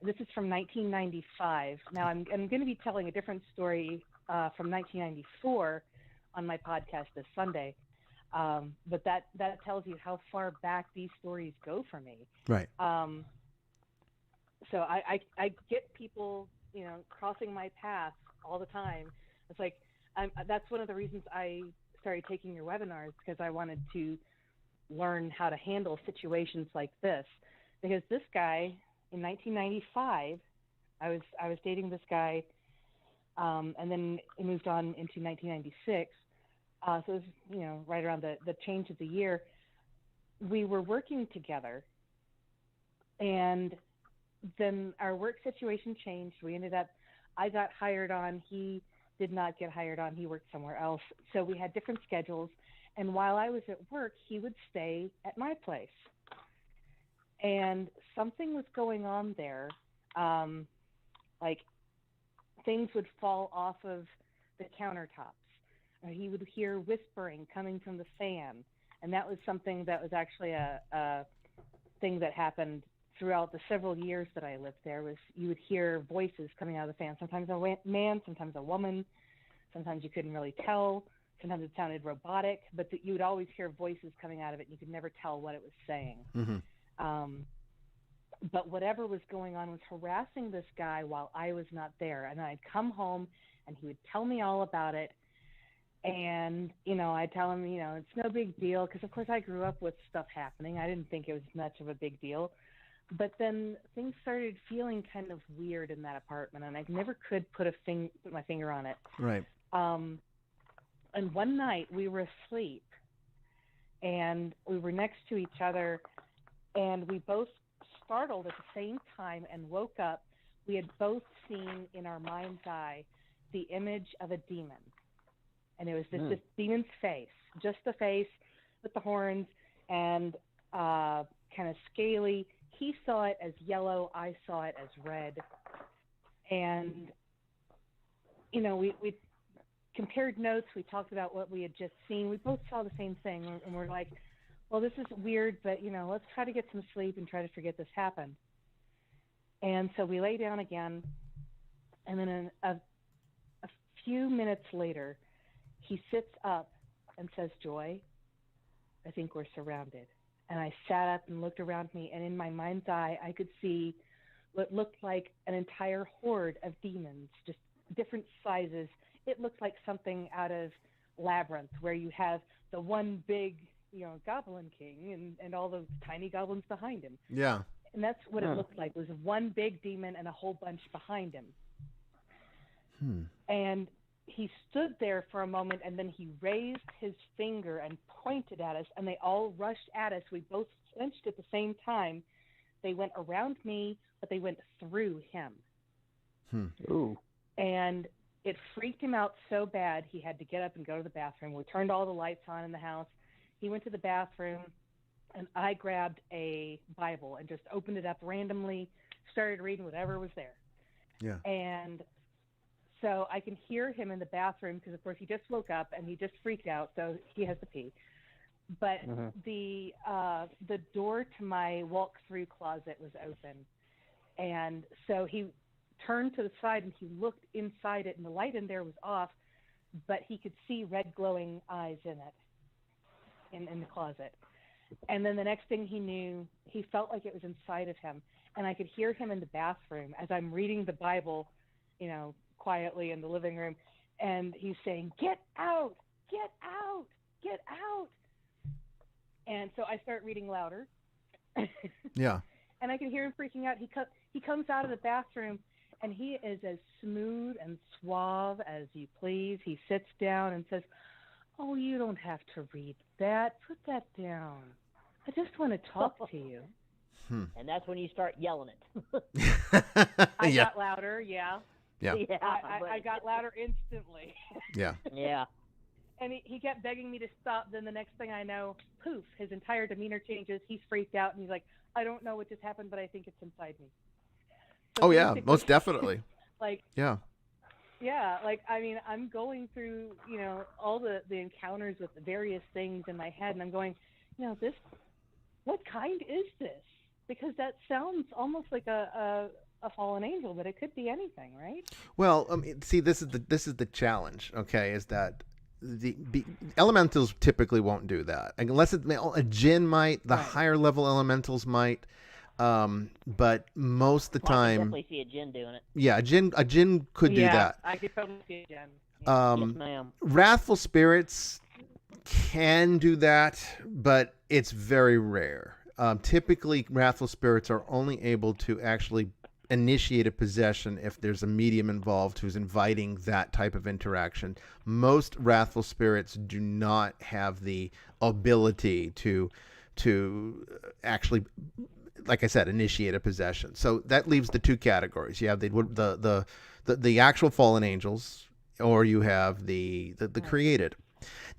This is from 1995. Now I'm going to be telling a different story from 1994 on my podcast this Sunday. But that tells you how far back these stories go for me. Right. So I get people, crossing my path all the time. It's like, that's one of the reasons I started taking your webinars, because I wanted to learn how to handle situations like this. Because this guy, in 1995, I was dating this guy, and then it moved on into 1996. So it was, right around the change of the year. We were working together, and then our work situation changed. I got hired on. He did not get hired on. He worked somewhere else. So we had different schedules. And while I was at work, he would stay at my place. And something was going on there. Like things would fall off of the countertops. He would hear whispering coming from the fan. And that was something that was actually a thing that happened throughout the several years that I lived there. Was you would hear voices coming out of the fan, sometimes a man, sometimes a woman, sometimes you couldn't really tell, sometimes it sounded robotic, but you would always hear voices coming out of it, and you could never tell what it was saying. Mm-hmm. But whatever was going on was harassing this guy while I was not there, and I'd come home, and he would tell me all about it, And, I tell him, it's no big deal, because of course I grew up with stuff happening. I didn't think it was much of a big deal. But then things started feeling kind of weird in that apartment, and I never could put my finger on it. Right. And one night we were asleep, and we were next to each other, and we both startled at the same time and woke up. We had both seen in our mind's eye the image of a demon. And it was this demon's face, just the face with the horns and kind of scaly. He saw it as yellow. I saw it as red. And, we compared notes. We talked about what we had just seen. We both saw the same thing. And we're like, well, this is weird, but, let's try to get some sleep and try to forget this happened. And so we lay down again. And then a few minutes later, he sits up and says, Joy, I think we're surrounded. And I sat up and looked around me, and in my mind's eye, I could see what looked like an entire horde of demons, just different sizes. It looked like something out of Labyrinth, where you have the one big, goblin king and all the tiny goblins behind him. Yeah. And that's what it looked like, was one big demon and a whole bunch behind him. And he stood there for a moment, and then he raised his finger and pointed at us, and they all rushed at us. We both flinched at the same time. They went around me, but they went through him. Ooh. And it freaked him out so bad, he had to get up and go to the bathroom. We turned all the lights on in the house. He went to the bathroom, and I grabbed a Bible and just opened it up randomly, started reading whatever was there. Yeah. And so I can hear him in the bathroom, because, of course, he just woke up and he just freaked out, so he has to pee. But the door to my walk-through closet was open. And so he turned to the side and he looked inside it, and the light in there was off, but he could see red glowing eyes in it, in the closet. And then the next thing he knew, he felt like it was inside of him. And I could hear him in the bathroom as I'm reading the Bible, quietly in the living room, and he's saying, get out, get out, get out. And so I start reading louder. Yeah. And I can hear him freaking out. He comes out of the bathroom, and he is as smooth and suave as you please. He sits down and says, oh, you don't have to read that. Put that down. I just want to talk to you. And that's when you start yelling it. I got louder, yeah. Yeah. I got louder instantly. Yeah. Yeah. And he kept begging me to stop. Then the next thing I know, poof, his entire demeanor changes. He's freaked out, and he's like, I don't know what just happened, but I think it's inside me. So oh, yeah, most definitely. Yeah, I'm going through, all the encounters with the various things in my head, and I'm going, what kind is this? Because that sounds almost like a fallen angel, but it could be anything, right? Well, see, this is the challenge. Okay, is that the elementals typically won't do that unless a jinn might. The higher level elementals might, but most of the time, I can definitely see a jinn doing it. Yeah, a jinn could do that. I could totally see a jinn. Yes, ma'am. Wrathful spirits can do that, but it's very rare. Typically, wrathful spirits are only able to actually initiate a possession if there's a medium involved who's inviting that type of interaction. Most wrathful spirits do not have the ability to actually, like I said, initiate a possession. So that leaves the two categories. You have the actual fallen angels, or you have the created.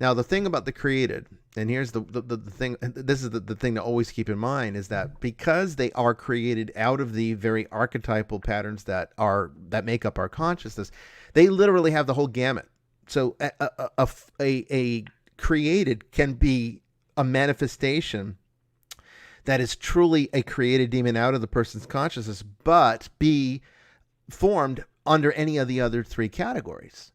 Now, the thing about the created, and here's the thing, this is the thing to always keep in mind, is that because they are created out of the very archetypal patterns that make up our consciousness, they literally have the whole gamut. So a created can be a manifestation that is truly a created demon out of the person's consciousness, but be formed under any of the other three categories.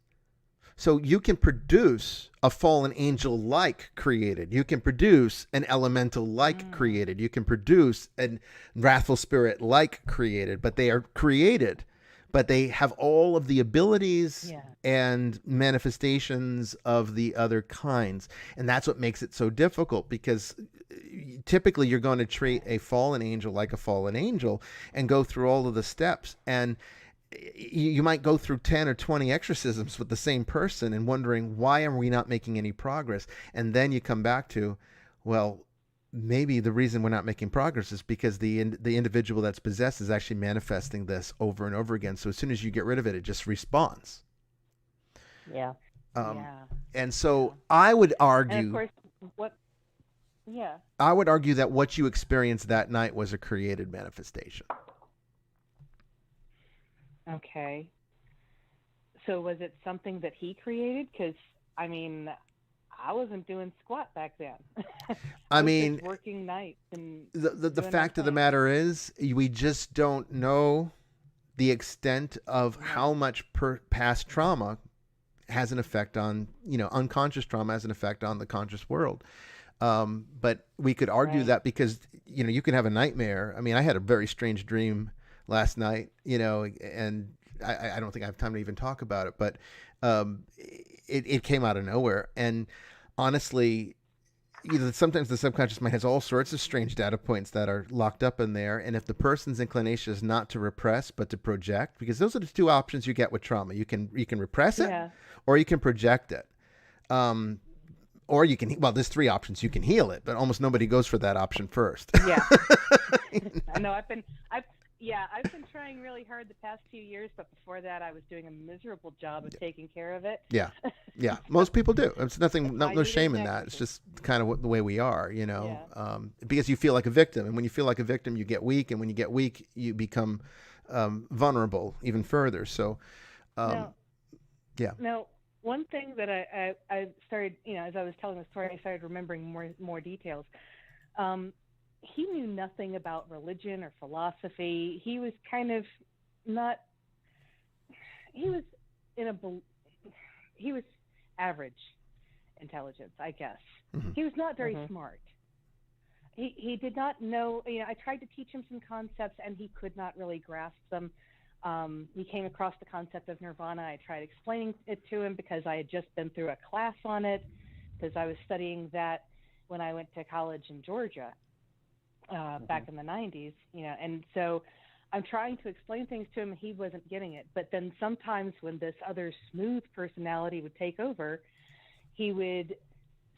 So you can produce a fallen angel-like created. You can produce an elemental-like created. You can produce a wrathful spirit-like created. But they are created but they have all of the abilities Yeah. and manifestations of the other kinds. And that's what makes it so difficult, because typically you're going to treat a fallen angel like a fallen angel and go through all of the steps. And you might go through 10 or 20 exorcisms with the same person and wondering, why are we not making any progress? And then you come back to, well, maybe the reason we're not making progress is because the individual that's possessed is actually manifesting this over and over again. So as soon as you get rid of it, it just respawns. Yeah. And so I would argue, And of course, I would argue that what you experienced that night was a created manifestation. Okay. So was it something that he created? Because, I mean, I wasn't doing squat back then. I was mean, just working nights and the fact of the matter is, we just don't know the extent of how much past trauma has an effect on, unconscious trauma has an effect on the conscious world. But we could argue that because, you can have a nightmare. I mean, I had a very strange dream last night, and I don't think I have time to even talk about it, but it came out of nowhere. And honestly, sometimes the subconscious mind has all sorts of strange data points that are locked up in there. And if the person's inclination is not to repress, but to project, because those are the two options you get with trauma. You can repress it, or you can project it. Or you can, there's three options. You can heal it, but almost nobody goes for that option first. Yeah. I know. I've been trying really hard the past few years, but before that, I was doing a miserable job of taking care of it. Yeah. Most people do. It's no shame in that. It's just kind of the way we are, because you feel like a victim. And when you feel like a victim, you get weak. And when you get weak, you become vulnerable even further. So, Now, one thing that I started, as I was telling the story, I started remembering more details. He knew nothing about religion or philosophy. He was kind of not. He was he was average intelligence, I guess. Mm-hmm. He was not very smart. He did not know. I tried to teach him some concepts, and he could not really grasp them. He came across the concept of nirvana. I tried explaining it to him because I had just been through a class on it, because I was studying that when I went to college in Georgia back in the 90s, and so I'm trying to explain things to him. He wasn't getting it. But then sometimes when this other smooth personality would take over, he would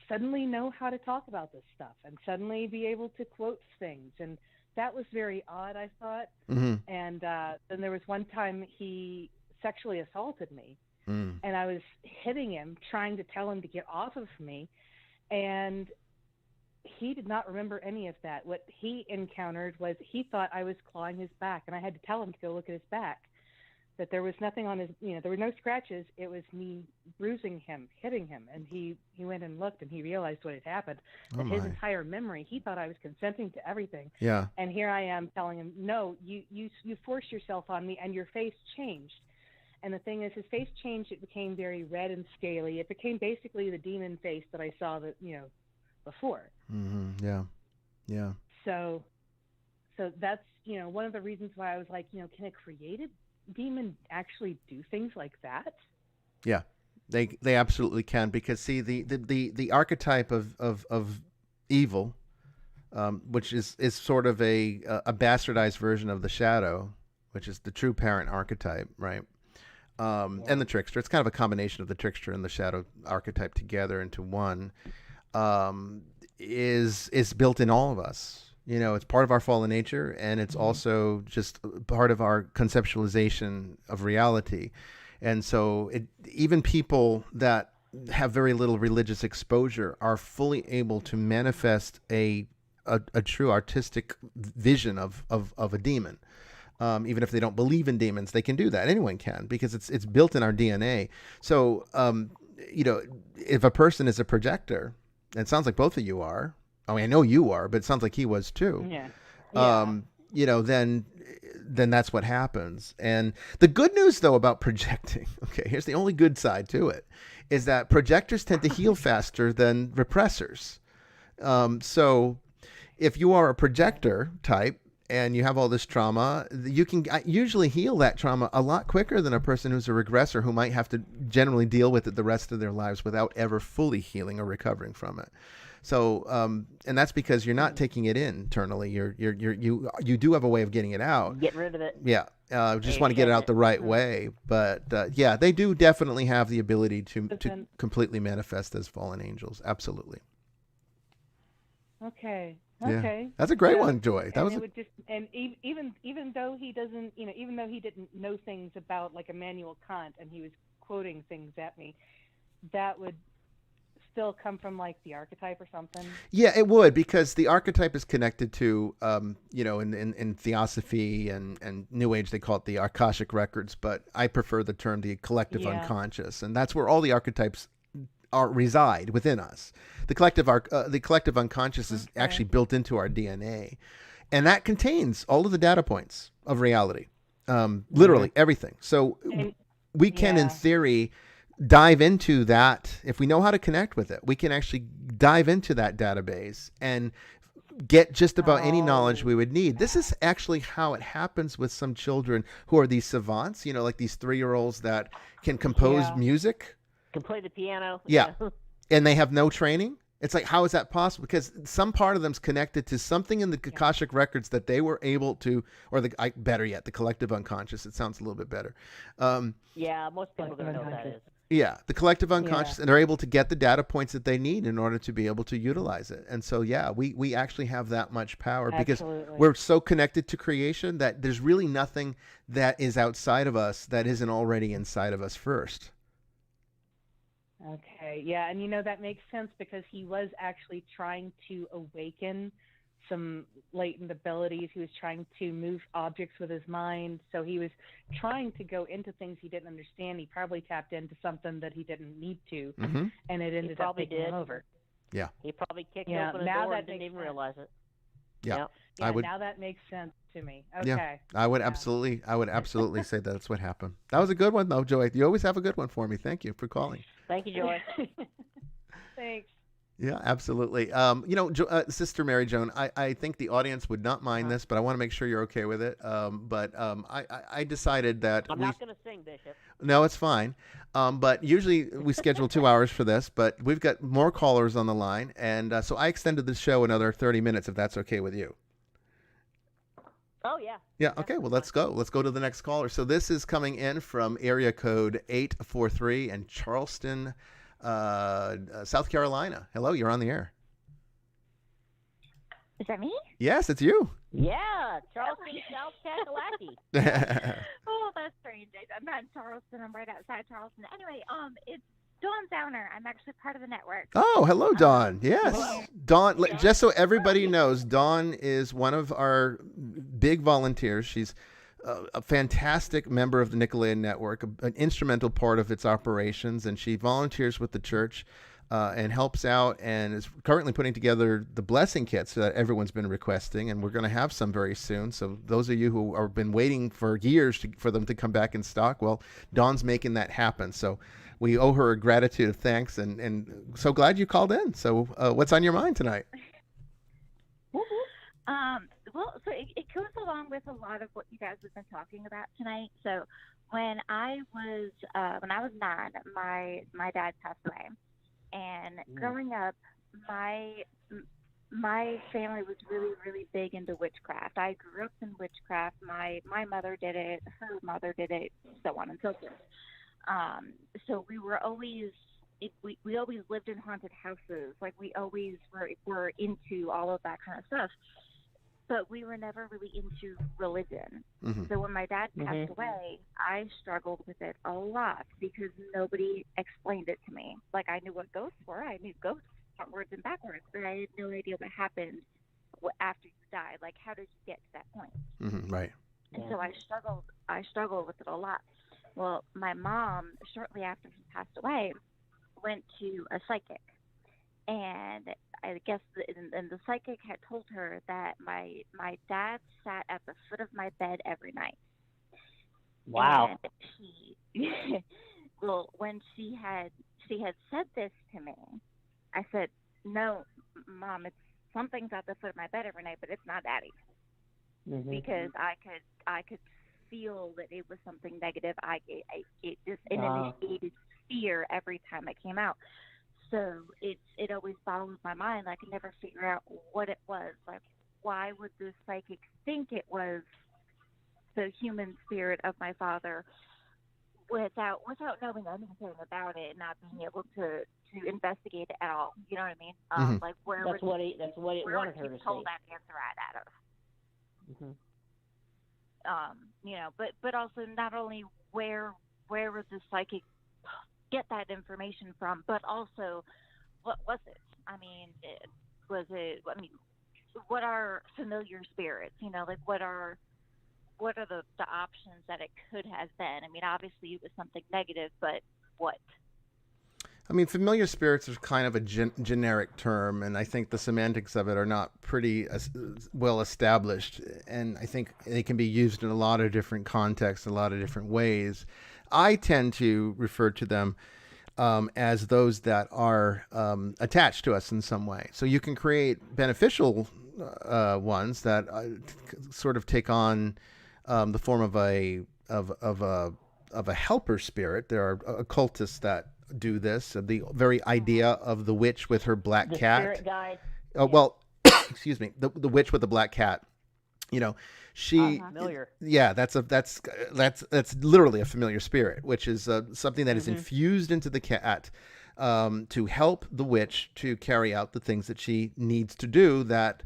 suddenly know how to talk about this stuff and suddenly be able to quote things. And that was very odd, I thought. Mm-hmm. And then there was one time he sexually assaulted me, and I was hitting him, trying to tell him to get off of me, and he did not remember any of that. What he encountered was he thought I was clawing his back, and I had to tell him to go look at his back, that there was nothing on his, there were no scratches. It was me bruising him, hitting him. And he went and looked, and he realized what had happened. That his entire memory, he thought I was consenting to everything. Yeah. And here I am telling him, no, you forced yourself on me, and your face changed. And the thing is, his face changed. It became very red and scaly. It became basically the demon face that I saw before. Mm-hmm. Yeah. Yeah. So that's, one of the reasons why I was like, can a created demon actually do things like that? Yeah, they absolutely can, because see, the archetype of evil, which is sort of a bastardized version of the shadow, which is the true parent archetype, right? And the trickster. It's kind of a combination of the trickster and the shadow archetype together into one. Is built in all of us. It's part of our fallen nature, and it's also just part of our conceptualization of reality. And so even people that have very little religious exposure are fully able to manifest a true artistic vision of a demon. Even if they don't believe in demons, they can do that. Anyone can, because it's built in our DNA. So, if a person is a projector, and it sounds like both of you are. I mean, I know you are, but it sounds like he was too. Yeah. Then that's what happens. And the good news, though, about projecting, okay, here's the only good side to it, is that projectors tend to heal faster than repressors. So if you are a projector type and you have all this trauma, you can usually heal that trauma a lot quicker than a person who's a regressor who might have to generally deal with it the rest of their lives without ever fully healing or recovering from it. So, and that's because you're not taking it in internally. You do have a way of getting it out. Get rid of it. Yeah. Just want to get it out the right way. But yeah, they do definitely have the ability to completely manifest as fallen angels. Absolutely. Okay. Yeah. Okay. That's a great one, Joy. That was even though he doesn't, even though he didn't know things about like Immanuel Kant and he was quoting things at me, that would still come from like the archetype or something. Yeah, it would, because the archetype is connected to, in Theosophy and New Age, they call it the Akashic records, but I prefer the term the collective unconscious, and that's where all the archetypes reside within us. The collective unconscious is actually built into our DNA, and that contains all of the data points of reality, literally everything. So we can, in theory, dive into that. If we know how to connect with it, we can actually dive into that database and get just about any knowledge we would need. This is actually how it happens with some children who are these savants, like these 3-year-olds that can compose music. Can play the piano. Yeah. And they have no training. It's like, how is that possible? Because some part of them's connected to something in the Akashic records that they were able to, or better yet, the collective unconscious. It sounds a little bit better. Yeah, most people don't know what that is. Yeah, the collective unconscious, and they're able to get the data points that they need in order to be able to utilize it. And so, yeah, we actually have that much power because we're so connected to creation that there's really nothing that is outside of us that isn't already inside of us first. Okay, yeah, and that makes sense because he was actually trying to awaken some latent abilities. He was trying to move objects with his mind. So he was trying to go into things he didn't understand. He probably tapped into something that he didn't need to, and it ended up taking him over. Yeah. He probably kicked open a door and didn't even realize it. Yeah. Yeah, now that makes sense to me. Okay. Yeah, I would absolutely say that's what happened. That was a good one, though, Joy. You always have a good one for me. Thank you for calling. Thank you, Joy. Thanks. Yeah, absolutely. Sister Mary Joan, I think the audience would not mind this, but I want to make sure you're okay with it. I decided that I'm not going to sing, Bishop. No, it's fine. But usually we schedule 2 hours for this, but we've got more callers on the line, and so I extended the show another 30 minutes, if that's okay with you. Oh, yeah. Yeah, okay, well, let's go. Let's go to the next caller. So this is coming in from area code 843 in Charleston, South Carolina. Hello, you're on the air. Is that me? Yes, it's you. Yeah, Charleston, South Kakalaki. Oh, that's strange. I'm not in Charleston. I'm right outside Charleston. Anyway, it's Dawn Zauner. I'm actually part of the network. Oh, hello, Dawn. Yes. Dawn, just so everybody knows, Dawn is one of our big volunteers. She's a fantastic member of the Nicolaitan Network, an instrumental part of its operations, and she volunteers with the church and helps out and is currently putting together the blessing kits that everyone's been requesting, and we're going to have some very soon. So those of you who have been waiting for years for them to come back in stock, well, Dawn's making that happen. So we owe her a gratitude of thanks, and so glad you called in. So what's on your mind tonight? Well, so it goes along with a lot of what you guys have been talking about tonight. So when I was 9, my dad passed away, and growing up, my family was really, really big into witchcraft. I grew up in witchcraft. My mother did it, her mother did it, so on and so forth. So we were always we always lived in haunted houses. Like we always were into all of that kind of stuff. But we were never really into religion. So when my dad passed away, I struggled with it a lot because nobody explained it to me. Like I knew what ghosts were. I knew ghosts frontwards and backwards, but I had no idea what happened after you died. Like how did you get to that point? Right. And so I struggled with it a lot. Well, my mom, shortly after she passed away, went to a psychic. And I guess the psychic had told her that my dad sat at the foot of my bed every night. Wow. And well, when she had said this to me, I said, "No, Mom, it's something's at the foot of my bed every night, but it's not Daddy." because I could feel that it was something negative. It just initiated fear every time it came out. So it always boggles my mind. I could never figure out what it was. Like, why would the psychic think it was the human spirit of my father without knowing anything about it and not being able to investigate it at all? You know what I mean? Like, where that's what it wanted her to pull say. that answer out of. You know, but also not only where would the psychic get that information from, but also what was it? I mean, what are familiar spirits? You know, like what are the options that it could have been? I mean, obviously it was something negative, but what? I mean, familiar spirits is kind of a generic term, and I think the semantics of it are not pretty well established, and I think they can be used in a lot of different contexts, a lot of different ways. I tend to refer to them as those that are attached to us in some way. So you can create beneficial ones that sort of take on the form of a helper spirit. There are occultists that do this. The very idea of the witch with her black cat. Spirit guide. Oh, well, excuse me. The witch with the black cat. You know, she. Familiar. Yeah, that's literally a familiar spirit, which is something that is infused into the cat to help the witch to carry out the things that she needs to do that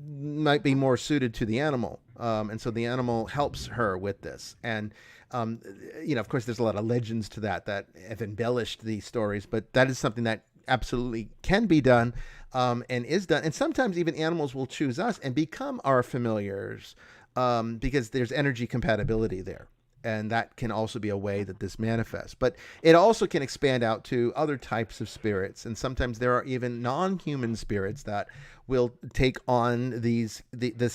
might be more suited to the animal. And so the animal helps her with this. And you know, of course, there's a lot of legends to that have embellished these stories, but that is something that absolutely can be done and is done. And sometimes even animals will choose us and become our familiars because there's energy compatibility there. And that can also be a way that this manifests. But it also can expand out to other types of spirits. And sometimes there are even non-human spirits that will take on this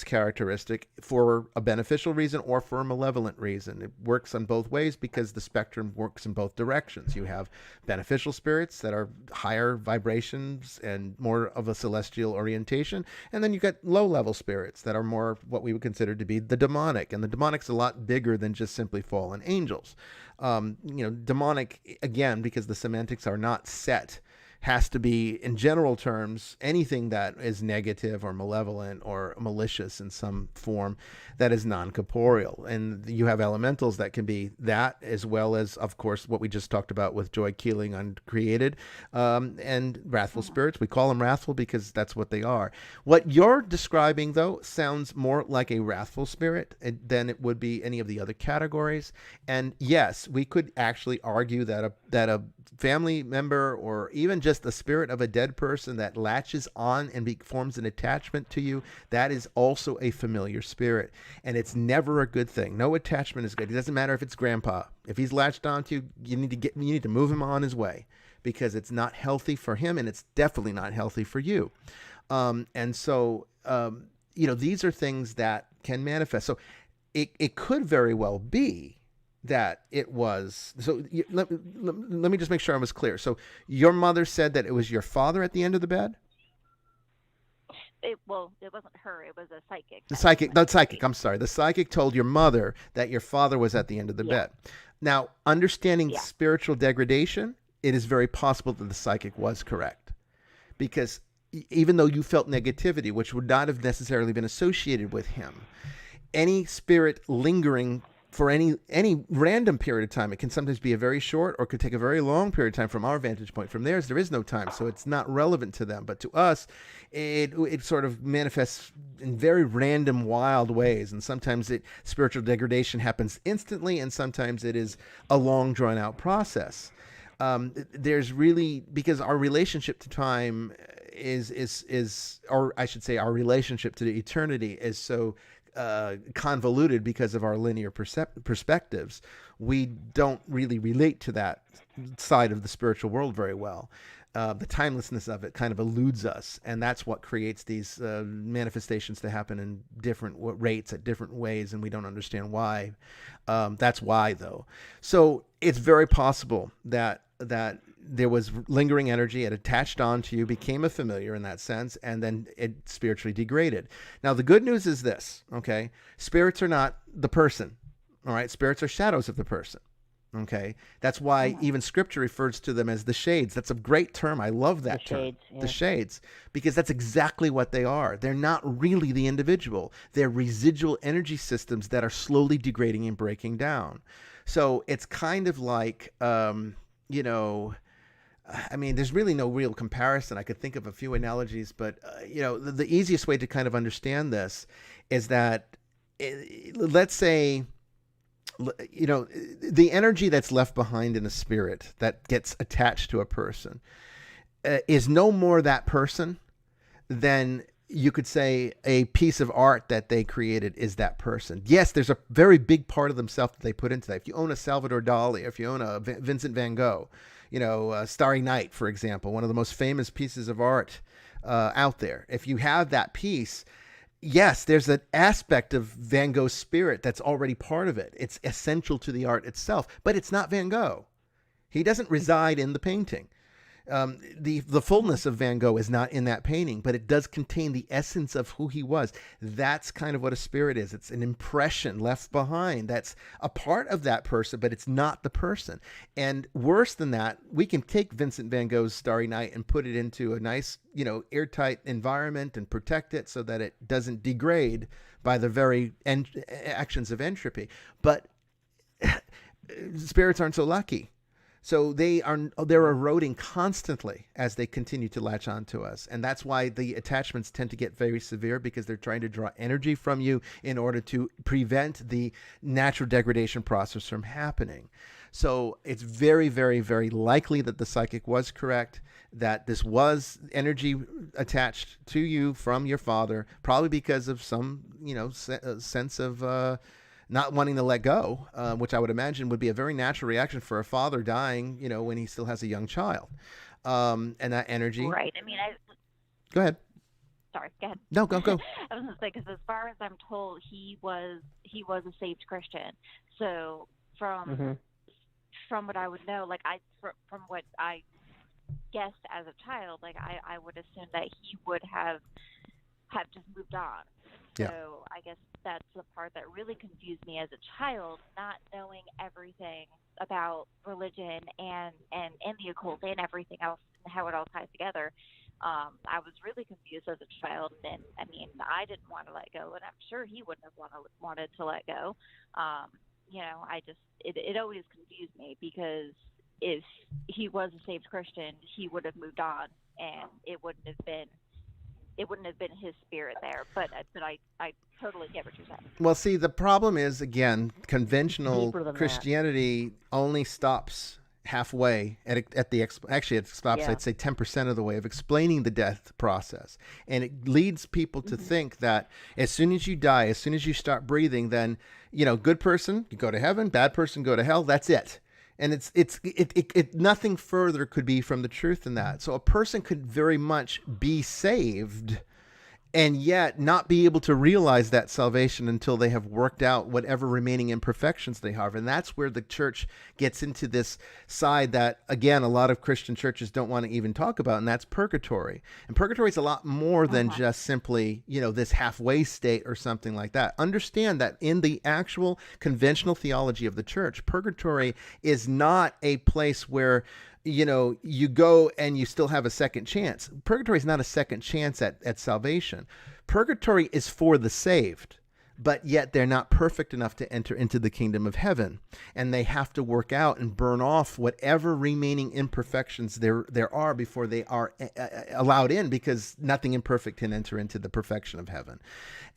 characteristic for a beneficial reason or for a malevolent reason. It works on both ways because the spectrum works in both directions. You have beneficial spirits that are higher vibrations and more of a celestial orientation. And then you get low-level spirits that are more what we would consider to be the demonic. And the demonic's a lot bigger than just simply fallen angels. You know, demonic, again, because the semantics are not set, has to be, in general terms, anything that is negative or malevolent or malicious in some form that is non-corporeal. And you have elementals that can be that, as well as, of course, what we just talked about with Joy Keeling Uncreated, and wrathful spirits. We call them wrathful because that's what they are. What you're describing, though, sounds more like a wrathful spirit than it would be any of the other categories. And yes, we could actually argue that a family member or even just the spirit of a dead person that latches on and forms an attachment to you, that is also a familiar spirit. And it's never a good thing. No attachment is good. It doesn't matter if it's grandpa. If he's latched onto you, you need to move him on his way because it's not healthy for him and it's definitely not healthy for you. And so, you know, these are things that can manifest. So it could very well be that it was. So let me just make sure I was clear. So your mother said that it was your father at the end of the bed? It wasn't her. It was a psychic. The psychic. I'm sorry. The psychic told your mother that your father was at the end of the bed. Now, understanding spiritual degradation, it is very possible that the psychic was correct. Because even though you felt negativity, which would not have necessarily been associated with him, any spirit lingering for any random period of time, it can sometimes be a very short or could take a very long period of time from our vantage point. From theirs, there is no time, so it's not relevant to them. But to us, it sort of manifests in very random, wild ways. And sometimes spiritual degradation happens instantly, and sometimes it is a long, drawn-out process. There's really, because our relationship to time or I should say our relationship to eternity is so convoluted because of our linear perspectives, we don't really relate to that side of the spiritual world very well. The timelessness of it kind of eludes us, and that's what creates these manifestations to happen in different rates at different ways, and we don't understand why. That's why, though. So it's very possible that there was lingering energy. It attached onto you, became a familiar in that sense, and then it spiritually degraded. Now, the good news is this, okay? Spirits are not the person, all right? Spirits are shadows of the person, okay? That's why even Scripture refers to them as the shades. That's a great term. I love that term. Shades, yeah. The shades, because that's exactly what they are. They're not really the individual. They're residual energy systems that are slowly degrading and breaking down. So it's kind of like, you know, I mean, there's really no real comparison. I could think of a few analogies, but, you know, the easiest way to kind of understand this is that, let's say, you know, the energy that's left behind in a spirit that gets attached to a person is no more that person than you could say a piece of art that they created is that person. Yes, there's a very big part of themselves that they put into that. If you own a Salvador Dali, if you own a Vincent van Gogh, you know, Starry Night, for example, one of the most famous pieces of art out there. If you have that piece, yes, there's an aspect of Van Gogh's spirit that's already part of it. It's essential to the art itself, but it's not Van Gogh. He doesn't reside in the painting. The fullness of Van Gogh is not in that painting, but it does contain the essence of who he was. That's kind of what a spirit is. It's an impression left behind. That's a part of that person, but it's not the person. And worse than that, we can take Vincent van Gogh's Starry Night and put it into a nice, you know, airtight environment and protect it so that it doesn't degrade by the very actions of entropy. But spirits aren't so lucky. So they're eroding constantly as they continue to latch onto us. And that's why the attachments tend to get very severe, because they're trying to draw energy from you in order to prevent the natural degradation process from happening. So it's very, very, very likely that the psychic was correct, that this was energy attached to you from your father, probably because of some, you know, sense of not wanting to let go, which I would imagine would be a very natural reaction for a father dying, you know, when he still has a young child. And that energy. Right. I mean, Go ahead. Sorry, go ahead. No, go. I was going to say, because as far as I'm told, he was a saved Christian. So from what I would know, like from what I guessed as a child, like I would assume that he would have just moved on. Yeah. So I guess that's the part that really confused me as a child, not knowing everything about religion and the occult and everything else and how it all ties together. I was really confused as a child, and I mean, I didn't want to let go, and I'm sure he wouldn't have wanted to let go. You know, it always confused me, because if he was a saved Christian, he would have moved on, and it wouldn't have been his spirit there, but I totally get what you're saying. Well, see, the problem is, again, conventional Christianity only stops halfway actually it stops, I'd say 10% of the way of explaining the death process. And it leads people to think that as soon as you die, as soon as you start breathing, then, you know, good person, you go to heaven, bad person, go to hell. That's it. And it's nothing further could be from the truth than that. So a person could very much be saved and yet not be able to realize that salvation until they have worked out whatever remaining imperfections they have. And that's where the church gets into this side that, again, a lot of Christian churches don't want to even talk about, and that's purgatory. And purgatory is a lot more than just simply, you know, this halfway state or something like that. Understand that in the actual conventional theology of the church, purgatory is not a place where, you know, you go and you still have a second chance. Purgatory is not a second chance at salvation. Purgatory is for the saved, but yet they're not perfect enough to enter into the kingdom of heaven. And they have to work out and burn off whatever remaining imperfections there are before they are allowed in, because nothing imperfect can enter into the perfection of heaven.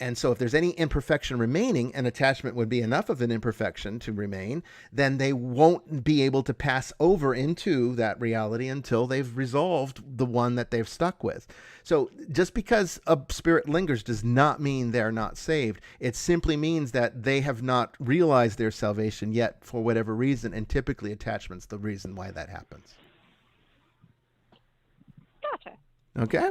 And so if there's any imperfection remaining, and attachment would be enough of an imperfection to remain, then they won't be able to pass over into that reality until they've resolved the one that they've stuck with. So just because a spirit lingers does not mean they're not saved. It simply means that they have not realized their salvation yet for whatever reason, and typically attachment's the reason why that happens. Gotcha. Okay.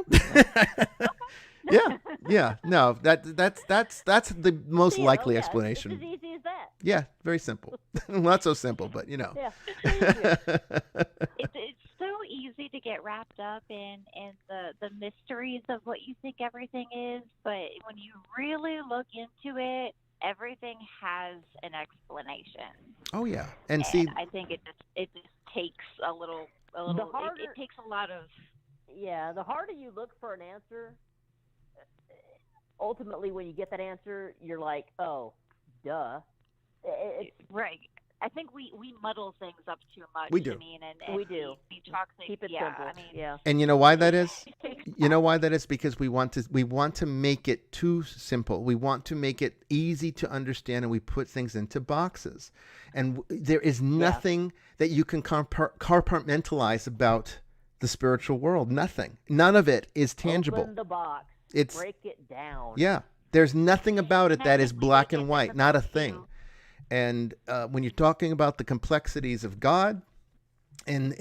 Yeah. No, that's the most likely explanation. It's as easy as that. Yeah, very simple. Not so simple, but you know. Yeah. It's so easy to get wrapped up in the mysteries of what you think everything is, but when you really look into it, everything has an explanation. Oh yeah, and I think it just takes a little. It takes a lot of. Yeah, the harder you look for an answer, ultimately when you get that answer, you're like, oh, duh. Right. I think we muddle things up too much. We do. I mean, and we do. We chalk things. Keep it yeah, simple. I mean, yeah. And you know why that is? You know why that is? Because we want to make it too simple. We want to make it easy to understand, and we put things into boxes. And there is nothing that you can compartmentalize about the spiritual world. Nothing. None of it is tangible. Open the box. Break it down. Yeah. There's nothing about it that is black and white. Not a thing. And when you're talking about the complexities of God and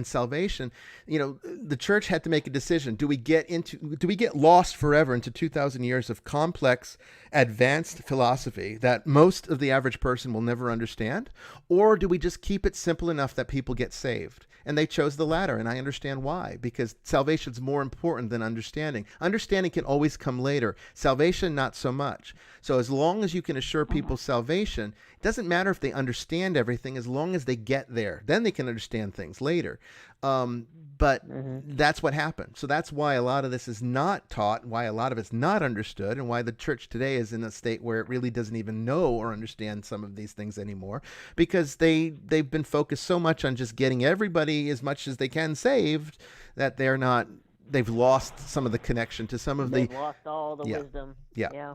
salvation, you know, the church had to make a decision. Do we get lost forever into 2,000 years of complex, advanced philosophy that most of the average person will never understand? Or do we just keep it simple enough that people get saved? And they chose the latter, and I understand why, because salvation's more important than understanding. Understanding can always come later. Salvation, not so much. So as long as you can assure people salvation, it doesn't matter if they understand everything, as long as they get there. Then they can understand things later. But that's what happened. So that's why a lot of this is not taught, why a lot of it's not understood, and why the church today is in a state where it really doesn't even know or understand some of these things anymore, because they've been focused so much on just getting everybody as much as they can saved that they've lost some of the connection to some of They've lost all the wisdom. Yeah.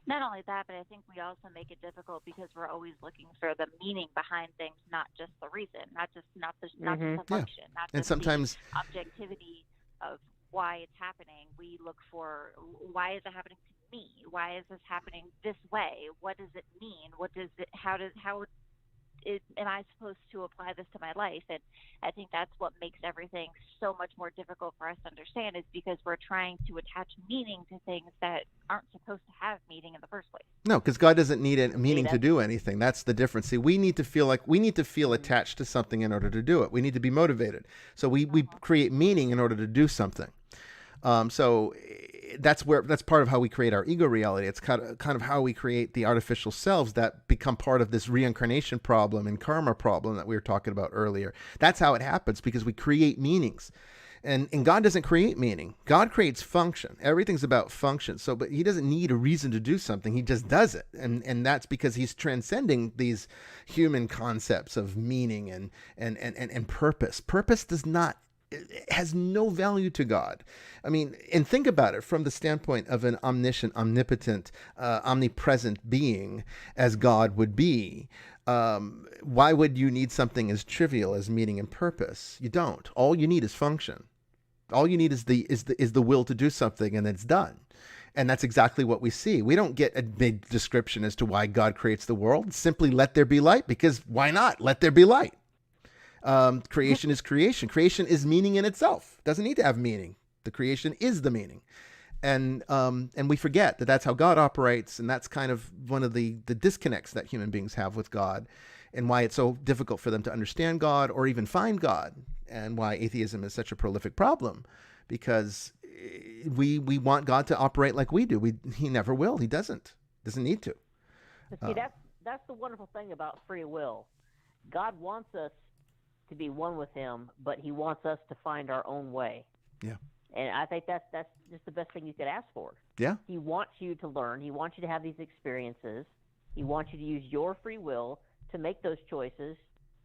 Not only that, but I think we also make it difficult because we're always looking for the meaning behind things, not just the reason, not just the function, not and just sometimes the objectivity of why it's happening. We look for, why is it happening to me? Why is this happening this way? What does it mean? Am I supposed to apply this to my life? And I think that's what makes everything so much more difficult for us to understand, is because we're trying to attach meaning to things that aren't supposed to have meaning in the first place. No, because God doesn't need a meaning to do anything. That's the difference. See, we need to feel attached to something in order to do it. We need to be motivated. So we create meaning in order to do something. So that's part of how we create our ego reality. It's kind of how we create the artificial selves that become part of this reincarnation problem and karma problem that we were talking about earlier. That's how it happens, because we create meanings. And God doesn't create meaning. God creates function. Everything's about function. But he doesn't need a reason to do something. He just does it. And that's because he's transcending these human concepts of meaning and purpose. Purpose has no value to God. I mean, and think about it from the standpoint of an omniscient, omnipotent, omnipresent being as God would be. Why would you need something as trivial as meaning and purpose? You don't. All you need is function. All you need is the will to do something, and it's done. And that's exactly what we see. We don't get a big description as to why God creates the world. Simply let there be light, because why not? Let there be light. Creation is creation. Creation is meaning in itself. It doesn't need to have meaning. The creation is the meaning. And we forget that that's how God operates, and that's kind of one of the disconnects that human beings have with God, and why it's so difficult for them to understand God or even find God, and why atheism is such a prolific problem, because we want God to operate like we do. He never will. He doesn't need to. But see, that's the wonderful thing about free will. God wants us to be one with him, but he wants us to find our own way. Yeah. And I think that's just the best thing you could ask for. Yeah. He wants you to learn. He wants you to have these experiences. He wants you to use your free will to make those choices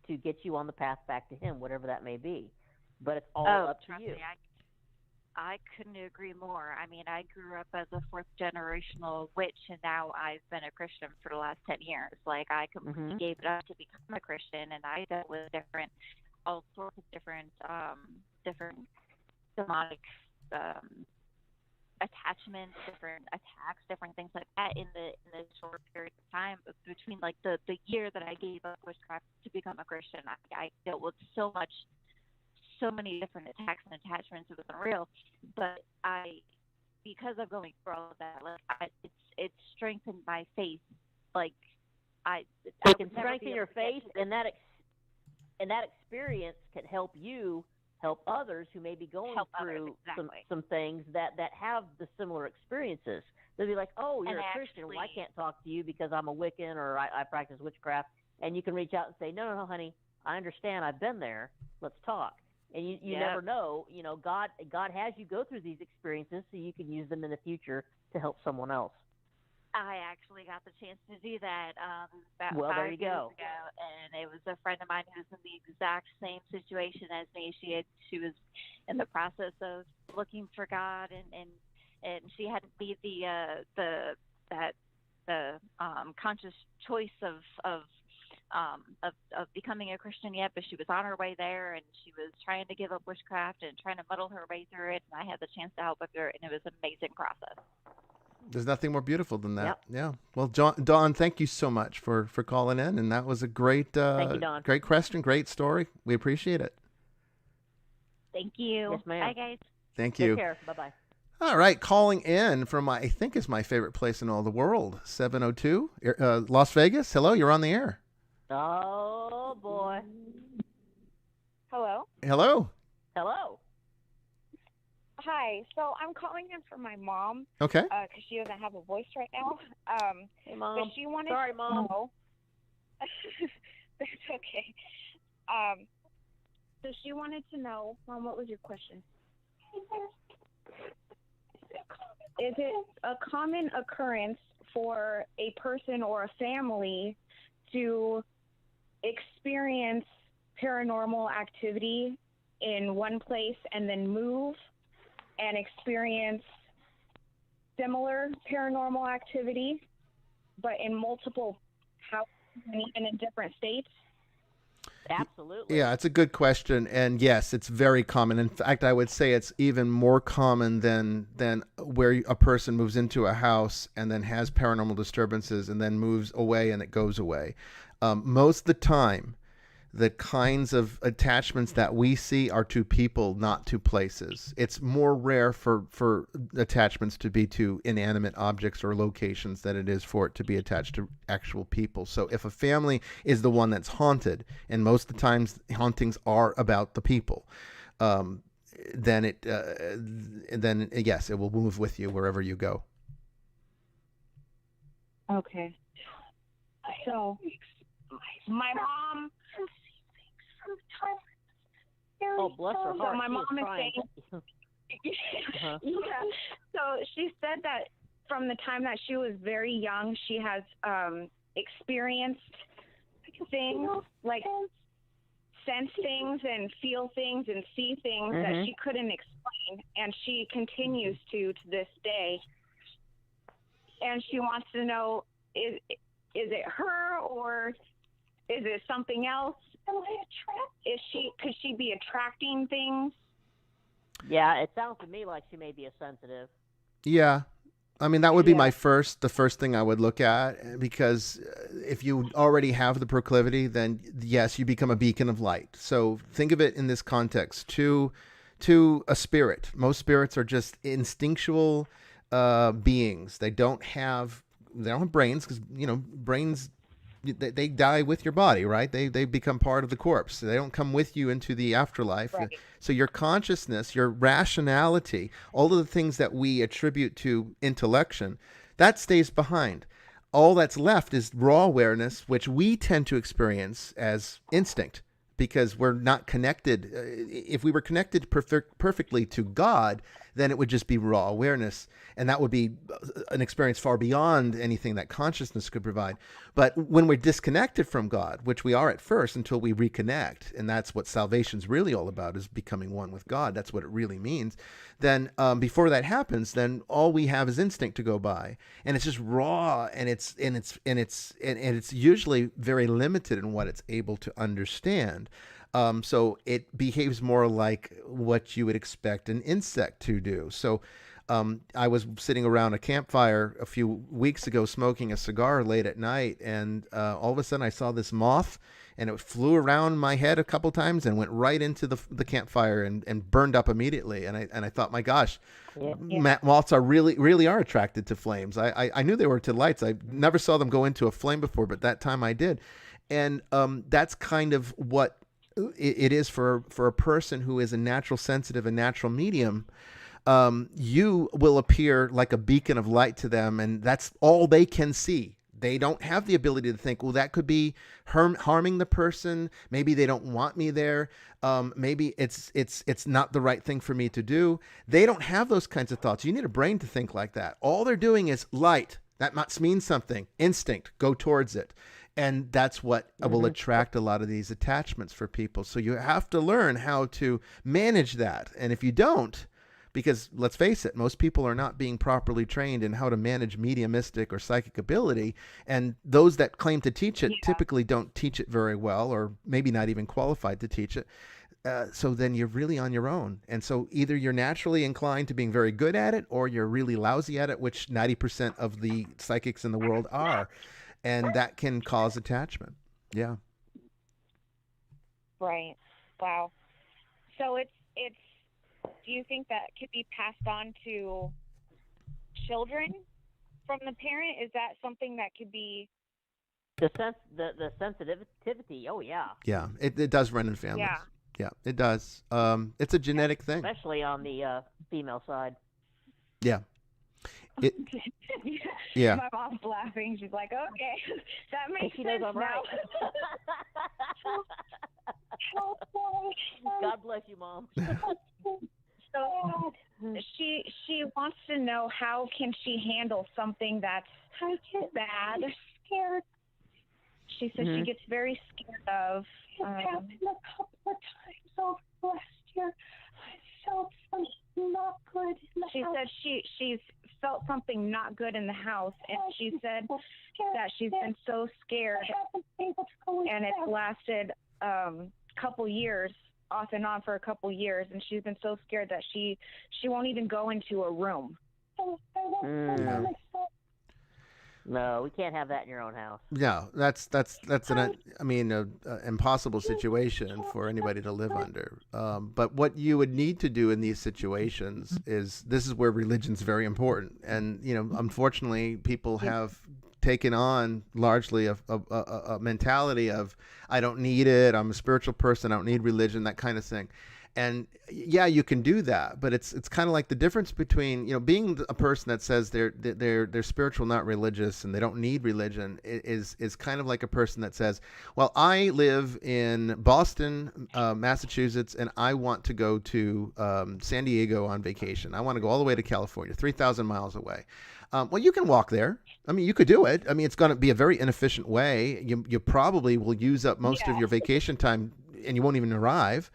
to get you on the path back to him, whatever that may be. But it's all up to you. Me, I couldn't agree more. I mean, I grew up as a fourth generational witch, and now I've been a Christian for the last 10 years. Like, I completely gave it up to become a Christian, and I dealt with all sorts of different demonic attachments, different attacks, different things like that in the short period of time between like the year that I gave up witchcraft to become a Christian. I dealt with so many different attacks and attachments. It was unreal, but because of going through all of that, like it's strengthened my faith. Like I can strengthen your faith, and that and that experience can help you help others who may be going through some things that have the similar experiences. They'll be like, oh, you're a Christian. Well, I can't talk to you because I'm a Wiccan or I practice witchcraft. And you can reach out and say, no, honey, I understand. I've been there. Let's talk. And you never know. You know, God has you go through these experiences so you can use them in the future to help someone else. I actually got the chance to do that about well, 5 there you years go. ago, and it was a friend of mine who was in the exact same situation as me. She was in the process of looking for God, and she hadn't made the conscious choice of becoming a Christian yet, but she was on her way there, and she was trying to give up witchcraft and trying to muddle her way through it. And I had the chance to help with her, and it was an amazing process. There's nothing more beautiful than that. Yep. Yeah. Well, Dawn, thank you so much for calling in, and that was a great, thank you, Dawn. Great question, great story. We appreciate it. Thank you. Yes, ma'am. Bye, guys. Thank you. Take care. Bye-bye. All right, calling in from I think is my favorite place in all the world, 702, Las Vegas. Hello, you're on the air. Oh, boy. Hello? Hello. Hello. Hi. So I'm calling in for my mom. Okay. Because she doesn't have a voice right now. Hey, Mom. But she wanted Sorry, to Mom. know. That's okay. So she wanted to know, Mom, what was your question? Is it a common occurrence for a person or a family to experience paranormal activity in one place and then move and experience similar paranormal activity, but in multiple houses and even in different states? Absolutely. Yeah, it's a good question, and yes, it's very common. In fact, I would say it's even more common than where a person moves into a house and then has paranormal disturbances and then moves away and it goes away. Most of the time, the kinds of attachments that we see are to people, not to places. It's more rare for attachments to be to inanimate objects or locations than it is for it to be attached to actual people. So if a family is the one that's haunted, and most of the times hauntings are about the people, then yes, it will move with you wherever you go. Okay. So my mom. Oh, bless her heart. So my She mom is trying saying, uh-huh. yeah. So she said that from the time that she was very young, she has experienced things like sense things and feel things and see things that she couldn't explain, and she continues to this day. And she wants to know, is it her or is it something else? Could she be attracting things? Yeah, it sounds to me like she may be a sensitive. Yeah. I mean, that would be the first thing I would look at, because if you already have the proclivity, then yes, you become a beacon of light. So think of it in this context. To a spirit, most spirits are just instinctual beings. They don't have brains, because brains, they die with your body, right? They become part of the corpse. They don't come with you into the afterlife. Right. So your consciousness, your rationality, all of the things that we attribute to intellection, that stays behind. All that's left is raw awareness, which we tend to experience as instinct, because we're not connected. If we were connected perfectly to God, then it would just be raw awareness. And that would be an experience far beyond anything that consciousness could provide. But when we're disconnected from God, which we are at first until we reconnect, and that's what salvation's really all about, is becoming one with God. That's what it really means. Then before that happens, then all we have is instinct to go by. And it's just raw, and it's usually very limited in what it's able to understand. So it behaves more like what you would expect an insect to do. So I was sitting around a campfire a few weeks ago smoking a cigar late at night, and all of a sudden I saw this moth, and it flew around my head a couple times and went right into the campfire and burned up immediately. And I thought, my gosh, moths are really are attracted to flames. I knew they were to lights. I never saw them go into a flame before, but that time I did. And that's kind of what it is for a person who is a natural sensitive, a natural medium. You will appear like a beacon of light to them, and that's all they can see. They don't have the ability to think, well, that could be harming the person. Maybe they don't want me there. Maybe it's not the right thing for me to do. They don't have those kinds of thoughts. You need a brain to think like that. All they're doing is light. That must mean something. Instinct. Go towards it. And that's what will attract a lot of these attachments for people. So you have to learn how to manage that. And if you don't, because let's face it, most people are not being properly trained in how to manage mediumistic or psychic ability. And those that claim to teach it typically don't teach it very well, or maybe not even qualified to teach it. So then you're really on your own. And so either you're naturally inclined to being very good at it, or you're really lousy at it, which 90% of the psychics in the world are. And that can cause attachment. Yeah. Right. Wow. So it's do you think that could be passed on to children from the parent? Is that something that could be the sensitivity? Oh yeah. Yeah, it does run in families. Yeah, it does. It's a genetic thing, especially on the female side. Yeah. Yeah. My mom's laughing. She's like, "Okay, that makes she sense knows I'm now." Right. God bless you, Mom. So she wants to know, how can she handle something that's bad? Scared. She says she gets very scared of. It happened a couple of times over last year. I felt something not good in the house. She said she's felt something not good in the house, and she said that she's been so scared, and it's lasted couple years, off and on for a couple years, and she's been so scared that she won't even go into a room. No, we can't have that in your own house. No, that's an impossible situation for anybody to live under. But what you would need to do in these situations is, this is where religion's very important. And unfortunately, people have taken on largely a mentality of, I don't need it, I'm a spiritual person, I don't need religion, that kind of thing. And yeah, you can do that, but it's kind of like the difference between being a person that says they're spiritual, not religious, and they don't need religion is kind of like a person that says, well, I live in Boston, Massachusetts, and I want to go to San Diego on vacation. I want to go all the way to California, 3,000 miles away. Well, you can walk there. I mean, you could do it. I mean, it's going to be a very inefficient way. You probably will use up most of your vacation time, and you won't even arrive.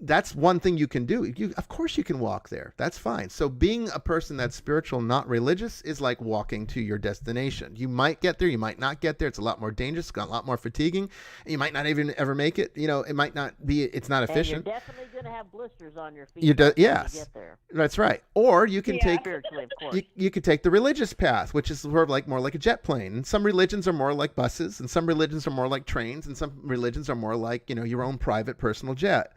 That's one thing you can do. Of course you can walk there. That's fine. So being a person that's spiritual, not religious, is like walking to your destination. You might get there. You might not get there. It's a lot more dangerous. It's a lot more fatiguing. You might not even ever make it. It might not be, it's not efficient. And you're definitely going to have blisters on your feet. Yes. You get there. That's right. Or you can take, spiritually, of course. You could take the religious path, which is sort of more like a jet plane. And some religions are more like buses, and some religions are more like trains, and some religions are more like, your own private personal jet.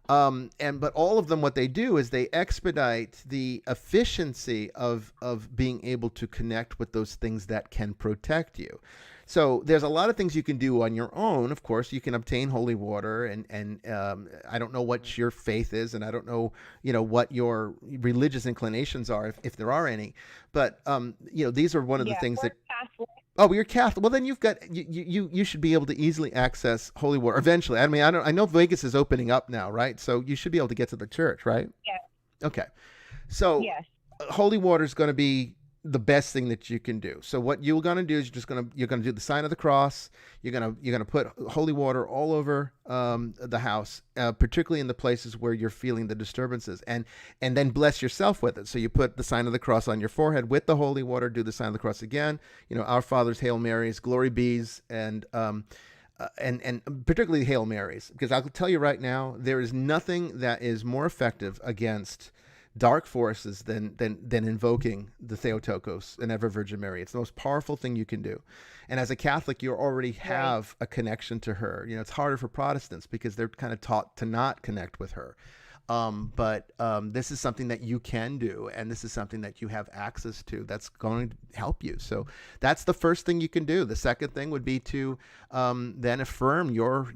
But all of them, what they do is they expedite the efficiency of being able to connect with those things that can protect you. So there's a lot of things you can do on your own. Of course, you can obtain holy water, and I don't know what your faith is, and I don't know, what your religious inclinations are, if there are any. But these are one of the things that. Catholic. Oh, you're Catholic. Well, then you've got you should be able to easily access holy water eventually. I mean, I know Vegas is opening up now, right? So you should be able to get to the church, right? Yes. Okay. So yes. Holy water is going to be the best thing that you can do. So what you're going to do is you're going to do the sign of the cross. You're going to put holy water all over the house, particularly in the places where you're feeling the disturbances, and then bless yourself with it. So you put the sign of the cross on your forehead with the holy water. Do the sign of the cross again. Our Father's, Hail Marys, Glory Bees, and particularly Hail Marys, because I'll tell you right now, there is nothing that is more effective against dark forces than invoking the Theotokos and Ever Virgin Mary. It's the most powerful thing you can do. And as a Catholic, you already have a connection to her. It's harder for Protestants because they're kind of taught to not connect with her. But this is something that you can do, and this is something that you have access to that's going to help you. So that's the first thing you can do. The second thing would be to then affirm your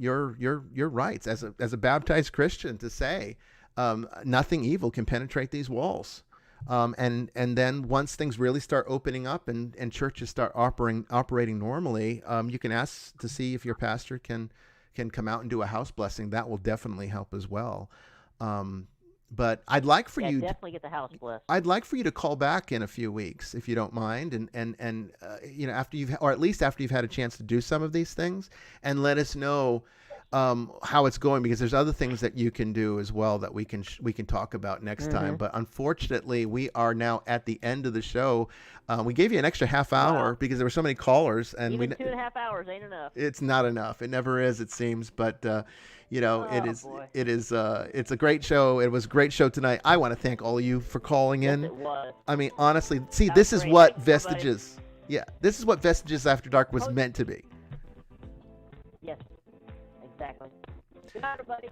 rights as a baptized Christian, to say nothing evil can penetrate these walls. And then once things really start opening up and churches start operating normally, you can ask to see if your pastor can come out and do a house blessing. That will definitely help as well. But I'd like for you definitely get the house blessed. I'd like for you to call back in a few weeks, if you don't mind, and after at least after you've had a chance to do some of these things, and let us know how it's going, because there's other things that you can do as well that we can talk about next time. But unfortunately, we are now at the end of the show. We gave you an extra half hour because there were so many callers, and even 2.5 hours ain't enough. It's not enough. It never is, it seems. But it's a great show. It was a great show tonight. I want to thank all of you for calling in. Yes, it was. I mean, honestly, see, That's this is great. what Thanks, Vestiges. Yeah, this is what Vestiges After Dark was meant to be. Yes, exactly. Good night, everybody.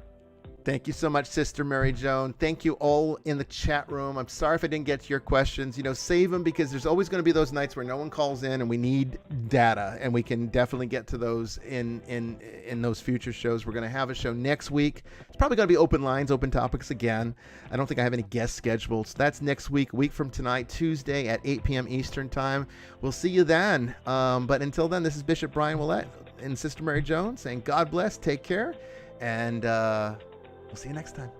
Thank you so much, Sister Mary Joan. Thank you all in the chat room. I'm sorry if I didn't get to your questions. Save them, because there's always going to be those nights where no one calls in and we need data, and we can definitely get to those in those future shows. We're going to have a show next week. It's probably going to be open lines, open topics again. I don't think I have any guests scheduled. So that's next week, week from tonight, Tuesday at 8 p.m. Eastern time. We'll see you then. But until then, this is Bishop Bryan Ouellette and Sister Mary Joan saying God bless, take care, and we'll see you next time.